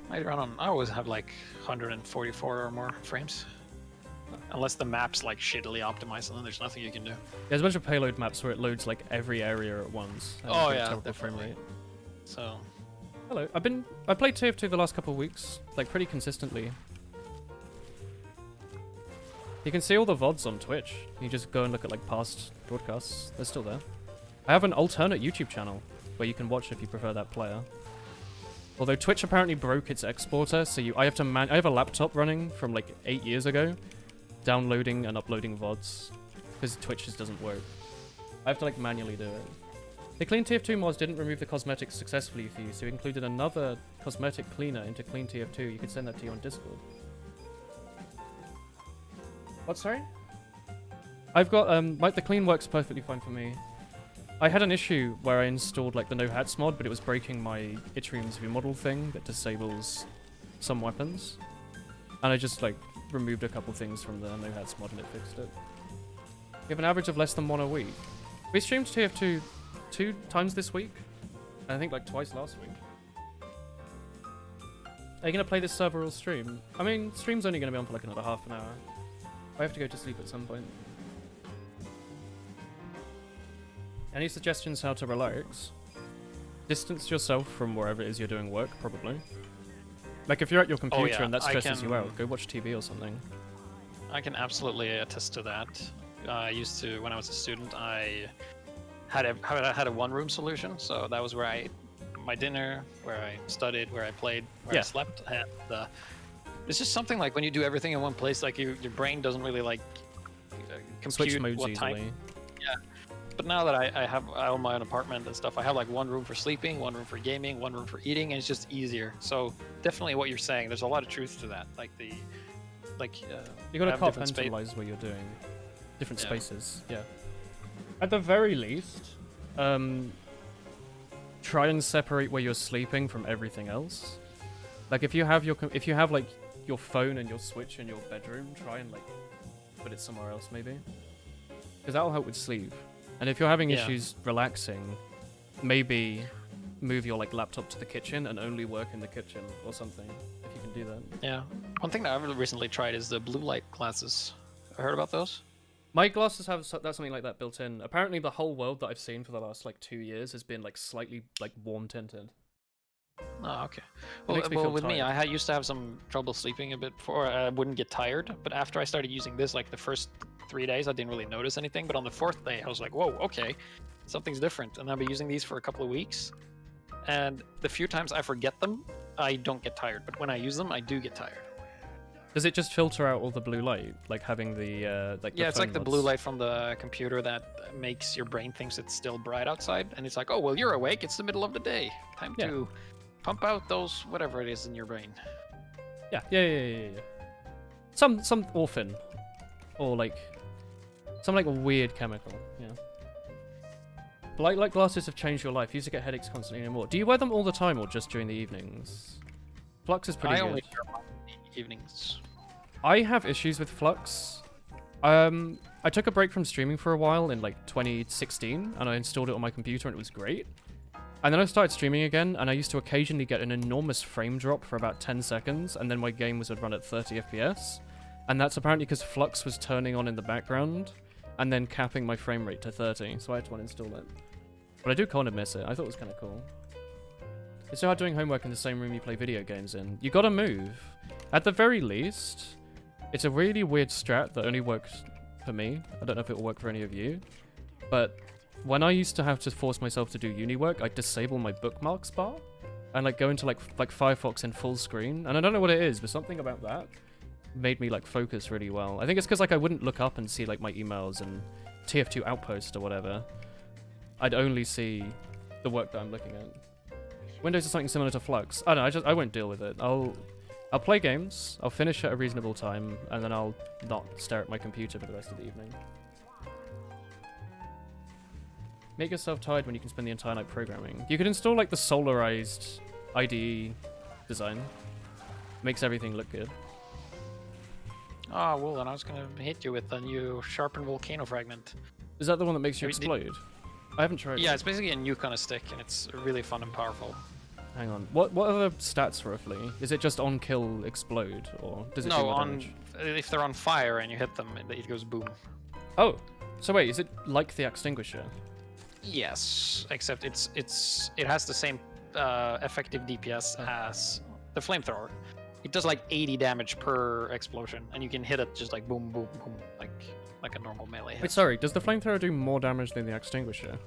I always have like 144 or more frames, unless the map's like shittily optimized, and then there's nothing you can do. There's a bunch of payload maps where it loads like every area at once. and Oh, you get yeah, terrible frame definitely. rate. So Hello. I played TF2 the last couple of weeks, like pretty consistently. You can see all the VODs on Twitch. You just go and look at like past broadcasts. They're still there. I have an alternate YouTube channel where you can watch if you prefer that player. Although Twitch apparently broke its exporter, so I have a laptop running from like 8 years ago, downloading and uploading VODs, because Twitch just doesn't work. I have to like manually do it. The Clean TF2 mods didn't remove the cosmetics successfully for you, so we included another cosmetic cleaner into Clean TF2. You could send that to you on Discord. What, sorry? I've got, like, the clean works perfectly fine for me. I had an issue where I installed, like, the no hats mod, but it was breaking my Yttrium's VModel thing that disables some weapons. And I just, like, removed a couple things from the no hats mod and it fixed it. We have an average of less than 1 a week. We streamed TF2 2 times this week. And I think, like, twice last week. Are you going to play this server or stream? I mean, stream's only going to be on for, like, another half an hour. I have to go to sleep at some point. Any suggestions how to relax? Distance yourself from wherever it is you're doing work, probably. Like, if you're at your computer and that stresses you out, go watch TV or something. I can absolutely attest to that. I used to, when I was a student, I had a one-room solution, so that was where I ate my dinner, where I studied, where I played, where I slept, and it's just something like when you do everything in one place, like your brain doesn't really like compute Switch modes what easily. time. Yeah. But now that I own my own apartment and stuff, I have like one room for sleeping, one room for gaming, one room for eating, and it's just easier. So definitely what you're saying, there's a lot of truth to that. Like you gotta have different compartmentalize what you're doing. Different spaces, yeah. At the very least, try and separate where you're sleeping from everything else. Like if you have like your phone and your Switch in your bedroom, try and like put it somewhere else maybe, because that'll help with sleep. And if you're having issues relaxing, maybe move your like laptop to the kitchen and only work in the kitchen or something, if you can do that. Yeah. One thing that I've recently tried is the blue light glasses. Heard about those? My glasses have something like that built in. Apparently the whole world that I've seen for the last like 2 years has been like slightly like warm tinted. Oh, okay. Makes me Well, feel with me, tired. I used to have some trouble sleeping a bit before. I wouldn't get tired, but after I started using this, like the first 3 days, I didn't really notice anything. But on the 4th day, I was like, whoa, okay, something's different. And I've been using these for a couple of weeks. And the few times I forget them, I don't get tired. But when I use them, I do get tired. Does it just filter out all the blue light, like having the like? Yeah, the it's like phone the mods? blue light from the computer that makes your brain thinks it's still bright outside. And it's like, oh, well, you're awake. It's the middle of the day. Time to pump out those whatever it is in your brain. Yeah. Some orphan, or like some like weird chemical. Yeah. But like glasses have changed your life. You used to get headaches constantly anymore. Do you wear them all the time or just during the evenings? Flux is pretty I good. only wear them in the evenings. I have issues with Flux. I took a break from streaming for a while in like 2016, and I installed it on my computer, and it was great. And then I started streaming again, and I used to occasionally get an enormous frame drop for about 10 seconds, and then my game would run at 30 FPS. And that's apparently because Flux was turning on in the background, and then capping my frame rate to 30, so I had to uninstall it. But I do kind of miss it. I thought it was kind of cool. It's so hard doing homework in the same room you play video games in. You gotta move. At the very least, it's a really weird strat that only works for me. I don't know if it will work for any of you. But when I used to have to force myself to do uni work, I'd disable my bookmarks bar and like go into like Firefox in full screen. And I don't know what it is, but something about that made me like focus really well. I think it's because like I wouldn't look up and see like my emails and TF2 outpost or whatever. I'd only see the work that I'm looking at. Windows is something similar to Flux. I don't know, I won't deal with it. I'll play games, I'll finish at a reasonable time, and then I'll not stare at my computer for the rest of the evening. Make yourself tired when you can spend the entire night programming. You could install like the solarized IDE design. Makes everything look good. Oh, Woolen, I was gonna hit you with a new sharpened volcano fragment. Is that the one that makes you Have you- explode? I haven't tried Yeah, it. it's basically a new kind of stick, and it's really fun and powerful. Hang on. What are the stats roughly? Is it just on kill explode, or does it do No, more on damage? if they're on fire and you hit them, it goes boom. Oh, so wait, is it like the extinguisher? Yes, except it has the same effective DPS as the flamethrower. It does like 80 damage per explosion, and you can hit it just like boom, boom, boom, like a normal melee hit. Wait, sorry, does the flamethrower do more damage than the extinguisher?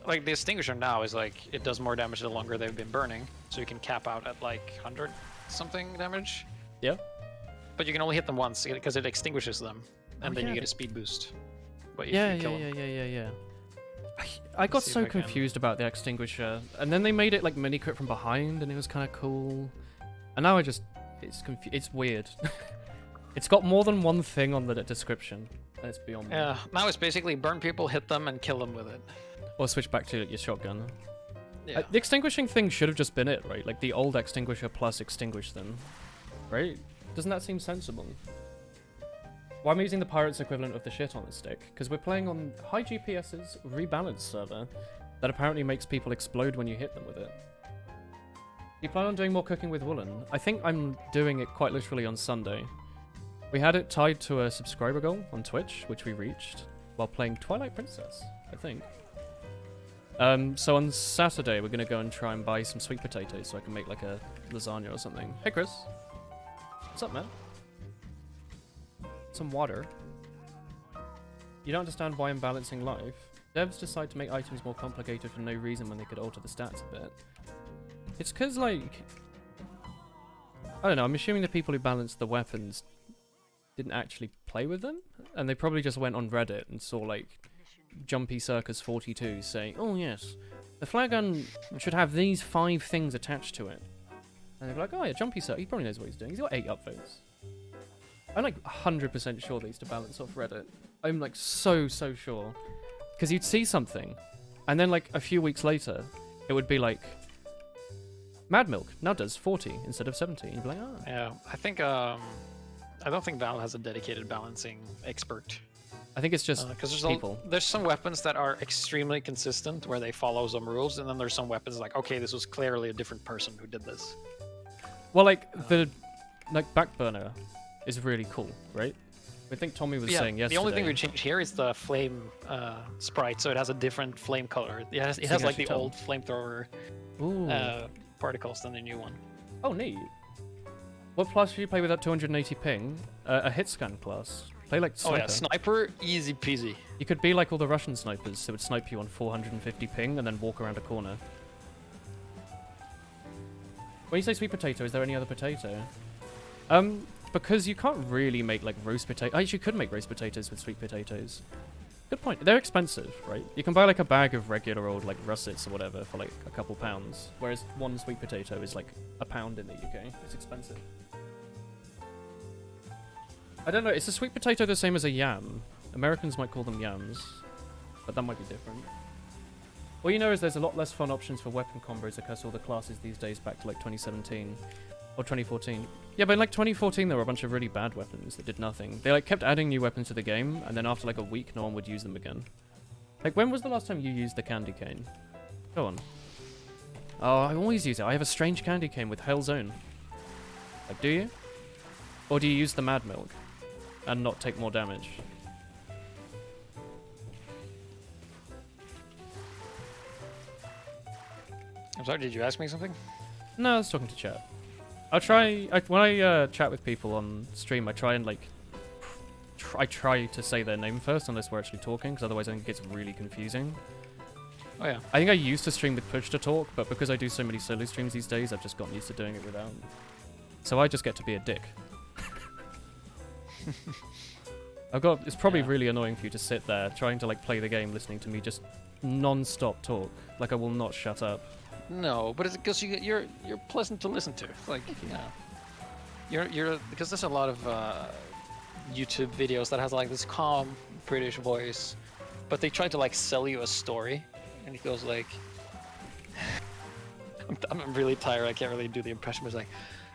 Like the extinguisher now is like it does more damage the longer they've been burning, so you can cap out at like 100 something damage. Yeah. But you can only hit them once because it extinguishes them, and Oh, then yeah, you get a speed boost. But if Yeah. you kill them, I got see if so I can- confused about the extinguisher, and then they made it like mini crit from behind, and it was kind of cool. And now it's weird. It's got more than one thing on the description. And it's beyond me. Yeah, now it's basically burn people, hit them, and kill them with it. Or switch back to your shotgun. Yeah. The extinguishing thing should have just been it, right? Like the old extinguisher plus extinguish them. Right? Doesn't that seem sensible? Why am I using the pirate's equivalent of the shit on the stick? Because we're playing on HiGPS's rebalanced server that apparently makes people explode when you hit them with it. You plan on doing more cooking with Woolen? I think I'm doing it quite literally on Sunday. We had it tied to a subscriber goal on Twitch, which we reached, while playing Twilight Princess, I think. So on Saturday, we're going to go and try and buy some sweet potatoes so I can make like a lasagna or something. Hey, Chris. What's up, man? Some water. You don't understand why I'm balancing life. Devs decide to make items more complicated for no reason when they could alter the stats a bit. It's because, like... I don't know, I'm assuming the people who balanced the weapons didn't actually play with them, and they probably just went on Reddit and saw, like, Jumpy Circus 42 saying, oh yes, the flare gun should have these 5 things attached to it. And they're like, oh yeah, Jumpy Circus, he probably knows what he's doing. He's got 8 upvotes. I'm like 100% sure they used to balance off Reddit. I'm like so sure. Because you'd see something, and then like a few weeks later, it would be like, Mad Milk now does 40 instead of 70. You'd be like, oh. Yeah, I think, I don't think Valve has a dedicated balancing expert. I think it's just because people. There's some weapons that are extremely consistent where they follow some rules, and then there's some weapons like, okay, this was clearly a different person who did this. Well, like the backburner is really cool, right? I think Tommy was saying yesterday. The only thing we changed here is the flame sprite, so it has a different flame color. It has like the old flamethrower particles than the new one. Oh, neat. What class should you play with that 280 ping? A hit scan class. Play like sniper. Oh yeah, sniper, easy peasy. You could be like all the Russian snipers who would snipe you on 450 ping and then walk around a corner. When you say sweet potato, is there any other potato? Because you can't really make like roast potato. Actually, you could make roast potatoes with sweet potatoes. Good point. They're expensive, right? You can buy like a bag of regular old like russets or whatever for like a couple pounds, whereas one sweet potato is like £1 in the UK. It's expensive. I don't know. Is a sweet potato the same as a yam? Americans might call them yams, but that might be different. All you know is there's a lot less fun options for weapon combos across all the classes these days back to like 2017 or 2014. Yeah, but in like 2014 there were a bunch of really bad weapons that did nothing. They like kept adding new weapons to the game, and then after like a week no one would use them again. Like when was the last time you used the candy cane? Go on. Oh, I always use it. I have a strange candy cane with Hell's Own. Like, do you? Or do you use the Mad Milk and not take more damage? I'm sorry, did you ask me something? No, I was talking to chat. I'll try... when I chat with people on stream, I try and, like... I try to say their name first, unless we're actually talking, because otherwise I think it gets really confusing. Oh, yeah. I think I used to stream with push to talk, but because I do so many solo streams these days, I've just gotten used to doing it without. So I just get to be a dick. It's probably really annoying for you to sit there, trying to, like, play the game, listening to me just non-stop talk. Like, I will not shut up. No, but it's because you're pleasant to listen to. Like, you're because there's a lot of YouTube videos that has like this calm British voice, but they try to like sell you a story, and it goes like, I'm really tired. I can't really do the impression. But it's like,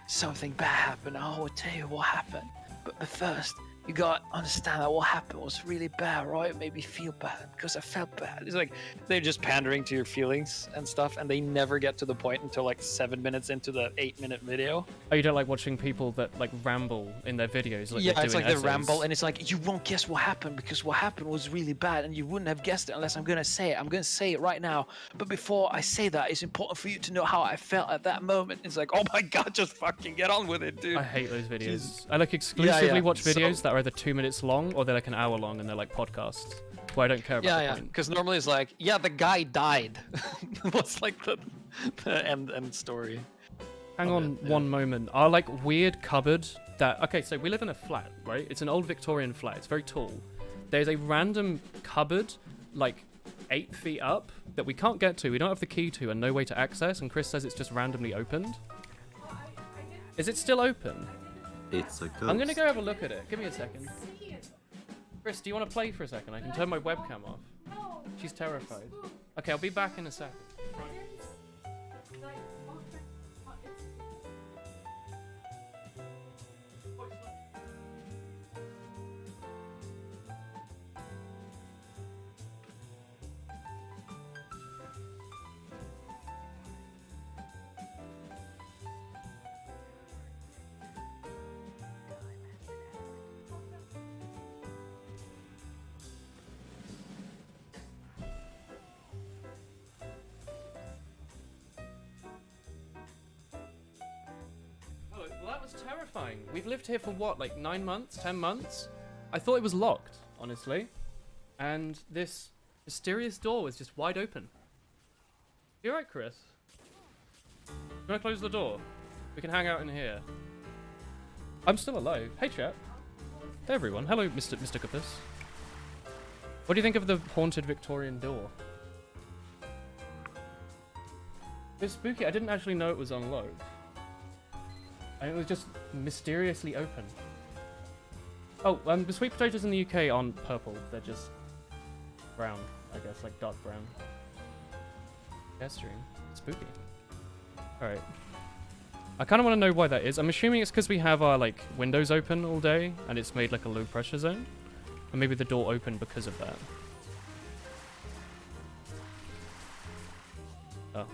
something bad happened. Oh, I'll tell you what happened. But first, you got to understand that what happened was really bad, right? It made me feel bad because I felt bad. It's like they're just pandering to your feelings and stuff, and they never get to the point until like 7 minutes into the 8-minute video. Oh, you don't like watching people that like ramble in their videos? Like Yeah, it's like essays. they ramble, and it's like, you won't guess what happened because what happened was really bad, and you wouldn't have guessed it unless I'm going to say it. I'm going to say it right now. But before I say that, it's important for you to know how I felt at that moment. It's like, oh my god, just fucking get on with it, dude. I hate those videos. I like exclusively watch videos that are either 2 minutes long or they're like an hour long and they're like podcasts where I don't care about the point. Because normally it's like, yeah, the guy died. What's like the end story. Hang on one moment. Our like weird cupboard that... Okay, so we live in a flat, right? It's an old Victorian flat. It's very tall. There's a random cupboard like 8 feet up that we can't get to. We don't have the key to and no way to access. And Chris says it's just randomly opened. Is it still open? It's a ghost. I'm gonna go have a look at it. Give me a second. Chris, do you want to play for a second? I can turn my webcam off. She's terrified. Okay, I'll be back in a second. Well, that was terrifying. We've lived here for what, like 9 months, 10 months? I thought it was locked, honestly. And this mysterious door was just wide open. You alright, Chris? You wanna close the door? We can hang out in here. I'm still alive. Hey, chat. Hey, everyone. Hello, Mr. Capus. What do you think of the haunted Victorian door? It's spooky. I didn't actually know it was unlocked. And it was just mysteriously open. Oh, the sweet potatoes in the UK aren't purple. They're just brown, I guess, like dark brown. Yeah, stream. Spooky. Alright. I kind of want to know why that is. I'm assuming it's because we have our, like, windows open all day, and it's made, like, a low pressure zone. And maybe the door opened because of that. Oh.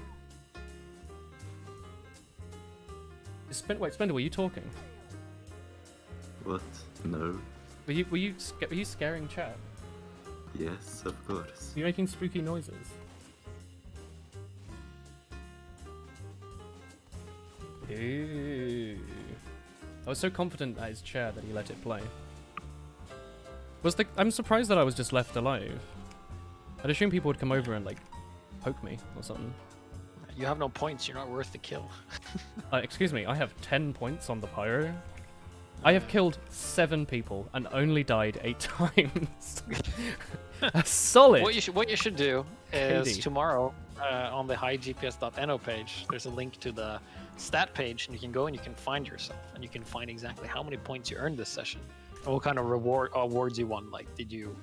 Wait, Spender, were you talking? What? No. Were you scaring chat? Yes, of course. Were you making spooky noises? Ooh. I was so confident at his chair that he let it play. I'm surprised that I was just left alive. I'd assume people would come over and, like, poke me or something. You have no points. You're not worth the kill. Excuse me, I have 10 points on the Pyro. I have killed 7 people and only died 8 times. That's solid. What you should do is Katie. tomorrow on the HiGPS.no page, there's a link to the stat page, and you can go and you can find yourself, and you can find exactly how many points you earned this session, and what kind of awards you won. Like, did you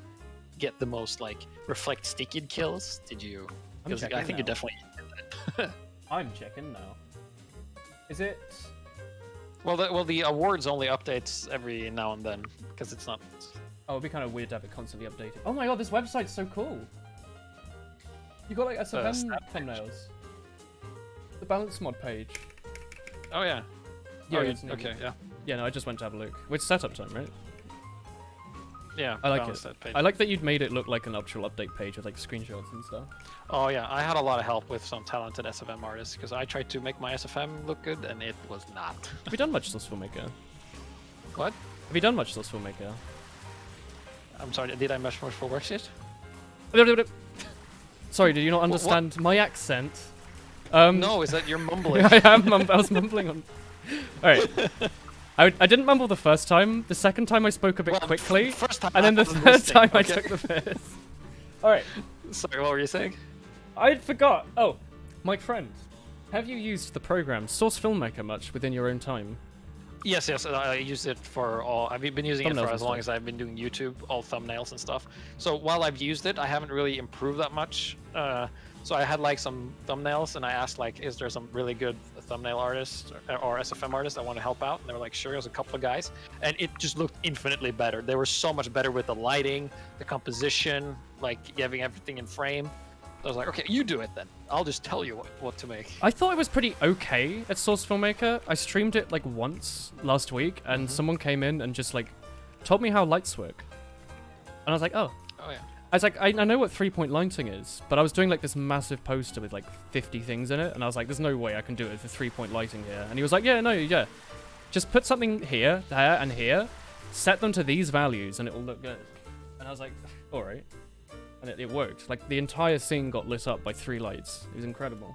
get the most, like, reflect sticky kills? Did you? Because I think you definitely did that. I'm checking now. Is it? Well, the awards only updates every now and then because it's not. Oh, it'd be kind of weird to have it constantly updated. Oh my god, this website's so cool. You got like SFM thumbnails. The balance mod page. Oh yeah. Yeah, Oh, it's okay. Yeah. Yeah, no, I just went to have a look. It's setup time, right? Yeah. I like balance it. that page. I like that you'd made it look like an actual update page with like screenshots and stuff. Oh yeah, I had a lot of help with some talented SFM artists because I tried to make my SFM look good and it was not. Have you done much Source Filmmaker? What? Have you done much Source Filmmaker? I'm sorry, did I mesh much for works yet? Sorry, did you not understand my accent? No, is that you're mumbling? I was mumbling on. Alright. I didn't mumble the first time. The second time I spoke a bit quickly. First time and then the third time I took the piss. Alright. Sorry, what were you saying? I forgot. Oh, my friend. Have you used the program Source Filmmaker much within your own time? Yes, I use it for all. I've been using it Thumbnails for and as long stuff. as I've been doing YouTube, all thumbnails and stuff. So while I've used it, I haven't really improved that much. So I had like some thumbnails, and I asked like, is there some really good thumbnail artists or SFM artists that want to help out? And they were like, sure. There's a couple of guys, and it just looked infinitely better. They were so much better with the lighting, the composition, like having everything in frame. I was like, okay, you do it then. I'll just tell you what to make. I thought I was pretty okay at Source Filmmaker. I streamed it like once last week, and someone came in and just like told me how lights work. And I was like, oh. Oh yeah. I was like, I know what 3-point lighting is, but I was doing like this massive poster with like 50 things in it, and I was like, there's no way I can do it with 3-point lighting here. And he was like, yeah. Just put something here, there, and here, set them to these values, and it will look good. And I was like, alright. And it worked. Like, the entire scene got lit up by 3 lights. It was incredible.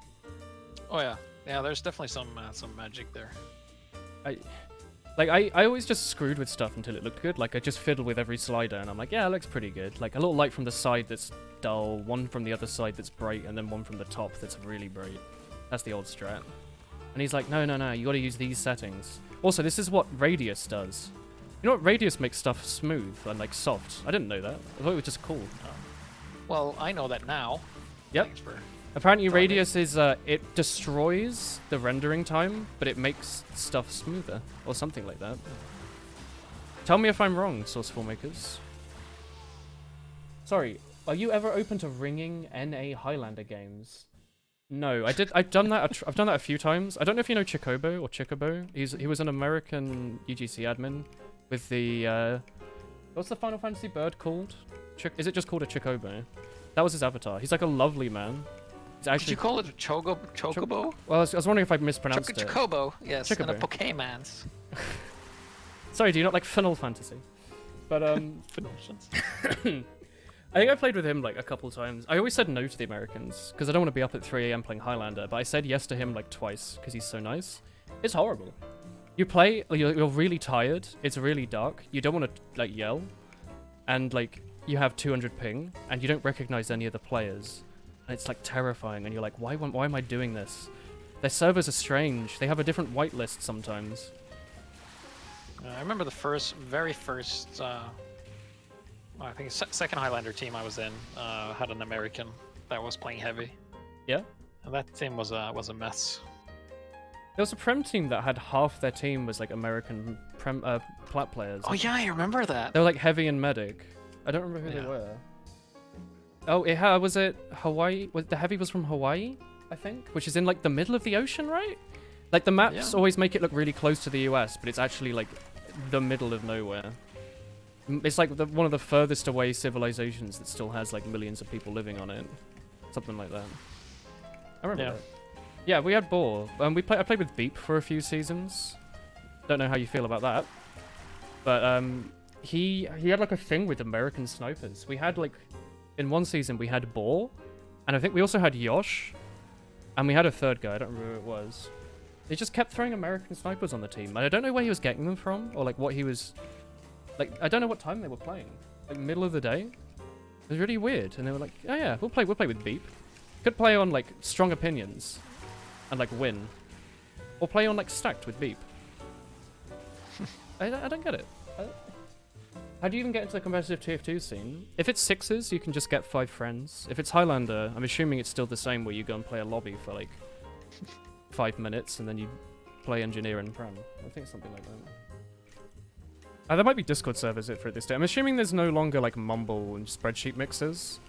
Oh yeah. Yeah, there's definitely some magic there. I always just screwed with stuff until it looked good. Like, I just fiddled with every slider, and I'm like, yeah, it looks pretty good. Like, a little light from the side that's dull, one from the other side that's bright, and then one from the top that's really bright. That's the old strat. And he's like, no, you gotta use these settings. Also, this is what Radius does. You know what? Radius makes stuff smooth and like soft. I didn't know that. I thought it was just cool. Well, I know that now. Yep. Thanks for... Apparently, telling me. Radius is it destroys the rendering time, but it makes stuff smoother or something like that. Tell me if I'm wrong, Sourceful makers. Sorry, are you ever open to ringing NA Highlander games? No, I've done that. I've done that a few times. I don't know if you know Chicobo or Chicobo. He was an American UGC admin with the what's the Final Fantasy bird called? Is it just called a Chicobo? That was his avatar. He's like a lovely man. He's actually. Did you call it Chocobo? Well, I was wondering if I mispronounced it. Chocobo, yes, and a Chocobo. Pokemans. Sorry, do you not like Final Fantasy? But Phenomenons. I think I played with him like a couple times. I always said no to the Americans because I don't want to be up at 3 AM playing Highlander, but I said yes to him like twice because he's so nice. It's horrible. You play, you're really tired. It's really dark. You don't want to like yell, and like you have 200 ping, and you don't recognize any of the players, and it's like terrifying. And you're like, why am I doing this? Their servers are strange. They have a different whitelist sometimes. I remember the very first, I think second Highlander team I was in had an American that was playing heavy. Yeah. And that team was a mess. There was a Prem team that had half their team was like American plat players. Oh yeah, I remember that. They were like heavy and medic. I don't remember who they were. Oh, was it Hawaii? The heavy was from Hawaii, I think, which is in like the middle of the ocean, right? Like the maps always make it look really close to the US, but it's actually like the middle of nowhere. It's like one of the furthest away civilizations that still has like millions of people living on it. Something like that. I remember that. Yeah, we had Boar. I played with Beep for a few seasons. Don't know how you feel about that. But he had like a thing with American snipers. We had like, in one season we had Boar, and I think we also had Yosh, and we had a third guy, I don't remember who it was. They just kept throwing American snipers on the team, and I don't know where he was getting them from, or like what he was... Like, I don't know what time they were playing. Like, middle of the day? It was really weird, and they were like, oh yeah, we'll play with Beep. Could play on, like, Strong Opinions, and, like, win. Or play on, like, Stacked with Beep. I don't get it. How do you even get into the competitive TF2 scene? If it's 6s, you can just get 5 friends. If it's Highlander, I'm assuming it's still the same where you go and play a lobby for, like, 5 minutes, and then you play Engineer and Prem. I think something like that. There might be Discord servers for this day. I'm assuming there's no longer like Mumble and spreadsheet mixers.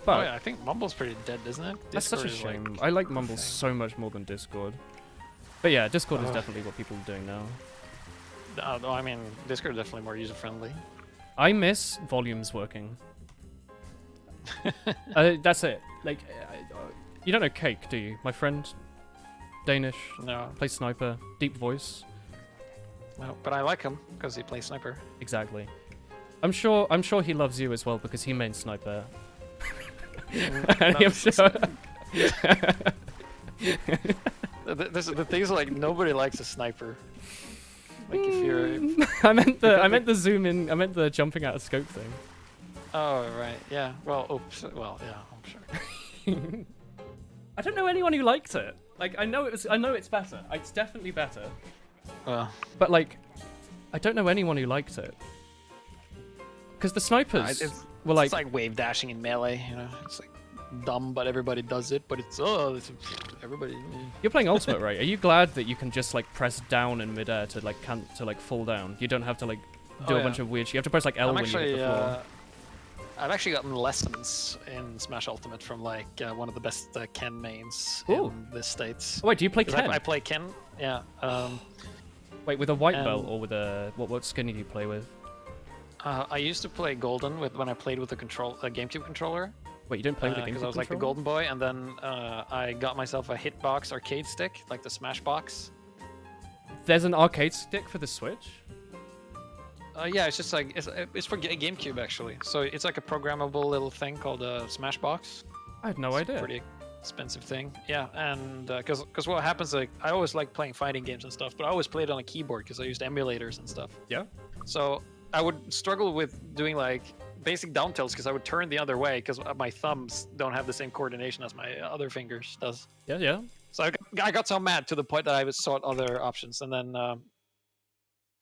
But oh yeah, I think Mumble's pretty dead, isn't it? That's such a Discord is, shame. like, I like Mumble so much more than Discord. But yeah, Discord is definitely what people are doing now. No, I mean, Discord is definitely more user-friendly. I miss volumes working. That's it. Like, you don't know Cake, do you? My friend, Danish, No, plays sniper, deep voice. no, but I like him because he plays sniper. Exactly. I'm sure he loves you as well because he mains sniper. And I'm sure. The thing is, like, nobody likes a sniper. Like, if you're... I meant the zoom in. I meant the jumping out of scope thing. Oh, right, yeah. Well, oops. Well, yeah, I'm sure. I don't know anyone who liked it. Like, I know it's better. It's definitely better. Well, But like, I don't know anyone who liked it. Because the snipers were like, it's like wave dashing in Melee, you know? It's like dumb, but everybody does it, but it's everybody... you're playing Ultimate, right? Are you glad that you can just like press down in midair to like fall down? You don't have to like do a bunch of weird shit. You have to press like L when you hit the floor. I've actually gotten lessons in Smash Ultimate from like one of the best Ken mains Ooh. in the States. Oh, wait, do you play 'Cause Ken? I play Ken, yeah. Wait, with a white belt or with a what skin do you play with? I used to play Golden when I played with a GameCube controller. Wait, you didn't play with a GameCube because I was like the controller? Golden Boy, and then I got myself a Hitbox arcade stick, like the Smash box. There's an arcade stick for the Switch? Yeah, it's just like it's for GameCube actually. So it's like a programmable little thing called a Smash box. I had no It's idea. a pretty expensive thing. Yeah, and because what happens, like, I always like playing fighting games and stuff, but I always played on a keyboard because I used emulators and stuff. Yeah. So I would struggle with doing like basic down tilts because I would turn the other way because my thumbs don't have the same coordination as my other fingers does. Yeah, yeah. So I got so mad to the point that I sought other options, and then I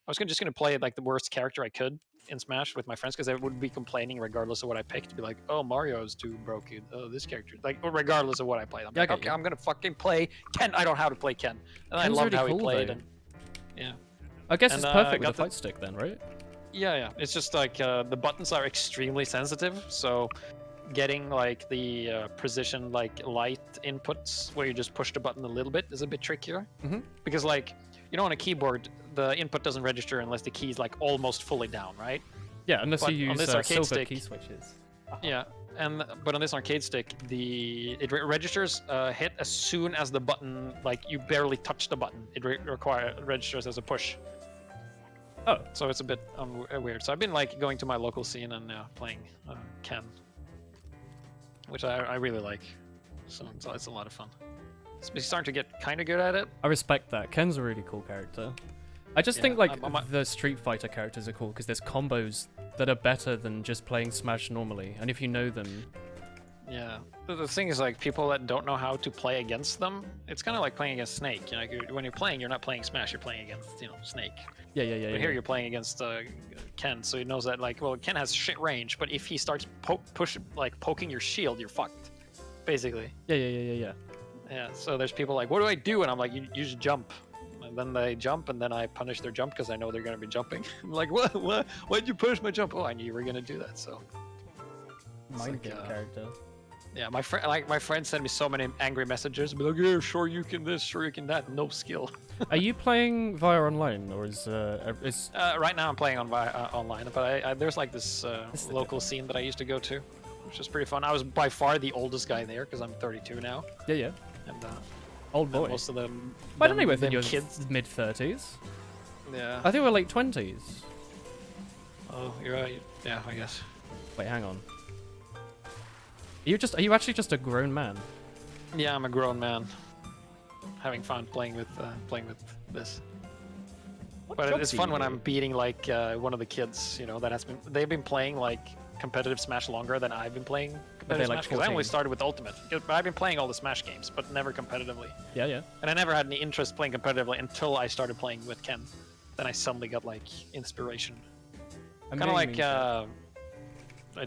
was just gonna play like the worst character I could in Smash with my friends because they would be complaining regardless of what I picked. To be like, oh, Mario's too broken. Oh, this character, like regardless of what I played. I'm like, okay, I'm gonna fucking play Ken. I don't know how to play Ken, and I loved how he played. And yeah, I guess it's perfect with a fight stick then, right? Yeah. It's just like the buttons are extremely sensitive, so getting like the precision like light inputs where you just push the button a little bit is a bit trickier. Because like on a keyboard the input doesn't register unless the key is like almost fully down, right? Yeah, unless you use silver stick, key switches. Yeah, but on this arcade stick it registers hit as soon as the button, like you barely touch the button. It registers as a push. Oh, so it's a bit weird. So I've been like going to my local scene and playing Ken, which I really like. So it's a lot of fun. He's starting to get kind of good at it. I respect that. Ken's a really cool character. I just think like the Street Fighter characters are cool because there's combos that are better than just playing Smash normally, and if you know them. Yeah, the thing is like people that don't know how to play against them, it's kind of like playing against Snake. When you're playing, you're not playing Smash, you're playing against Snake. Yeah. But here you're playing against Ken, so he knows that like, well, Ken has shit range, but if he starts poking your shield, you're fucked, basically. Yeah. Yeah, so there's people like, what do I do? And I'm like, you just jump. And then they jump, and then I punish their jump because I know they're going to be jumping. I'm like, what? Why'd you punish my jump? Oh, I knew you were going to do that, so. Mind game character. Yeah, my friend sent me so many angry messages. Be like, yeah, sure you can this, sure you can that. No skill. Are you playing via online, or is right now I'm playing on online, but there's like this local scene that I used to go to, which is pretty fun. I was by far the oldest guy there because I'm 32 now. Yeah. And old boy. Most of them. I don't know if you're kids. Mid-30s. Yeah. I think we're late 20s. Oh, you're right. Yeah, I guess. Wait, hang on. Are you actually just a grown man? Yeah, I'm a grown man. Having fun playing with this. But it's fun when I'm beating like one of the kids, they've been playing like competitive Smash longer than I've been playing competitive Smash, because I only started with Ultimate. But I've been playing all the Smash games, but never competitively. Yeah. And I never had any interest playing competitively until I started playing with Ken. Then I suddenly got like inspiration. Kind of like I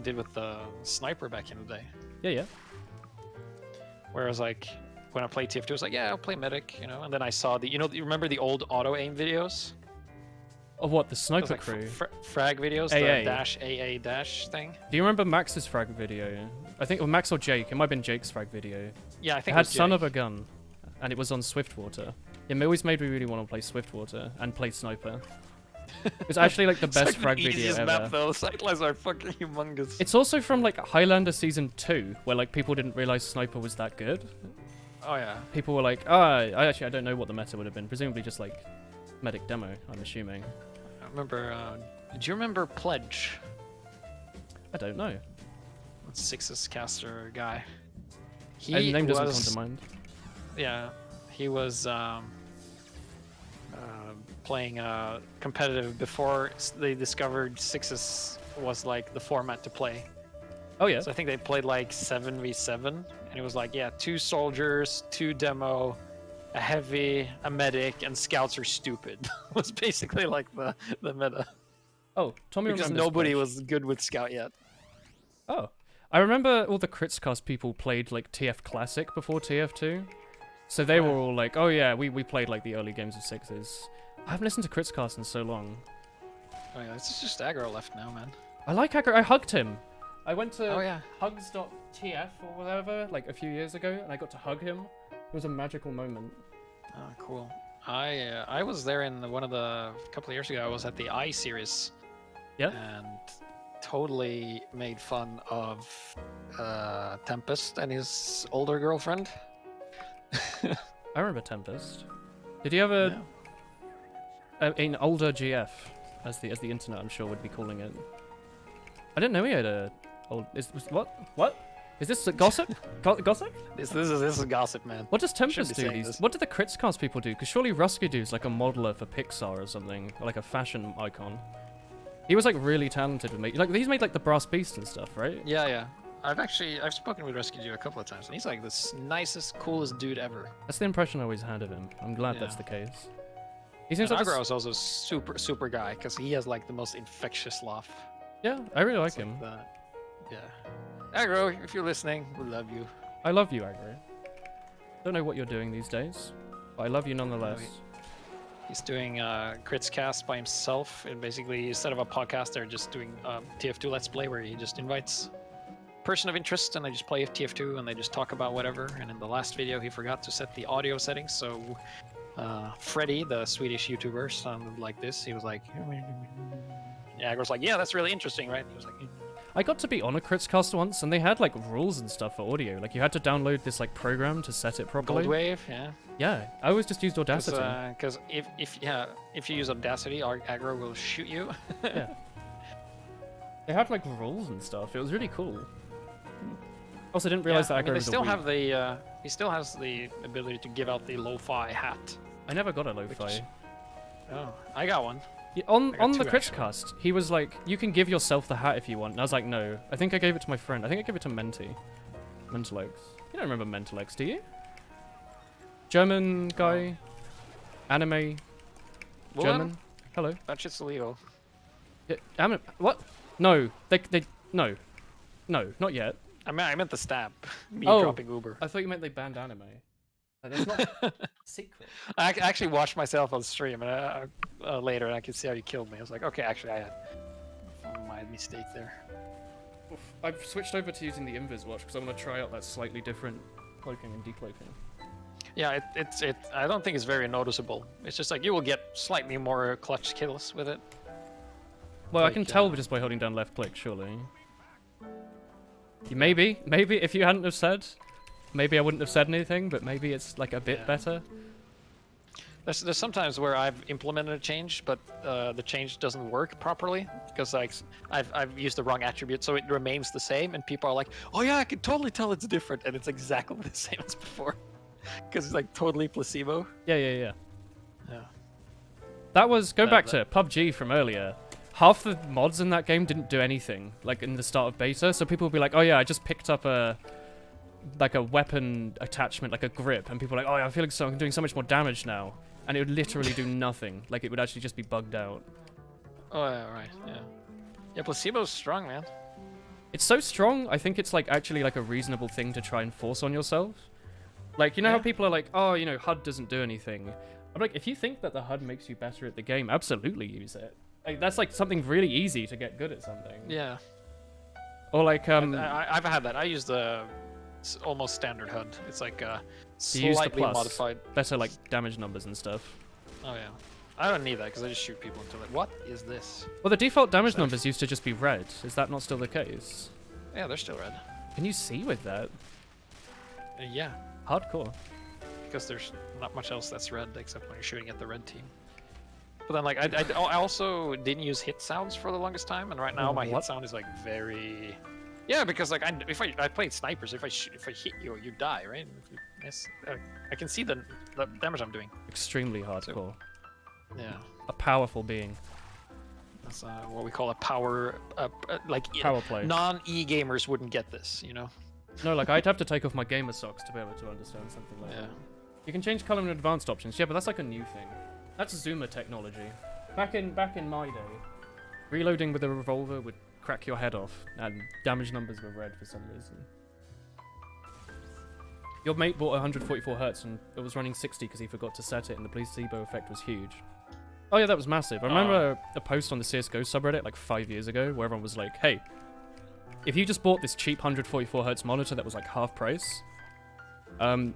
did with the Sniper back in the day. Yeah. Whereas like when I played TF2, I was like, yeah, I'll play Medic, and then I saw you remember the old auto aim videos? Of what, the Sniper like crew? Frag videos, AA. the dash AA dash thing. Do you remember Max's frag video? I think, or Max or Jake. It might have been Jake's frag video. Yeah, I think it had Son of a Gun, and it was on Swiftwater. It always made me really want to play Swiftwater and play Sniper. It's actually like the best frag video ever. Map, though. Sightlines are fucking humongous. It's also from like Highlander Season 2, where like people didn't realize Sniper was that good. Oh yeah. People were like, I don't know what the meta would have been. Presumably just like Medic demo, I'm assuming. I remember, did you remember Pledge? I don't know. That's Six's caster guy. His name doesn't come to mind. Yeah, he was playing competitive before they discovered Sixes was like the format to play. Oh yeah. So I think they played like 7v7, and it was like, yeah, 2 soldiers, 2 demo, a heavy, a medic, and scouts are stupid. Was basically like the meta. Oh, Tommy because nobody was good with scout yet. Oh, I remember all the Critscast people played like TF Classic before TF2, so they were all like, oh yeah, we played like the early games of Sixes. I haven't listened to Critscast in so long. Oh yeah, it's just aggro left now, man. I like aggro. I hugged him. I went to hugs.tf or whatever like a few years ago, and I got to hug him. It was a magical moment. Oh, cool. I was there in one of the couple of years ago. I was at the I series. Yeah. And totally made fun of Tempest and his older girlfriend. I remember Tempest. Did he have an older GF, as the internet I'm sure would be calling it? I didn't know he had a old. What? Is this a gossip? Gossip? This is gossip, man. What does Tempest do? What do the Critscast people do? Because surely Rusky Dude's like a modeler for Pixar or something, or like a fashion icon. He was like really talented with me. Like he's made like the Brass Beast and stuff, right? Yeah. I've spoken with Rescue Dude a couple of times, and he's like the nicest, coolest dude ever. That's the impression I always had of him. I'm glad that's Yeah. the case. He seems And like Agro is also super guy because he has like the most infectious laugh. yeah, I really like It's like him. yeah. Agro, if you're listening, we love you. I love you, Agro. Don't know what you're doing these days, but I love you nonetheless. He's doing Crits Cast by himself, and basically instead of a podcast, they're just doing TF2 Let's Play where he just invites person of interest and they just play TF2 and they just talk about whatever. And in the last video, he forgot to set the audio settings, so Freddy, the Swedish YouTuber, sounded like this. He was like, Aggro's like, yeah, that's really interesting, right? He was like, I got to be on a Crits cast once, and they had like rules and stuff for audio. Like you had to download this like program to set it properly. Goldwave, yeah. Yeah, I always just used Audacity. Because if you use Audacity, Aggro will shoot you. Yeah. They had like rules and stuff. It was really cool. Also, didn't realize that Aggro they was a still Wii. have the he still has the ability to give out the lo-fi hat. I never got a lo-fi. Oh, I got one. Yeah, I on got the two, Crits actually. cast, he was like, you can give yourself the hat if you want. And I was like, no. I think I gave it to my friend. I think I gave it to Menti. Mentalex. You don't remember Mentalex, do you? German guy. Anime. Woolen? German. Hello. That shit's illegal. Yeah, what? No. No. No, not yet. I meant the stab. Me Oh. dropping Uber. I thought you meant they banned anime. That's not secret. I actually watched myself on stream and later, and I could see how you killed me. I was like, okay, actually, I had my mistake there. I've switched over to using the Invis watch because I want to try out that slightly different cloaking and decloaking. Yeah, it's I don't think it's very noticeable. It's just like you will get slightly more clutch kills with it. Well, I Like, can tell just by holding down left click, surely. Maybe if you hadn't have said, maybe I wouldn't have said anything, but maybe it's like a bit Yeah. better. There's sometimes where I've implemented a change, but the change doesn't work properly because like I've used the wrong attribute, so it remains the same, and people are like, "Oh yeah, I can totally tell it's different," and it's exactly the same as before because it's like totally placebo. Yeah. Yeah. That was, go That- back to PUBG from earlier. Half the mods in that game didn't do anything, like in the start of beta, so people would be like, oh yeah, I just picked up a weapon attachment, like a grip, and people are like, oh yeah, I feel like I'm doing so much more damage now. And it would literally do nothing. Like it would actually just be bugged out. Oh yeah, right. Yeah. Yeah, placebo's strong, man. It's so strong, I think it's like actually like a reasonable thing to try and force on yourself. Like, you know how Yeah. people are like, oh, you know, HUD doesn't do anything. I'm like, if you think that the HUD makes you better at the game, absolutely use it. Like, that's like something really easy to get good at something. Yeah. Or like, I've had that. I use the almost standard HUD. It's like you use the slightly plus. modified. better like damage numbers and stuff. Oh yeah. I don't need that because I just shoot people until like, what is this? Well, the default damage So- numbers used to just be red. Is that not still the case? Yeah, they're still red. Can you see with that? Yeah, Hardcore. because there's not much else that's red except when you're shooting at the red team. But then like I also didn't use hit sounds for the longest time, and right now my hit What? sound is like very. Yeah, because like if I played snipers, if I hit you, you die, right? If you miss, I can see the damage I'm doing. Extremely hardcore. Yeah, A powerful being. that's what we call a power, like Power play. non-e gamers wouldn't get this, you know? No, like I'd have to take off my gamer socks to be able to understand something like Yeah. that. You can change color in advanced options. Yeah, but that's like a new thing. That's Zoomer technology. Back in my day, reloading with a revolver would crack your head off, and damage numbers were red for some reason. Your mate bought 144 Hz and it was running 60 because he forgot to set it, and the placebo effect was huge. Oh yeah, that was massive. I remember a post on the CSGO subreddit like 5 years ago where everyone was like, hey, if you just bought this cheap 144 Hz monitor that was like half price,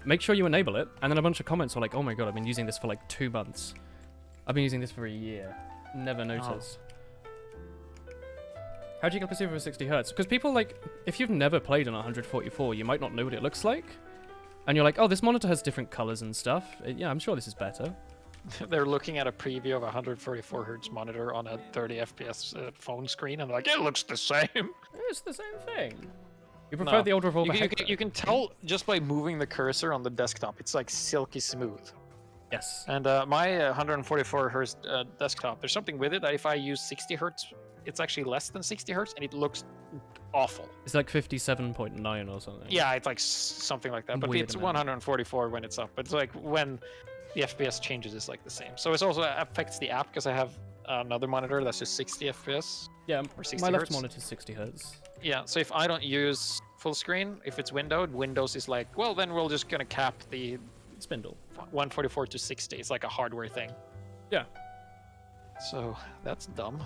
make sure you enable it. And then a bunch of comments were like, oh my god, I've been using this for like 2 months. I've been using this for a year. Never noticed. How'd you get placebo for 60 Hz? Because people like, if you've never played on 144, you might not know what it looks like. And you're like, oh, this monitor has different colors and stuff. Yeah, I'm sure this is better. They're looking at a preview of a 144 Hz monitor on a 30 FPS phone screen, and they're like, it looks the same. It's the same thing. You prefer No. the old revolver You can tell just by moving the cursor on the desktop. It's like silky smooth. Yes. And my 144 Hz desktop, there's something with it that if I use 60 Hz, it's actually less than 60 Hz, and it looks awful. It's like 57.9 or something. Yeah, it's like something like that. But Weird it's amount. 144 when it's up. It's like when the FPS changes, it's like the same. So it also affects the app because I have another monitor that's just 60 FPS. Yeah, Or 60 my left hertz. monitor's 60 hertz. Yeah, so if I don't use full screen, if it's windowed, Windows is like, well, then we're just gonna cap the Spindle. 144 to 60. It's like a hardware thing. Yeah. So that's dumb.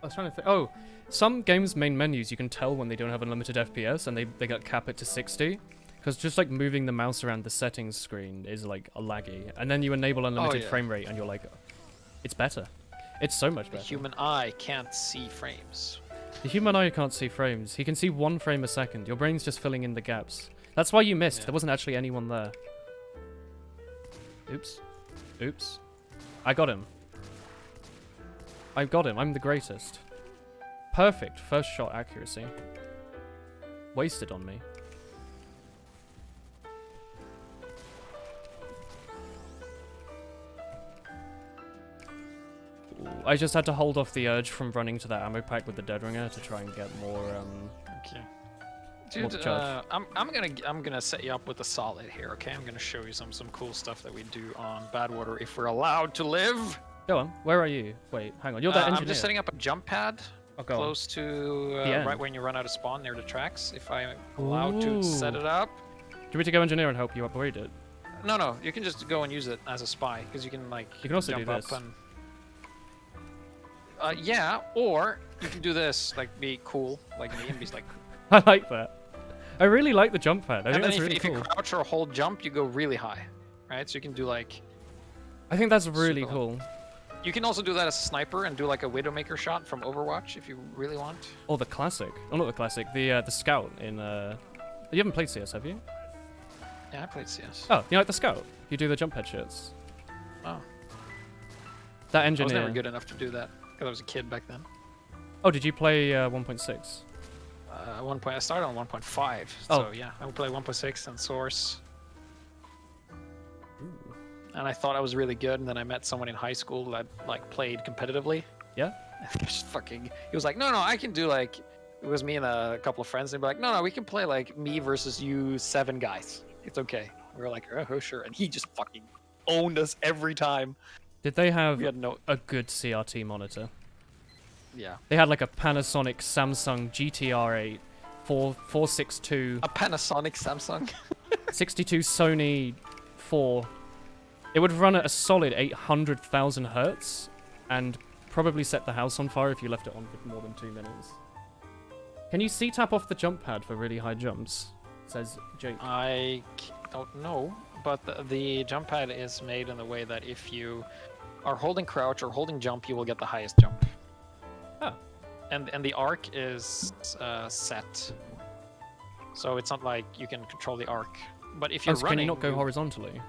I was trying to think. Oh, some games' main menus you can tell when they don't have unlimited FPS and they got cap it to 60. Because just like moving the mouse around the settings screen is like a laggy. And then you enable unlimited yeah. frame rate and you're like, it's better. It's so much The better. human eye can't see frames. The human eye can't see frames. He can see 1 frame a second. Your brain's just filling in the gaps. That's why you missed. Yeah. There wasn't actually anyone there. Oops. Oops. I got him. I got him. I'm the greatest. Perfect. First shot accuracy. Wasted on me. Ooh, I just had to hold off the urge from running to that ammo pack with the Dead Ringer to try and get more, Okay. More Dude, charge. I'm gonna set you up with a solid here, okay? I'm gonna show you some cool stuff that we do on Badwater if we're allowed to live. Go on. Where are you? Wait, hang on. You're that engineer. I'm just setting up a jump pad Oh, go on. close to The end. right when you run out of spawn near the tracks. If I'm allowed to set Ooh. it up. Do you want me to go engineer and help you upgrade it? No, you can just go and use it as a spy because you can like You can also jump do up this. and. Yeah, or you can do this, like be cool, like me, and be like. I like that. I really like the jump pad. I And think then that's really if cool. you crouch or hold jump, you go really high, right? So you can do like. I think that's really super cool. You can also do that as a sniper and do like a Widowmaker shot from Overwatch if you really want. Or the classic. Oh, not the classic. The scout in. You haven't played CS, have you? Yeah, I played CS. Oh, you like the scout? You do the jump headshots. Oh, That I was engineer. never good enough to do that because I was a kid back then. Oh, did you play 1.6? At one point, I started on 1.5. Oh. So yeah, I would play 1.6 and Source. And I thought I was really good, and then I met someone in high school that like played competitively. Yeah. Just fucking. He was like, no, I can do like. It was me and a couple of friends. They'd be like, no, we can play like me versus you 7 guys. It's okay. We were like, oh sure, and he just fucking owned us every time. Did they have We had no. a good CRT monitor? Yeah. They had like a Panasonic Samsung GTR8 462 A Panasonic Samsung. 62 Sony 4. It would run at a solid 800,000 hertz and probably set the house on fire if you left it on for more than 2 minutes. Can you C-tap off the jump pad for really high jumps? Says Jake. Don't know, but the jump pad is made in the way that if you are holding crouch or holding jump, you will get the highest jump. Oh. And the arc is set, so it's not like you can control the arc. But if you're So running, can you not go you- horizontally?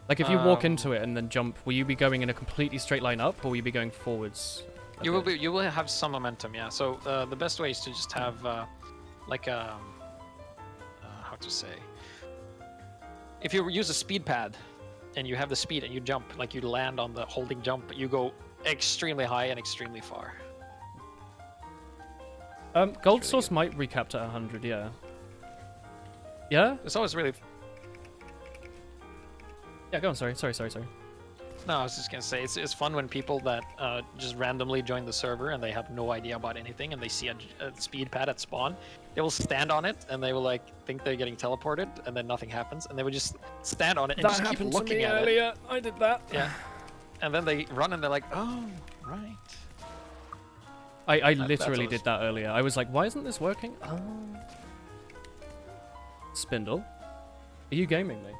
Like if you walk Um, into it and then jump, will you be going in a completely straight line up, or will you be going forwards? a You will bit? be. You will have some momentum, yeah. So the best way is to just have like a how to say. If you use a speed pad, and you have the speed and you jump, like you land on the holding jump, you go extremely high and extremely far. Gold really Source might recap to 100, yeah. Yeah? It's always really. Yeah, go on, sorry. No, I was just gonna say it's fun when people that just randomly join the server and they have no idea about anything and they see a speed pad at spawn, they will stand on it and they will like think they're getting teleported and then nothing happens and they will just stand on it and That just keep happened to looking me at it. earlier. I did that. Yeah, and then they run and they're like, oh right. I That's literally always- did that earlier. I was like, why isn't this working? Oh. Spindle, are you gaming me?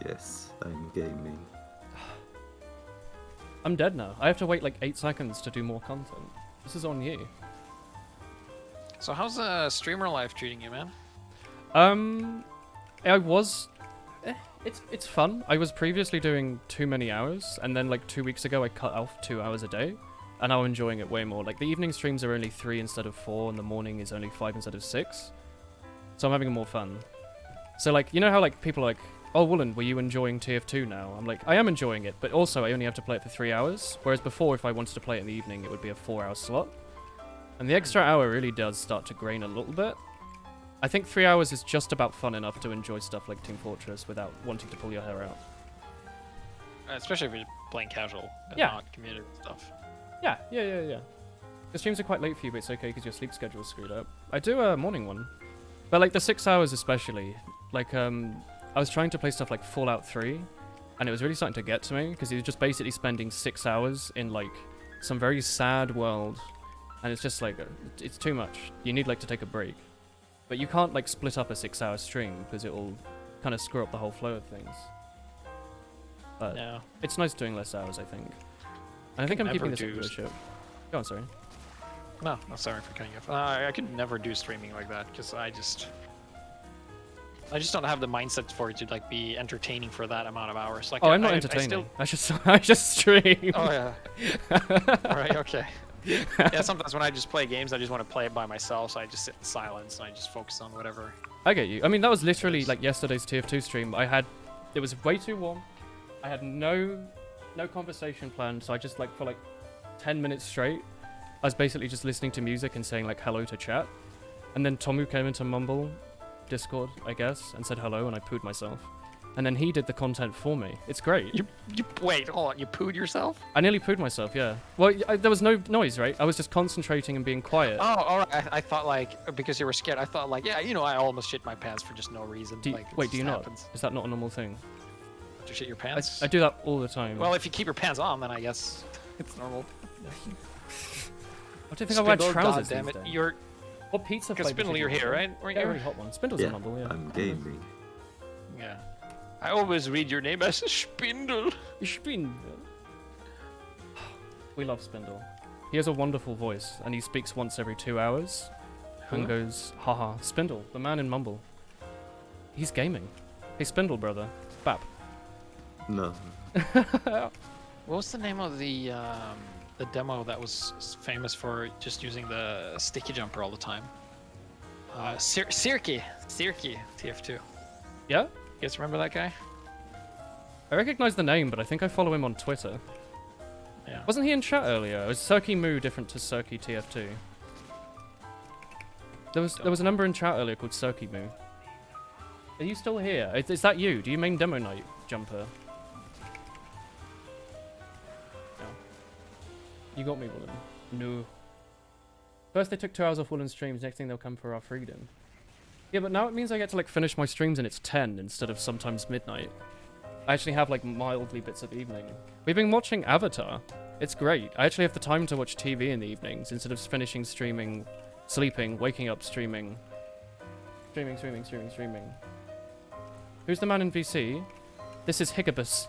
Yes, I'm gaming. I'm dead now. I have to wait like 8 seconds to do more content. This is on you. So how's streamer life treating you, man? I was... it's fun. I was previously doing too many hours, and then like 2 weeks ago I cut off 2 hours a day, and now I'm enjoying it way more. Like the evening streams are only 3 instead of 4, and the morning is only 5 instead of 6. So I'm having more fun. So like, you know how like people are like, oh Woolen, were you enjoying TF2 now? I'm like, I am enjoying it, but also I only have to play it for 3 hours, whereas before if I wanted to play it in the evening it would be a 4-hour slot. And the extra hour really does start to grain a little bit. I think 3 hours is just about fun enough to enjoy stuff like Team Fortress without wanting to pull your hair out. Especially if you're playing casual and Yeah. not community stuff. Yeah. The streams are quite late for you, but it's okay because your sleep schedule's screwed up. I do a morning one. But like the 6 hours especially, like I was trying to play stuff like Fallout 3, and it was really starting to get to me because he was just basically spending 6 hours in like some very sad world, and it's just like it's too much. You need like to take a break, but you can't like split up a 6-hour stream because it will kind of screw up the whole flow of things. But Yeah. it's nice doing less hours, I think. And I think I'm never keeping this do leadership. Go on, sorry. No, sorry for cutting you off. I could never do streaming like that because I just don't have the mindset for it to like be entertaining for that amount of hours. Like, Oh, I'm not I entertaining. I just stream. Oh yeah. All right. Okay. Yeah. Sometimes when I just play games, I just want to play it by myself, so I just sit in silence and I just focus on whatever. I get you. I mean, that was literally like yesterday's TF2 stream. It was way too warm. I had no conversation planned, so I just like for like 10 minutes straight, I was basically just listening to music and saying like hello to chat. And then Tomu came into Mumble Discord, I guess, and said hello, and I pooed myself. And then he did the content for me. It's great. You wait, hold on. You pooed yourself? I nearly pooed myself, yeah. Well, there was no noise, right? I was just concentrating and being quiet. Oh, all right. I thought like because you were scared. I thought like I almost shit my pants for just no reason. Do you, like, it wait, do just you happens. not? Is that not a normal thing? To shit your pants? I do that all the time. Well, if you keep your pants on, then I guess it's normal. I don't think I wear Spindle, trousers goddammit, these days. you're What pizza because flavor? Spindle, you're here, right? Weren't Yeah, you? really hot one. Spindle's Yeah, in Mumble, yeah. I'm gaming. Yeah. I always read your name as Spindle. Spindle. We love Spindle. He has a wonderful voice, and he speaks once every 2 hours. And goes, haha, Spindle, the man in Mumble. He's gaming. Hey, Spindle, brother. Bap. No. What was the name of the demo that was famous for just using the sticky jumper all the time? Sirki TF2. Yeah? You guys remember that guy? I recognize the name, but I think I follow him on Twitter. Yeah. Wasn't he in chat earlier? Was Sirki Moo different to Sirki TF2? There was a number in chat earlier called Sirki Moo. Are you still here? Is that you? Do you main Demo Night, Jumper? No. You got me, Woolen. No. First they took 2 hours off Woolen streams, next thing they'll come for our freedom. Yeah, but now it means I get to like finish my streams and it's 10 instead of sometimes midnight. I actually have like mildly bits of evening. We've been watching Avatar. It's great. I actually have the time to watch TV in the evenings instead of finishing streaming, sleeping, waking up, streaming. Streaming. Who's the man in VC? This is HiGPS.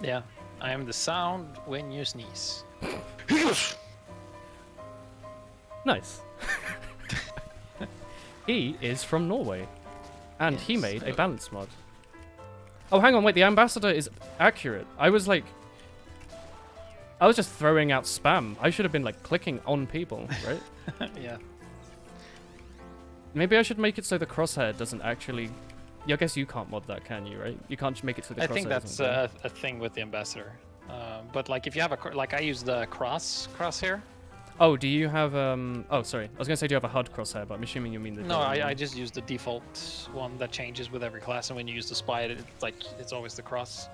Yeah. I am the sound when you sneeze. Nice. He is from Norway. And he Yes. made a balance mod. Oh, hang on, wait, the ambassador is accurate. I was just throwing out spam. I should have been like clicking on people, right? Yeah. Maybe I should make it so the crosshair doesn't actually... Yeah, I guess you can't mod that, can you, right? You can't make it so the crosshair I think that's doesn't go. a thing with the ambassador. But like if you have like I use the crosshair. Oh, do you have... Oh, sorry. I was going to say do you have a HUD crosshair, but I'm assuming you mean the... No, German I one. just use the default one that changes with every class, and when you use the spy, it's always the cross,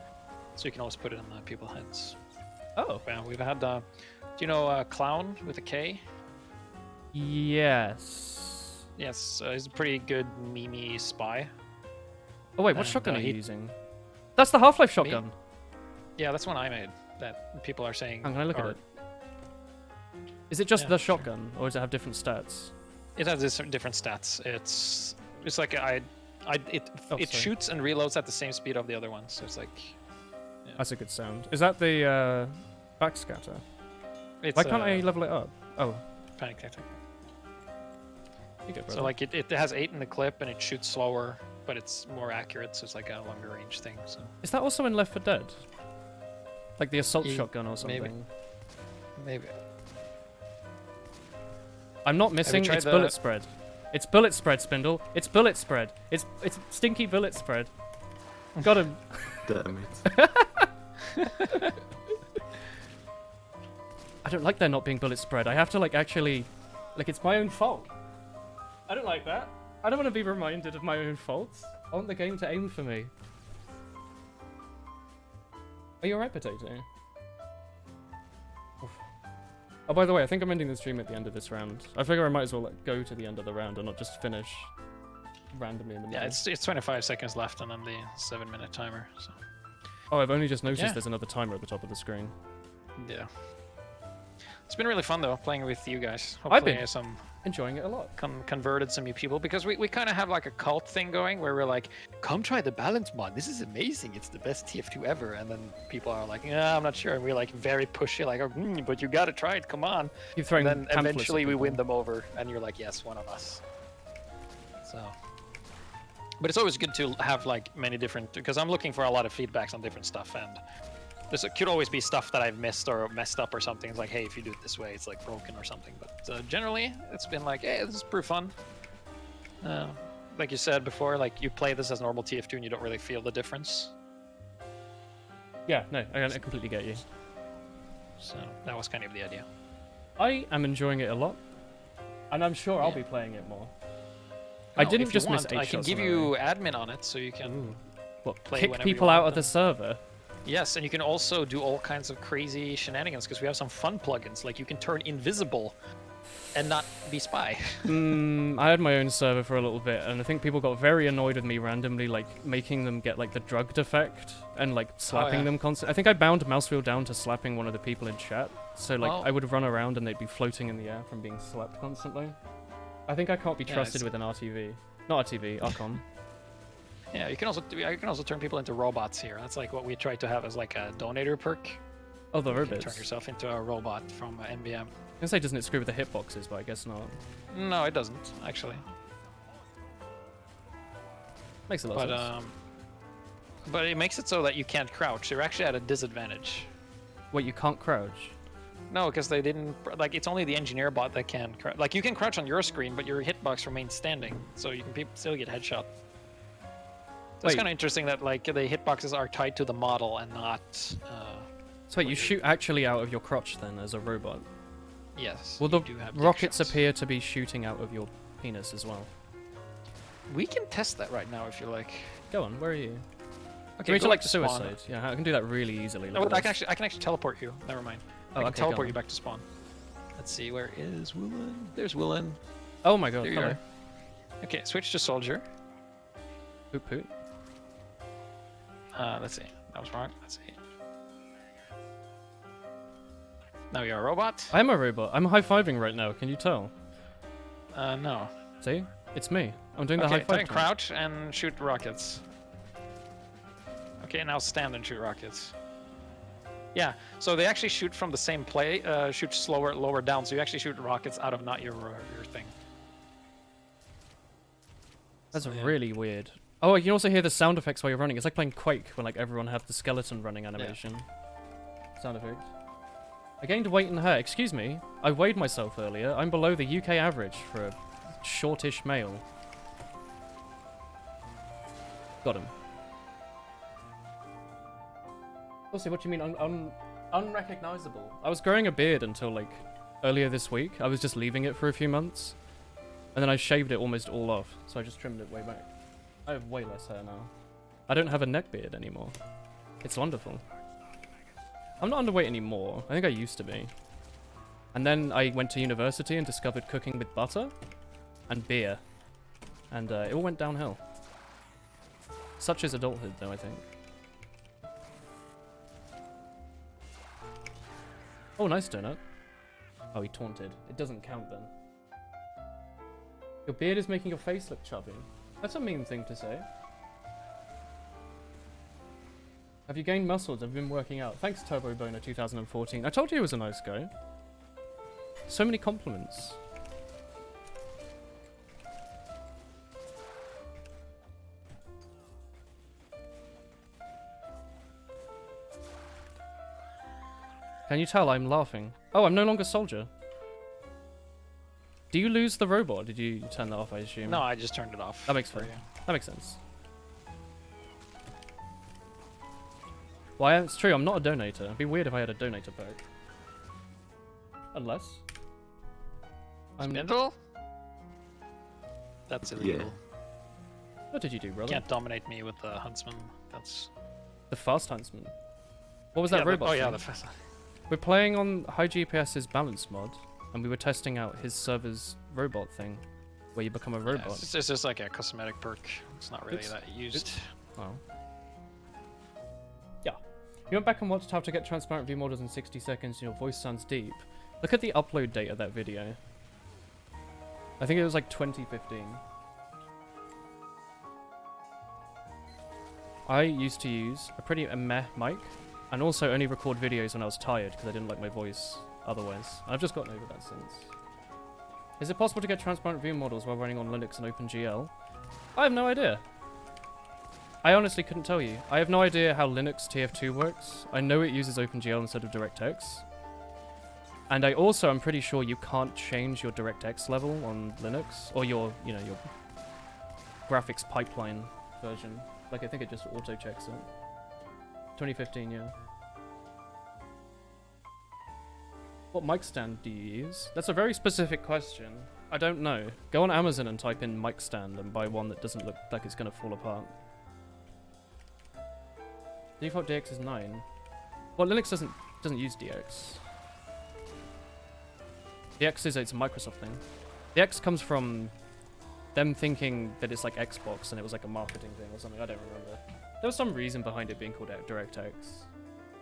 so you can always put it on the people's heads. Oh. Yeah, we've had. Do you know Clown with a K? Yes. Yes, he's a pretty good meme spy. Oh, wait, what And, shotgun are you he- using? That's the Half-Life shotgun. Yeah, that's one I made. That people are saying. Hang on, can I look at are- it? Is it just Yeah, the sure. shotgun, or does it have different stats? It has different stats. It's like it sorry. shoots and reloads at the same speed of the other one. So it's like. That's a good sound. Is that the backscatter? It's, Why can't I level it up? Oh, Panic tactic. you go, brother. So like it has 8 in the clip and it shoots slower, but it's more accurate, so it's like a longer range thing. So Is that also in Left 4 Dead? Like the assault shotgun or something? maybe. Maybe. I'm not missing. tried It's the- bullet spread. It's bullet spread, Spindle. It's bullet spread. It's stinky bullet spread. Got him. Damn it. I don't like there not being bullet spread. I have to, like, actually... Like, it's my own fault. I don't like that. I don't want to be reminded of my own faults. I want the game to aim for me. Are you alright, Potato? Oof. Oh, by the way, I think I'm ending the stream at the end of this round. I figure I might as well like, go to the end of the round and not just finish randomly in the middle. Yeah, it's 25 seconds left and then the 7-minute timer. So. Oh, I've only just noticed Yeah. there's another timer at the top of the screen. Yeah. It's been really fun though, playing with you guys. I've Hopefully been some enjoying it a lot. converted some new people because we kind of have like a cult thing going where we're like, come try the balance mod. This is amazing. It's the best TF2 ever. And then people are like, yeah, I'm not sure. And we're like very pushy, like, but you got to try it. Come on. Keep throwing And then pamphlets at eventually we people. win them over and you're like, yes, one of us. So. But it's always good to have like many different, because I'm looking for a lot of feedbacks on different stuff, and there could always be stuff that I've missed or messed up or something. It's like, hey, if you do it this way, it's like broken or something. But generally, it's been like, hey, this is pretty fun. Like you said before, like you play this as normal TF2 and you don't really feel the difference. Yeah, no, I completely get you. So that was kind of the idea. I am enjoying it a lot, and I'm sure I'll Yeah. be playing it more. I No, didn't if you just miss want, 8 I can shots give in a row. you admin on it, so you can What, play kick whenever you people out want of the them. server? Yes, and you can also do all kinds of crazy shenanigans because we have some fun plugins. Like you can turn invisible and not be spy. I had my own server for a little bit, and I think people got very annoyed with me randomly, like, making them get, like, the drugged effect and, like, slapping yeah. them constantly. I think I bound mouse wheel down to slapping one of the people in chat. So, like, Well- I would run around and they'd be floating in the air from being slapped constantly. I think I can't be Yeah, trusted it's- with an RTV. Not RTV, Archon. Yeah, you can also turn people into robots here. That's like what we try to have as like a donator perk. Oh, the You can robots. turn yourself into a robot from NBM. I was gonna say, doesn't it screw with the hitboxes, but I guess not. No, it doesn't actually. Makes a lot But of sense. but it makes it so that you can't crouch. You're actually at a disadvantage. Wait, you can't crouch? No, because they didn't like. It's only the engineer bot that can crouch. Like you can crouch on your screen, but your hitbox remains standing, so you can still get headshot. So it's Wait. kind of interesting that like the hitboxes are tied to the model and not. So wait, you shoot actually out of your crotch then, as a robot? Yes. Well, the you do have rockets shots. appear to be shooting out of your penis as well. We can test that right now if you like. Go on, where are you? Okay, Can we go to like back to spawn. suicide? Yeah, I can do that really easily. No, look I at can this. actually teleport you. Never mind. Oh, I can okay, go teleport on. you back to spawn. Let's see, where is Woolen? There's Woolen. Oh my god, There you hello. are. Okay, switch to soldier. Poop poop. Let's see. That was wrong. Let's see. Now you're a robot? I am a robot. I'm high-fiving right now, can you tell? No. See? It's me. I'm doing the Okay, high-five. then crouch and shoot rockets. Okay, now stand and shoot rockets. Yeah, so they actually shoot from the same play, shoot slower, lower down, so you actually shoot rockets out of not your thing. That's So, yeah. really weird. Oh, you can also hear the sound effects while you're running. It's like playing Quake when like everyone had the skeleton running animation. Sound effects. I gained weight and hair. Excuse me. I weighed myself earlier. I'm below the UK average for a shortish male. Got him. Also, what do you mean unrecognizable? I was growing a beard until like earlier this week. I was just leaving it for a few months. And then I shaved it almost all off, so I just trimmed it way back. I have way less hair now. I don't have a neck beard anymore. It's wonderful. I'm not underweight anymore. I think I used to be. And then I went to university and discovered cooking with butter and beer. And it all went downhill. Such is adulthood, though, I think. Oh, nice donut. Oh, he taunted. It doesn't count then. Your beard is making your face look chubby. That's a mean thing to say. Have you gained muscles? Have you been working out? Thanks, Turbo Boner 2014. I told you he was a nice guy. So many compliments. Can you tell I'm laughing? Oh, I'm no longer soldier. Do you lose the robot? Did you turn that off, I assume? No, I just turned it off. That makes for sense. you. That makes sense. Well, it's true, I'm not a donator. It'd be weird if I had a donator perk. Unless. I'm... Spindle? That's illegal. What did you do, brother? Can't dominate me with the huntsman. That's The fast huntsman. What was that robot? Oh yeah, thing? the fast. We're playing on HiGPS's balance mod, and we were testing out his server's robot thing, where you become a robot. It's just like a cosmetic perk. It's not really that used. Oh. Yeah. You went back and watched how to get transparent view models in 60 seconds, and your voice sounds deep. Look at the upload date of that video. I think it was like 2015. I used to use a pretty meh mic, and also only record videos when I was tired because I didn't like my voice otherwise. I've just gotten over that since. Is it possible to get transparent view models while running on Linux and OpenGL? I have no idea. I honestly couldn't tell you. I have no idea how Linux TF2 works. I know it uses OpenGL instead of DirectX. And I also am pretty sure you can't change your DirectX level on Linux, or your graphics pipeline version. Like, I think it just auto-checks it. 2015, yeah. What mic stand do you use? That's a very specific question. I don't know. Go on Amazon and type in mic stand and buy one that doesn't look like it's gonna fall apart. Default DX is 9. Well, Linux doesn't use DX. DX it's a Microsoft thing. The X comes from them thinking that it's like Xbox and it was like a marketing thing or something. I don't remember. There was some reason behind it being called DirectX.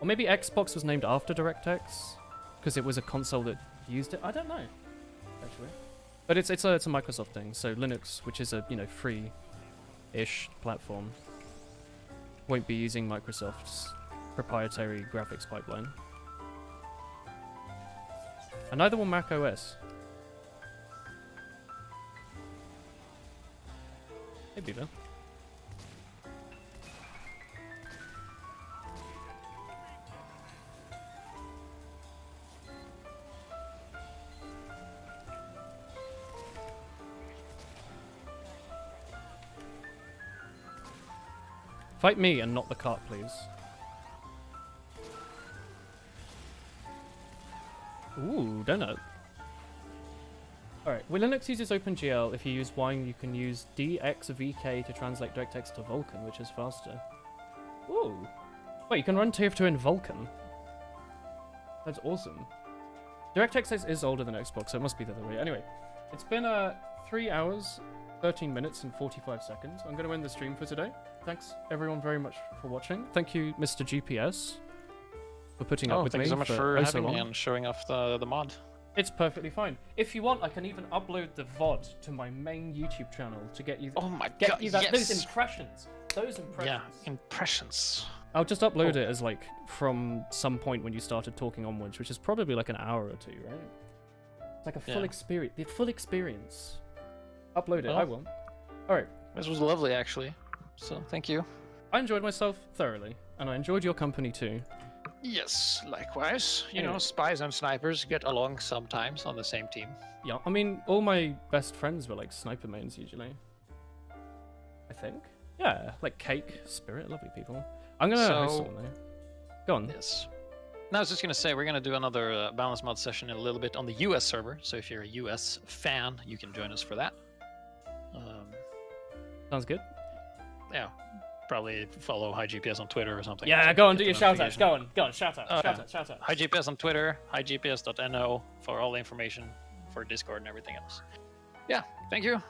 Or maybe Xbox was named after DirectX because it was a console that used it. I don't know, actually. But it's a Microsoft thing. So Linux, which is a free-ish platform, won't be using Microsoft's proprietary graphics pipeline. And neither will Mac OS. Hey, Beaver. Fight me and not the cart, please. Ooh, donut. Alright, well, Linux uses OpenGL. If you use Wine, you can use DXVK to translate DirectX to Vulkan, which is faster. Ooh. Wait, you can run TF2 in Vulkan. That's awesome. DirectX is older than Xbox, so it must be the other way. Anyway, it's been 3 hours, 13 minutes, and 45 seconds. I'm going to end the stream for today. Thanks, everyone, very much for watching. Thank you, Mr. GPS, for putting up with me. Thank you so much for so having me long. and showing off the mod. It's perfectly fine. If you want, I can even upload the VOD to my main YouTube channel to get you. Oh my get god! you that, Yes. those impressions. Those impressions. Yeah, impressions. I'll just upload it as like from some point when you started talking onwards, which is probably like an hour or two, right? It's like a full experience. The full experience. Upload it. Well, I will. All right. This was lovely, actually. So thank you. I enjoyed myself thoroughly, and I enjoyed your company too. Yes, likewise. You know, Anyway. spies and snipers get along sometimes on the same team. Yeah, I mean, all my best friends were like sniper mains usually. I think. Yeah, like Cake, Spirit, lovely people. I'm gonna host So- one though. Go on. Yes. Now I was just gonna say we're gonna do another balance mod session in a little bit on the US server. So if you're a US fan, you can join us for that. Sounds good. Yeah, probably follow HiGPS on Twitter or something. Yeah, to go on, get do the your shout outs. notification. Go on, shout out, shout out, shout out. HiGPS on Twitter, higps.no for all the information for Discord and everything else. Yeah, thank you.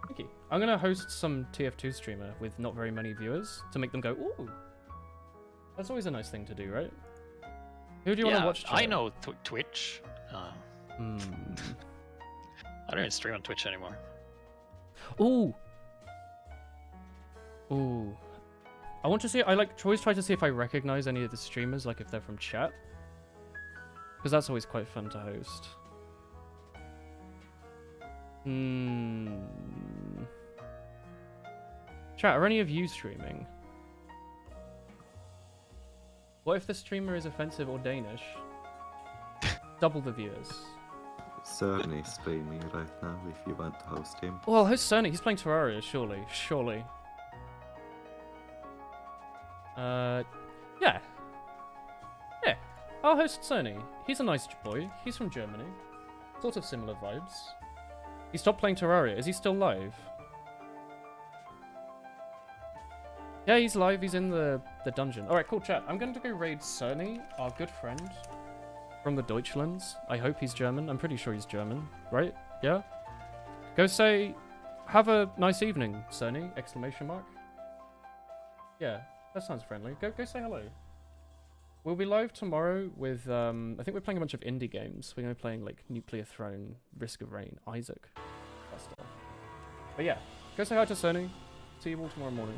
Thank you. I'm gonna host some TF2 streamer with not very many viewers to make them go, ooh. That's always a nice thing to do, right? Who do you want to watch? I chat? know Twitch. Hmm. I don't even stream on Twitch anymore. Ooh. Ooh. I want to see. I always try to see if I recognize any of the streamers, like if they're from chat, because that's always quite fun to host. Chat, are any of you streaming? What if the streamer is offensive or Danish? Double the viewers. Cern is streaming right now if you want to host him. Well, host Sony. He's playing Terraria, surely. Surely. Yeah. Yeah. Our host Cerny. He's a nice boy. He's from Germany. Sort of similar vibes. He stopped playing Terraria. Is he still live? Yeah, he's live. He's in the dungeon. Alright, cool chat. I'm going to go raid Cerny, our good friend from the Deutschlands. I hope he's German. I'm pretty sure he's German. Right? Yeah? Go say, have a nice evening, Cerny! Exclamation mark. Yeah, that sounds friendly. Go say hello. We'll be live tomorrow with, I think we're playing a bunch of indie games. We're going to be playing, like, Nuclear Throne, Risk of Rain, Isaac, that stuff. But yeah, go say hi to Cerny. See you all tomorrow morning.